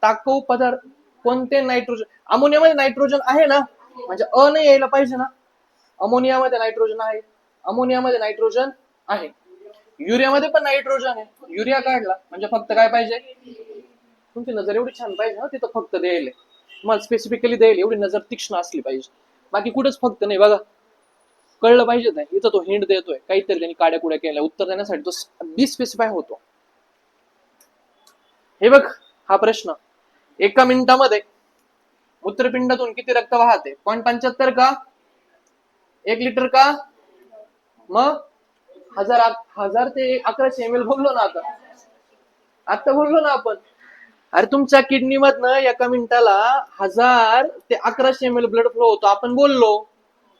टाकू पदार्थ कोणते? नायट्रोजन. अमोनियामध्ये नायट्रोजन आहे ना? म्हणजे नाही यायला पाहिजे ना? अमोनियामध्ये नायट्रोजन आहे. अमोनियामध्ये नायट्रोजन आहे. युरियामध्ये पण नायट्रोजन आहे. युरिया काढला म्हणजे फक्त काय पाहिजे? तुमची नजर एवढी छान पाहिजे ना तिथं फक्त द्यायला. तुम्हाला स्पेसिफिकली द्यायला एवढी नजर तीक्ष्ण असली पाहिजे. बाकी कुठेच फक्त नाही. बघा कळलं पाहिजे नाही. इथं तो हिंट देतोय काहीतरी त्यांनी काड्या कुड्या केल्या. उत्तर देण्यासाठी तो बी स्पेसिफाय होतो. हे बघ हा प्रश्न. 1 मिनिटामध्ये मूत्रपिंडातून किती रक्त वाहते? 0.75 का? 1 लिटर का? मग 1000 ते 1100 ml बोललो ना आता बोललो ना आपण. अरे तुमच्या किडनी मधनं 1 मिनिटाला 1000 ते 1100 ml ब्लड फ्लो होतो. आपण बोललो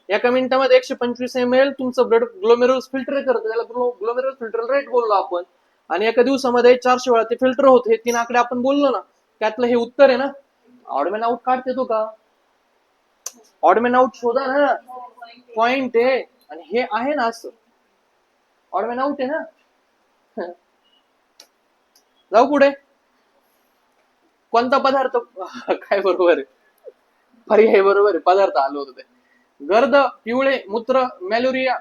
1 मिनिटामध्ये 125 ml तुमचं ब्लड ग्लोमेरुलस फिल्टर करतं. त्याला ग्लोमेरुलस फिल्टर रेट बोललो आपण. आणि एका दिवसामध्ये 400 वेळा ते फिल्टर होते. 3 आकडे आपण बोललो ना. त्यातलं हे उत्तर आहे ना. ऑड मॅन आउट काढते तो का? ऑड मॅन आउट शोधा ना. पॉइंट आहे आणि हे आहे ना असं. ऑड मॅन आउट आहे ना. जाऊ पुढे. कोणता पदार्थ? काय बरोबर आहे? पर्याय बरोबर आहे. पदार्थ आलो होतो ते. गर्द, पिवळे मूत्र, मॅलेरिया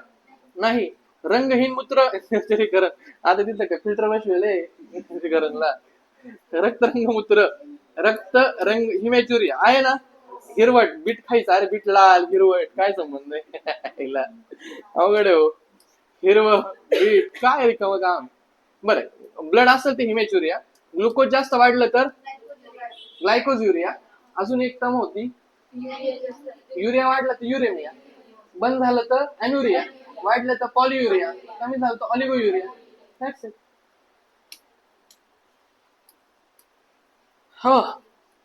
नाही. रंगहीन मूत्र निर्जलीकरण. आता तिथं का फिल्टर बसलेले निर्जलीकरणला. रक्तरंग मूत्र, रक्त रंग हिमॅच्युरिया आहे ना? हिरवट बीट खायचं, अरे बीट लाल हिरवट काय संबंध आहे अवघड आहे हो. हिरवं बीट काय रिकामं काम. बरं ब्लड असेल ते हिमेच्युरिया, ग्लुकोज जास्त वाढलं तर ग्लायकोज युरिया, अजून एक टर्म होती युरिया वाढलं तर युरेमिया, बंद झालं तर अॅन्युरिया, वाढलं तर पॉलियुरिया, कमी झालं तर ऑलिगोयुरिया. That's it. हो.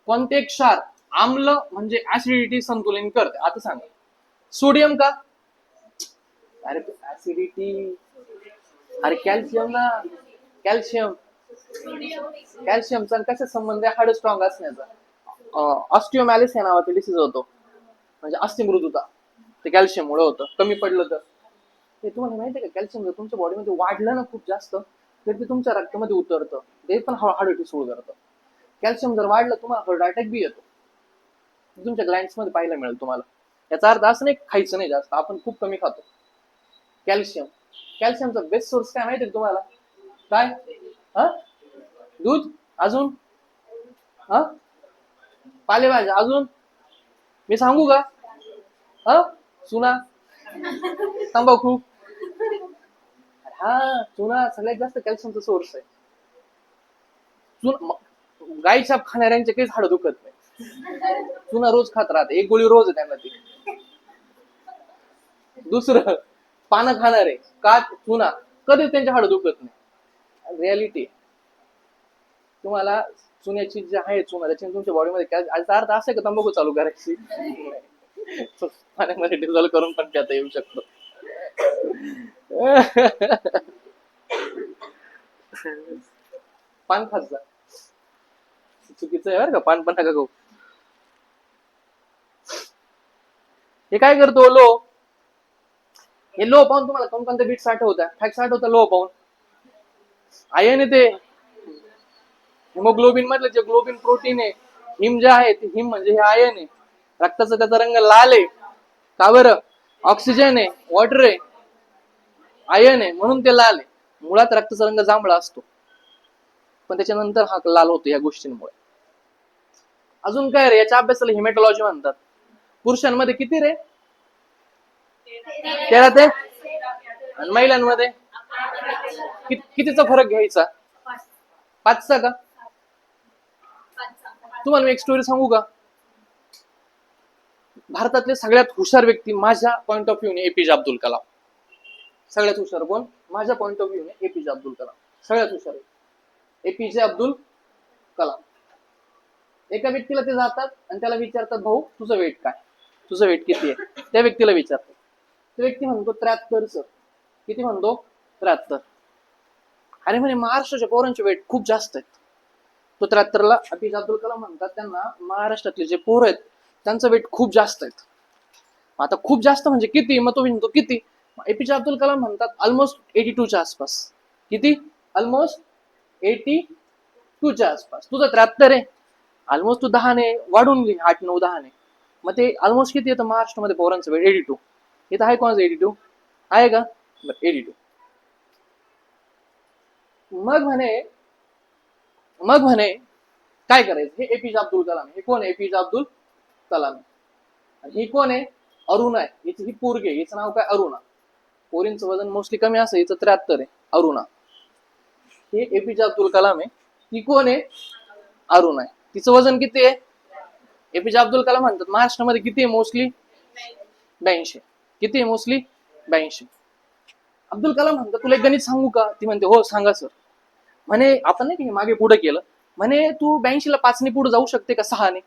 कोणते क्षार आम्ल म्हणजे ऍसिडिटी संतुलित करते आता सांगा. सोडियम का? अरे ऍसिडिटी, अरे कॅल्शियम ना, कॅल्शियम. कॅल्शियमचा कशा संबंध आहे हाड स्ट्रॉंग असण्याचा. ऑस्टिओमॅलिस या नावाचा डिसीज होतो, म्हणजे अस्थिमृदुता, ते कॅल्शियम मुळे होतं. कमी पडलं तर ते तुम्हाला माहिती आहे का, कॅल्शियम जर तुमच्या बॉडीमध्ये वाढलं ना खूप जास्त तर ते तुमच्या रक्तामध्ये उतरतं, ते पण हार्ट सोड करतं. कॅल्शियम जर वाढलं तुम्हाला हार्ट अटॅक बी येतो, तुमच्या ग्लँड्स मध्ये पाहायला मिळेल तुम्हाला. याचा अर्थ असं नाही खायचं नाही जास्त, आपण खूप कमी खातो कॅल्शियम. कॅल्शियमचा बेस्ट सोर्स काय माहिती आहे तुम्हाला? काय? हा, दूध, अजून हा पालेभाज्या, अजून मी सांगू का? हा, चुना, तंबाखू. हा, चुना सगळ्यात जास्त कॅल्शियमचा सोर्स आहे. गाई छाप खाणाऱ्यांचे काहीच हाड दुखत नाही, चुना रोज खात राहते, एक गोळी रोज आहे त्यांना ती. दुसरं पानं खाणारे का चुना, कधी त्यांचे हाड दुखत नाही. रियालिटी तुम्हाला चुन्याची जी आहे चुना त्याची तुमच्या बॉडीमध्ये याचा अर्थ असं आहे का तंबाखू चालू करायची? पाण्यामध्ये डिझॉल्व करून पण त्यात येऊ शकतो. पान खात जा, चुकीचं आहे बरं का, पान पण नका खाऊ. हे काय करतो लो, हे लो पाहून तुम्हाला कोणकोणते बीट साठवता, फॅक्ट साठवता लो पाहून. आयन येते हिमोग्लोबिन मधलं जे ग्लोबिन प्रोटीन आहे, हिम जे आहे ते हिम म्हणजे हे आयन आहे. रक्ताचा त्याचा रंग लाल आहे का बरं? ऑक्सिजन आहे, वॉटर आहे, आयन आहे म्हणून ते लाल आहे. मुळात रक्ताचा रंग जांभळा असतो, पण त्याच्यानंतर हा लाल होतो या गोष्टींमुळे. अजून काय रे, याच्या अभ्यासाला हिमॅटॉलॉजी म्हणतात. पुरुषांमध्ये किती रे? 13 ते, आणि महिलांमध्ये कितीचा फरक घ्यायचा? 5चा का? तुम्हाला मी एक स्टोरी सांगू का? भारतातले सगळ्यात हुशार व्यक्ती माझ्या पॉइंट ऑफ व्ह्यूने एपीजे अब्दुल कलाम. सगळ्यात हुशार कोण? माझ्या पॉइंट ऑफ व्ह्यूने एपीजे अब्दुल कलाम सगळ्यात हुशार. एपीजे अब्दुल कलाम. एका व्यक्तीला ते जातात आणि त्याला विचारतात, भाऊ तुझं वेट काय, तुझं वेट किती आहे? त्या व्यक्तीला विचारतात, तो व्यक्ती म्हणतो 73 सर. किती म्हणतो? 73. अरे म्हणे महाराष्ट्राच्या पोरांचे वेट खूप जास्त आहेत. तो 73ला एपीजे अब्दुल कलाम म्हणतात त्यांना महाराष्ट्रातले जे पोर आहेत त्यांचं वेट खूप जास्त आहेत. आता खूप जास्त म्हणजे किती? मग तो म्हणतो किती? एपीजे अब्दुल कलाम म्हणतात ऑलमोस्ट 82च्या आसपास. किती? ऑलमोस्ट 82च्या आसपास. तुझं 73 आहे, ऑलमोस्ट तू 10 ने वाढून घे, 8, 9, 10 ने. मग ते ऑलमोस्ट किती येतं महाराष्ट्रामध्ये पोरांचं वेट? 82. इथं आहे कोणाचं 82? आहे का? बरं 82. मग म्हणे काय करायचं? हे एपीजे अब्दुल कलाम. हे कोण आहे? एपीजे अब्दुल कलाम. ही कोण आहे? अरुणा आहे. हिची ही पोरगी आहे, हिचं नाव काय? अरुणा. पोरींचं वजन मोस्टली कमी असं, हिचं 73 आहे. अरुणा. हे एपीजे अब्दुल कलाम आहे. ती कोण आहे? अरुणा आहे. तिचं वजन किती आहे? एपीजे अब्दुल कलाम म्हणतात महाराष्ट्रामध्ये किती आहे मोस्टली? 82. किती आहे मोस्टली? 82. अब्दुल कलाम म्हणतात तुला एक गणित सांगू का? ती म्हणते हो सांगा सर. म्हणे आपण नाही मागे पुढे केलं, म्हणे तू 82ला 5ने पुढे जाऊ शकते का? 6ने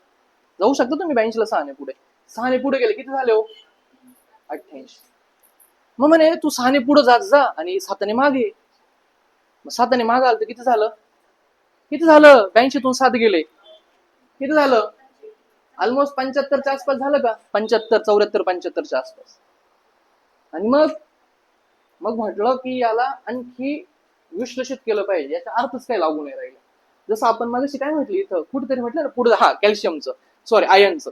जाऊ शकता तुम्ही 82ला 6ने पुढे. 6ने पुढे गेले किती झाले हो? 88. मग म्हणे तू 6ने पुढे जात जा आणि 7ने मागे. मग 7ने मागे आलं तर किती झालं? किती झालं? 82तून 7 गेले किती झालं? ऑलमोस्ट 75च्या आसपास झालं का? 75, 74, 75च्या आसपास. आणि मग म्हटलं की याला आणखी विश्लेषित केलं पाहिजे, याचा अर्थच काय लागू नाही राहिला. जसं आपण मागाशी काय म्हटलं इथं कुठेतरी म्हटलं ना पुढे, हा कॅल्शियमचं सॉरी आयनचं.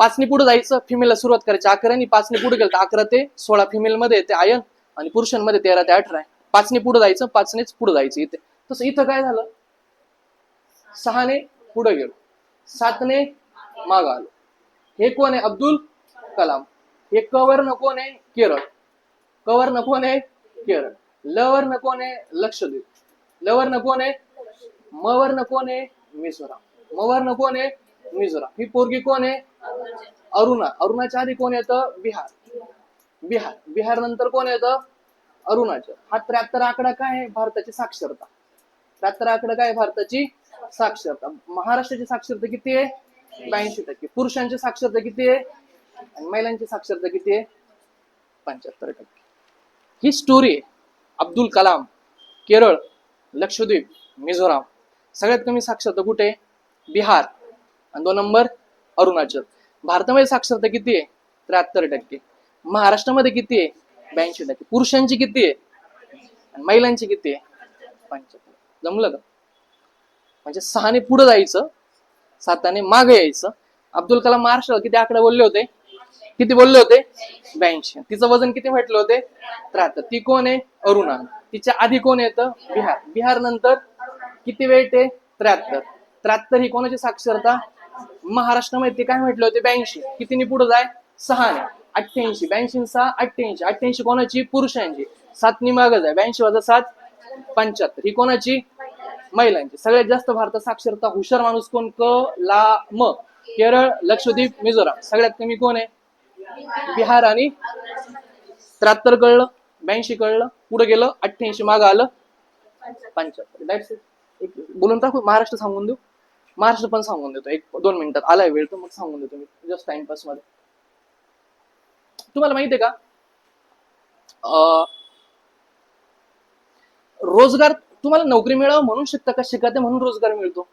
5ने पुढे जायचं, फिमेलला सुरुवात करायची 11ने, 5ने पुढे गेलं तर 11 ते 16 फिमेल मध्ये ते आयन आणि पुरुषांमध्ये 13 ते 18 आहे. 5ने पुढे जायचं, 5नेच पुढे जायचं इथे. तसं इथं काय झालं? 6ने पुढे गेलो, 7ने माग आलो. हे कोण आहे? अब्दुल कलाम. हे कवरनं कोण आहे? केरळ. कवरनं कोण आहे? केरळ. लवरनं कोण आहे? लक्षद्वीप. लवरनं कोण आहे? मवरनं कोण आहे? मिझोराम. मवरनं कोण आहे? मिझोराम. ही पोरगी कोण आहे? अरुणा. अरुणाच्या आधी कोण येतं? बिहार. बिहार. बिहार नंतर कोण येतं? अरुणाचल. हा 73 आकडा काय आहे? भारताची साक्षरता. 73 आकडा काय आहे? भारताची साक्षरता. महाराष्ट्राची साक्षरता किती आहे? 82%. पुरुषांची साक्षरता किती आहे? आणि महिलांची साक्षरता किती आहे? 75%. ही स्टोरी आहे. अब्दुल कलाम, केरळ, लक्षद्वीप, मिझोराम. सगळ्यात कमी साक्षरता कुठे आहे? बिहार. आणि 2 नंबर अरुणाचल. भारतामध्ये साक्षरता किती आहे? 73%. महाराष्ट्रामध्ये किती आहे? 82%. पुरुषांची किती आहे आणि महिलांची किती आहे? 75%. जमलं का? म्हणजे 6ने पुढे जायचं, 7ने मागे यायचं. अब्दुल कलाम महाराष्ट्राला किती आकडे बोलले होते? किती बोलले होते? 82. तिचं वजन किती म्हटलं होते? 73. ती कोण आहे? अरुणा. तिच्या आधी कोण येतं? बिहार. बिहार नंतर किती वेट आहे? 73. 73 ही कोणाची साक्षरता? महाराष्ट्रामध्ये ते काय म्हटलं होते? 82. कितीने पुढे जाय? 6ने. 88. 82 6 88. 88 कोणाची? पुरुषांची. 7ने मागे जाय. 82 वजा 7 75. ही कोणाची? महिलांची. सगळ्यात जास्त भारतात साक्षरता हुशार माणूस कोण? कलाम. केरळ, लक्षद्वीप, मिझोराम. सगळ्यात कमी कोण आहे? बिहार आणि 73 कळलं, 82 कळलं, पुढे गेलं 88 मागं आलं 75. That's it. बोलून टाकू. महाराष्ट्र सांगून देऊ. महाराष्ट्र पण सांगून देतो 1-2 मिनिटात. आलाय वेळ तर मग सांगून देतो मी जस्ट टाइमपास मध्ये. तुम्हाला माहितीये का रोजगार तुम्हाला नोकरी मिळावं म्हणून शिकता का शिकाते म्हणून रोजगार मिळतो?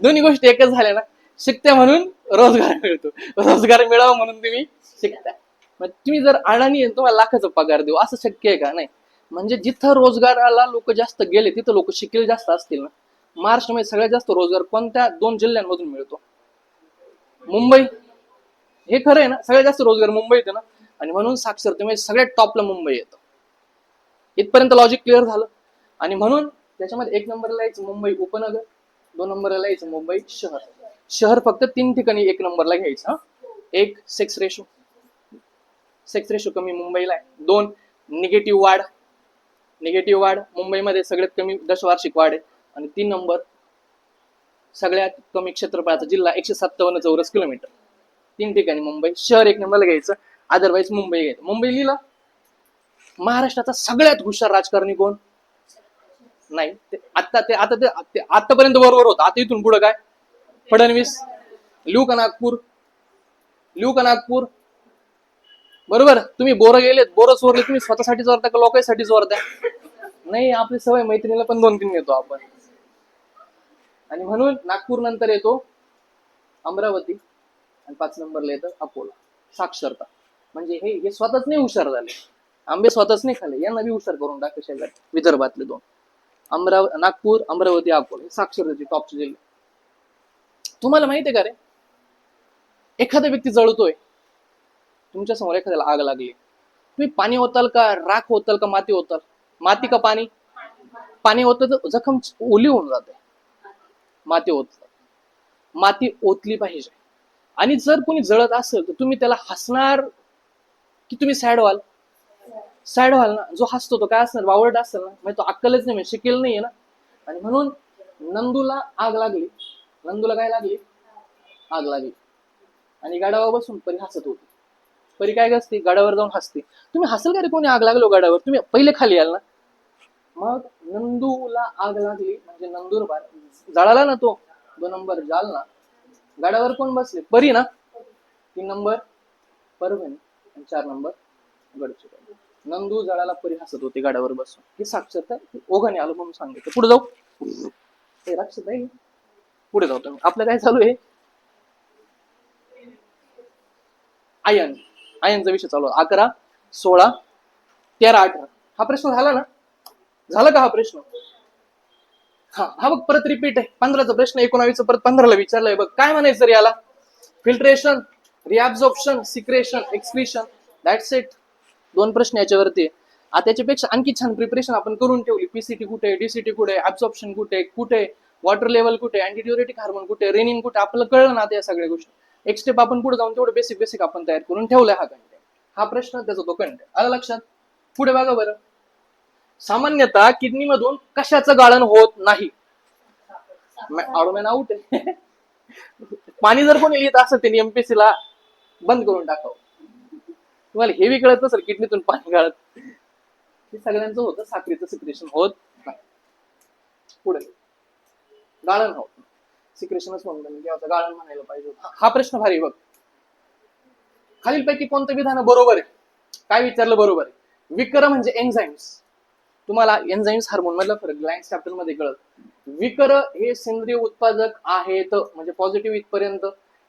दोन्ही गोष्टी एकच झाल्या ना. शिकते म्हणून रोजगार मिळतो, रोजगार मिळावा म्हणून तुम्ही शिकता. मग तुम्ही जर अडाणी तुम्हाला लाखाचा पगार देऊ असं शक्य आहे का? नाही. म्हणजे जिथं रोजगाराला लोक जास्त गेले तिथं लोक शिकेल जास्त असतील ना. महाराष्ट्रामध्ये सगळ्यात जास्त रोजगार कोणत्या 2 जिल्ह्यांमधून मिळतो? मुंबई. हे खरं आहे ना. सगळ्यात जास्त रोजगार मुंबईत आहे ना. आणि म्हणून साक्षरतेमध्ये सगळ्यात टॉपला मुंबई येतं. इथपर्यंत लॉजिक क्लिअर झालं. आणि म्हणून त्याच्यामध्ये 1 नंबरला यायचं मुंबई उपनगर, 2 नंबरला यायचं मुंबई शहर. शहर फक्त 3 ठिकाणी 1 नंबरला घ्यायचं. 1 सेक्स रेशो. सेक्स रेशो कमी मुंबईला आहे. 2 निगेटिव्ह वाढ. निगेटिव्ह वाढ मुंबईमध्ये सगळ्यात कमी दशवार्षिक वाढ आहे. आणि 3 नंबर सगळ्यात कमी क्षेत्रफळाचा जिल्हा 157 चौरस किलोमीटर. 3 ठिकाणी मुंबई. शहर 1 नंबरला घ्यायचं. अदरवाईज मुंबई घ्यायचं. मुंबई लिहिलं. महाराष्ट्राचा सगळ्यात हुशार राजकारणी कोण? नाही. ते आतापर्यंत बरोबर होतं. आता इथून पुढे काय? फडणवीस. लिहू का नागपूर? लिहू का नागपूर? बरोबर. तुम्ही बोरं गेलेत, बोरं चोरले, तुम्ही स्वतःसाठी चोरता का लोकांसाठी चोरता? नाही. आपली सवय मैत्रिणीला पण 2-3 येतो आपण. आणि म्हणून नागपूर नंतर येतो अमरावती आणि 5 नंबरला येतं अकोला. साक्षरता म्हणजे हे स्वतःच नाही हुशार झाले. आंबे स्वतःच नाही खाले, यांना बी हुशार करून टाका शेजारी. विदर्भातले 2 नागपूर, अमरावती, अकोला साक्षरतेचे टॉपचे जिल्हे. तुम्हाला माहितीये का रे, एखादा व्यक्ती जळतोय, तुमच्या समोर एखाद्याला आग लागली, तुम्ही पाणी ओताल का राख ओताल का माती ओताल? माती का पाणी? पाणी ओतलं तर जखम ओली होऊन जाते. माती ओतलं. माती ओतली पाहिजे. आणि जर कोणी जळत असेल तर तुम्ही त्याला हसणार की तुम्ही सॅड व्हाल? सॅड व्हाल ना. जो हसतो तो काय असणार? बावळट असेल ना. म्हणजे तो अक्कलच नाही, शिकेल नाहीये ना. आणि म्हणून नंदूला आग लागली. नंदूला काय लागली? आग लागली. आणि गाडावर बसून परी हसत होती. परी काय असते? गाडावर जाऊन हसते. तुम्ही हसल का रे कोणी आग लागलो गाडावर? तुम्ही पहिले खाली याल ना. मग नंदूला आग लागली म्हणजे नंदुरबार जळाला ना तो. 2 नंबर जालना. गाडावर कोण बसले? परी ना. 3 नंबर परभणी आणि 4 नंबर गडचिरोली. नंदू जळाला, परी हसत होती गाडावर बसून. ही साक्षरता ओघाने आलो म्हणून सांगितलं. पुढे जाऊ. हे लक्षात आहे. पुढे जाऊ तुम्ही. आपलं काय चालू आहे? आयन. आयनचा विषय चालू आहे. 11, 16, 13, 18. हा प्रश्न झाला ना? झाला का हा प्रश्न? हा बघ परत रिपीट आहे. 15चा प्रश्न 19 परत 15ला विचारलाय बघ. काय म्हणायचं रे याला? Filtration, reabsorption, secretion, excretion. That's it. 2 प्रश्न याच्यावरती. आता त्याच्यापेक्षा आणखी छान प्रिपरेशन आपण करून ठेवली. पीसीटी कुठे, डीसीटी कुठे, ऍब्झॉर्प्शन कुठे, वॉटर लेवल कुठे, अँटीडियुरेटिक हार्मोन कुठे, रेनिन कुठे, आपल्याला कळलं ना आता या सगळ्या गोष्टी. एक स्टेप आपण पुढे जाऊन तेवढं बेसिक बेसिक आपण तयार करून ठेवलाय हा कंटेंट. हा प्रश्न त्याचा तो कंटेंट आला लक्षात. पुढे बघा बरं, सामान्यतः किडनी मधून कशाचं गाळण होत नाही. आउट आहे. पाणी जर कोणी लिहित असेल त्यांनी एमपीएससी ला बंद करून टाकावं. तुम्हाला हेवी कळत नसेल किडनीतून पाणी गाळत, हे सगळ्यांचं होतं, साखरेचं सिक्रेशन होत नाही. पुढे गाळण होत सिक्रेशनच म्हणून गाळण म्हणायला पाहिजे. हा प्रश्न भारी बघ. खालीलपैकी कोणतं विधान बरोबर आहे? काय विचारलं बरोबर आहे? विकर म्हणजे एन्झाइम्स. तुम्हाला एन्झाइम्स हार्मोन मधला फरक ग्लायन्स चॅप्टर मध्ये कळत. विकर हे सेंद्रिय उत्पादक आहेत, म्हणजे पॉझिटिव्ह इथपर्यंत.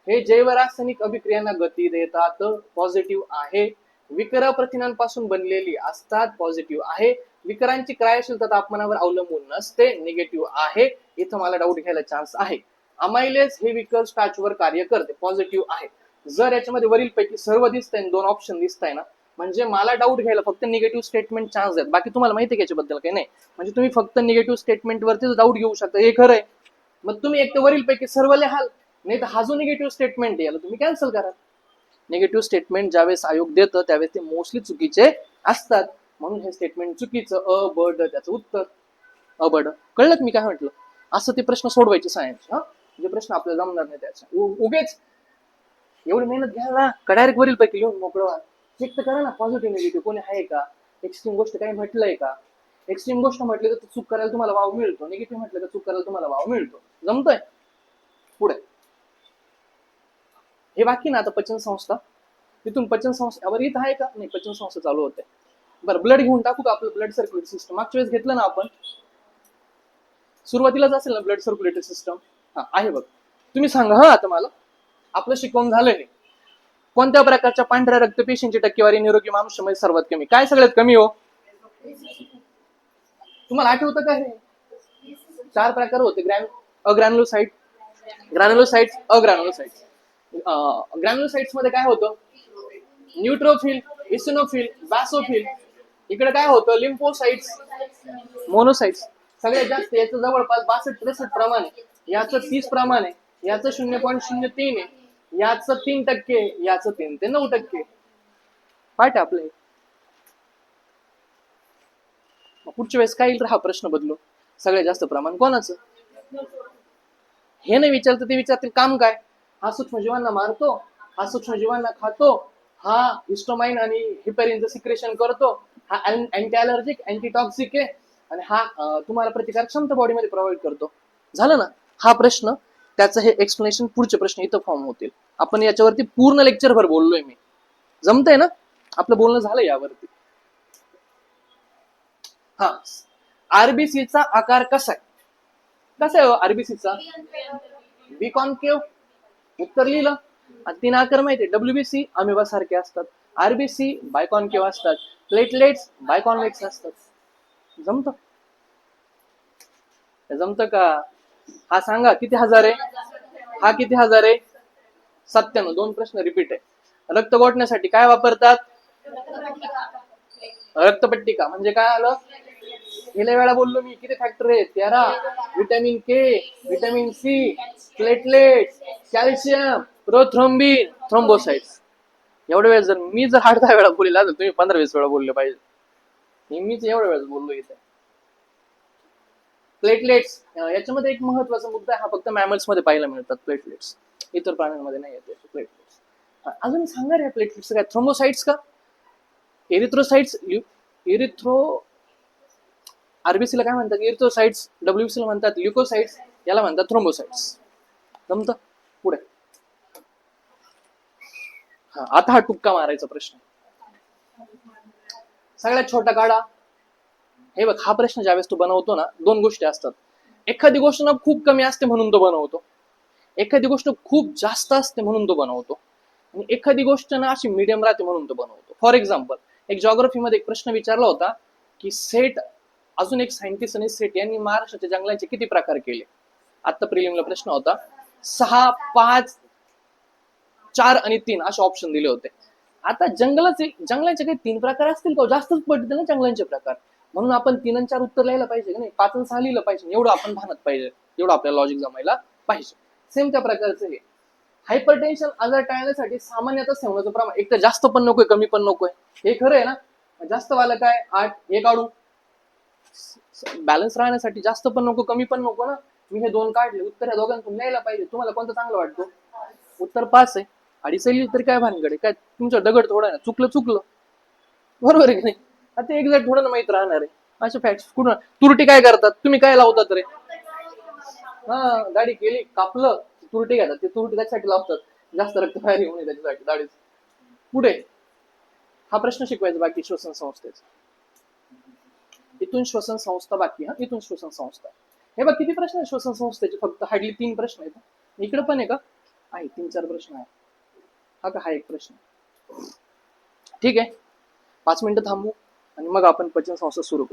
हे जैव रासायनिक अभिक्रियांना गती देतात, पॉझिटिव्ह आहे. विकर प्रथिनांपासून बनलेली असतात, पॉझिटिव्ह आहे. विकरांची क्रियाशीलता तापमानावर अवलंबून नसते, निगेटिव्ह आहे. इथं मला डाऊट घ्यायला चान्स आहे. अमायलेज हे विकर स्टार्चवर कार्य करते, पॉझिटिव्ह आहे. जर याच्यामध्ये वरीलपैकी सर्व दिसतंय, दोन ऑप्शन दिसताय ना, म्हणजे मला डाऊट घ्यायला फक्त निगेटिव्ह स्टेटमेंट चान्स आहेत. बाकी तुम्हाला माहिती आहे याच्याबद्दल काही नाही. म्हणजे तुम्ही फक्त निगेटिव्ह स्टेटमेंट वरतीच डाऊट घेऊ शकता, हे खरं आहे. मग तुम्ही एक तर वरीलपैकी सर्व लिहाल, नाही तर हा जो निगेटिव्ह स्टेटमेंट आहे याला तुम्ही कॅन्सल करा. निगेटिव्ह स्टेटमेंट ज्यावेळेस आयोग देतं त्यावेळेस ते मोस्टली चुकीचे असतात, म्हणून हे स्टेटमेंट चुकीचं. अ ब ड त्याचं उत्तर अ ब ड. कळलं मी काय म्हटलं? असं ते प्रश्न सोडवायचे सायन्स. हा जे प्रश्न आपल्याला जमणार नाही त्याच्या उगेच एवढी मेहनत घ्याल ना, का डायरेक्ट वरीलपैकी लिहून मोकळं चेक तर करा ना, पॉझिटिव्ह निगेटिव्ह कोणी आहे का, एक्स्ट्रीम गोष्ट काही म्हटलंय का. एक्स्ट्रीम गोष्ट म्हटली तर चूक करायला तुम्हाला वाव मिळतो, निगेटिव्ह म्हटलं तर चूक करायला तुम्हाला वाव मिळतो. जमतंय? पुढे हे बाकी ना आता पचन संस्था, तिथून पचन संस्था इथं आहे का नाही, पचन संस्था चालू होते. बरं ब्लड घेऊन टाकू का, आपलं ब्लड सर्क्युलेटरी सिस्टम मागच्या वेळेस घेतलं ना आपण, सुरुवातीलाच असेल ना ब्लड सर्क्युलेटरी सिस्टम. हा आहे बघ. तुम्ही सांगा हा आता मला, आपलं शिकवून झालंय नाही. कोणत्या प्रकारच्या पांढऱ्या रक्तपेशींची टक्केवारी निरोगी माणूसमध्ये सर्वात कमी? काय सगळ्यात कमी हो? तुम्हाला आठवतं का? हे 4 प्रकार होते, अग्रॅन्युलोसाइट, ग्रॅन्युलोसाइट्स, अग्रॅन्युलोसाइट्स. ग्रॅन्युलोसाइट्स मध्ये काय होतं? Neutrophil, eosinophil, बॅसोफिल. इकडे काय होतं? Lymphocytes, monocytes. सगळ्यात जास्त याचं जवळपास 62-63 प्रमाण आहे, याचं 30 प्रमाण आहे, याचं 0.03 आहे, याचं 3%, याचं 3 ते 9%. पाठ आपले. पुढच्या वेळेस काय येईल हा प्रश्न बदलू, सगळ्यात जास्त प्रमाण कोणाचं? हे नाही विचारतं ते विचारतील काम काय? हा सूक्ष्मजीवांना मारतो, हा सूक्ष्मजीवांना खातो, हा हिस्टोमाइन आणि हिपॅरिनचं सिक्रेशन करतो, हा अँटी अलर्जिक, अँटीटॉक्सिक आहे, आणि हा तुम्हाला प्रतिकार क्षमता बॉडीमध्ये प्रोव्हाइड करतो. झालं ना हा प्रश्न. त्याचं हे एक्सप्लेनेशन पुढचे प्रश्न इथं फॉर्म होतील. आपण याच्यावरती पूर्ण लेक्चरभर बोललोय मी. जमतंय ना? आपलं बोलणं झालं यावरती. हा, आरबीसीचा आकार कसा आहे? कसा आहे आरबीसीचा? बी कॉन्केव, उत्तर लिहिलं. 3 आकार माहिती आहे, डब्ल्यूबीसी अमिबा सारखे असतात, आरबीसी बायकॉन्केव असतात, प्लेटलेट्स बायकॉन्वेक्स असतात. जमत? जमत का? हा सांगा किती हजार आहे, हा किती हजार आहे? 97. 2 प्रश्न रिपीट आहे. रक्त गोठण्यासाठी काय वापरतात? रक्तपट्टिका. म्हणजे काय आलं? गेल्या वेळा बोललो मी, किती फॅक्टर आहे? 13. Vitamin K, vitamin C, platelet, calcium, prothrombin, thrombocytes. एवढ्या वेळेस मी जर 8-10 वेळा बोलला तर तुम्ही 15-20 वेळा बोलले पाहिजे. मीच एवढ्या वेळेस बोललो इथे. प्लेटलेट्स, याच्यामध्ये एक महत्वाचा मुद्दा हा फक्त मॅमल्स मध्ये पाहायला मिळतात प्लेटलेट्स, इतर प्राण्यांमध्ये नाही येते प्लेटलेट्स. अजून सांगा रे प्लेटलेट्स काय? थ्रोम्बोसाइट्स का? एरिथ्रोसाइट्स, आरबीसीला काय म्हणतात? एरिथ्रोसाइट्स. डब्ल्यूबीसीला म्हणतात ल्युकोसाइट्स, याला म्हणतात थ्रोम्बोसाइट्स. जमतं? पुढे आता हा टुक्का मारायचा प्रश्न, सगळ्यात छोटा काढा. हे बघ, हा प्रश्न ज्यावेळेस तू बनवतो ना, 2 गोष्टी असतात. एखादी गोष्ट ना खूप कमी असते म्हणून तो बनवतो, एखादी गोष्ट खूप जास्त असते म्हणून तो बनवतो, आणि एखादी गोष्ट ना अशी मीडियम राहते म्हणून तो बनवतो. फॉर एक्झाम्पल, एक जॉग्राफीमध्ये एक प्रश्न विचारला होता की सेट, अजून एक सायंटिस्ट आणि सेट यांनी महाराष्ट्राच्या जंगलांचे किती प्रकार केले? आता प्रिलिमला प्रश्न होता. 6, 5, 4 आणि 3 असे ऑप्शन दिले होते. आता जंगलांचे काही 3 प्रकार असतील का? जास्तच पडतील ना जंगलांचे प्रकार. म्हणून आपण 3 आणि 4 उत्तर लिहायला पाहिजे का नाही, 5 आणि 6 लिहिलं पाहिजे, एवढं आपण भानत पाहिजे, एवढं आपल्याला लॉजिक जमायला पाहिजे. सेम त्या प्रकारचं हे हायपरटेन्शन आजार टाळण्यासाठी सामान्यतः सेवनाचं प्रमाण एक तर जास्त पण नकोय, कमी पण नकोय. हे खरं आहे ना. जास्त वाला काय 8 हे काढू, बॅलन्स राहण्यासाठी जास्त पण नको कमी पण नको ना. मी हे 2 काढले, उत्तर या दोघांतून लिहायला पाहिजे. तुम्हाला कोणतं चांगलं वाटतं? उत्तर 5 आहे. 2.5 लिहिली तरी काय भानगड आहे, काय तुमचं दगड थोडं आहे ना, चुकलं बरोबर आहे की नाही. आता एक्झॅक्ट थोडं ना माहित राहणार आहे. अशा फॅक्ट्स कुठं तुरटी काय करतात, तुम्ही काय लावतात रे? हा, गाडी केली कापलं, तुरटी घेतात, ते तुरटी त्याच्यासाठी लावतात, जास्त रक्त बाहेर येऊ नये त्याच्यासाठी दाढीच. पुढे हा प्रश्न शिकवायचा बाकी श्वसन संस्थेचा. इथून श्वसन संस्था बाकी, हा इथून श्वसन संस्था. हे बघ किती प्रश्न आहे श्वसन संस्थेचे, फक्त हार्डली 3 प्रश्न आहेत. इकडे पण आहे का? आहे 3-4 प्रश्न आहे. हा का हा एक प्रश्न. ठीक आहे, 5 मिनिटं थांबू आणि मग आपण पचन संस्था सुरू करू.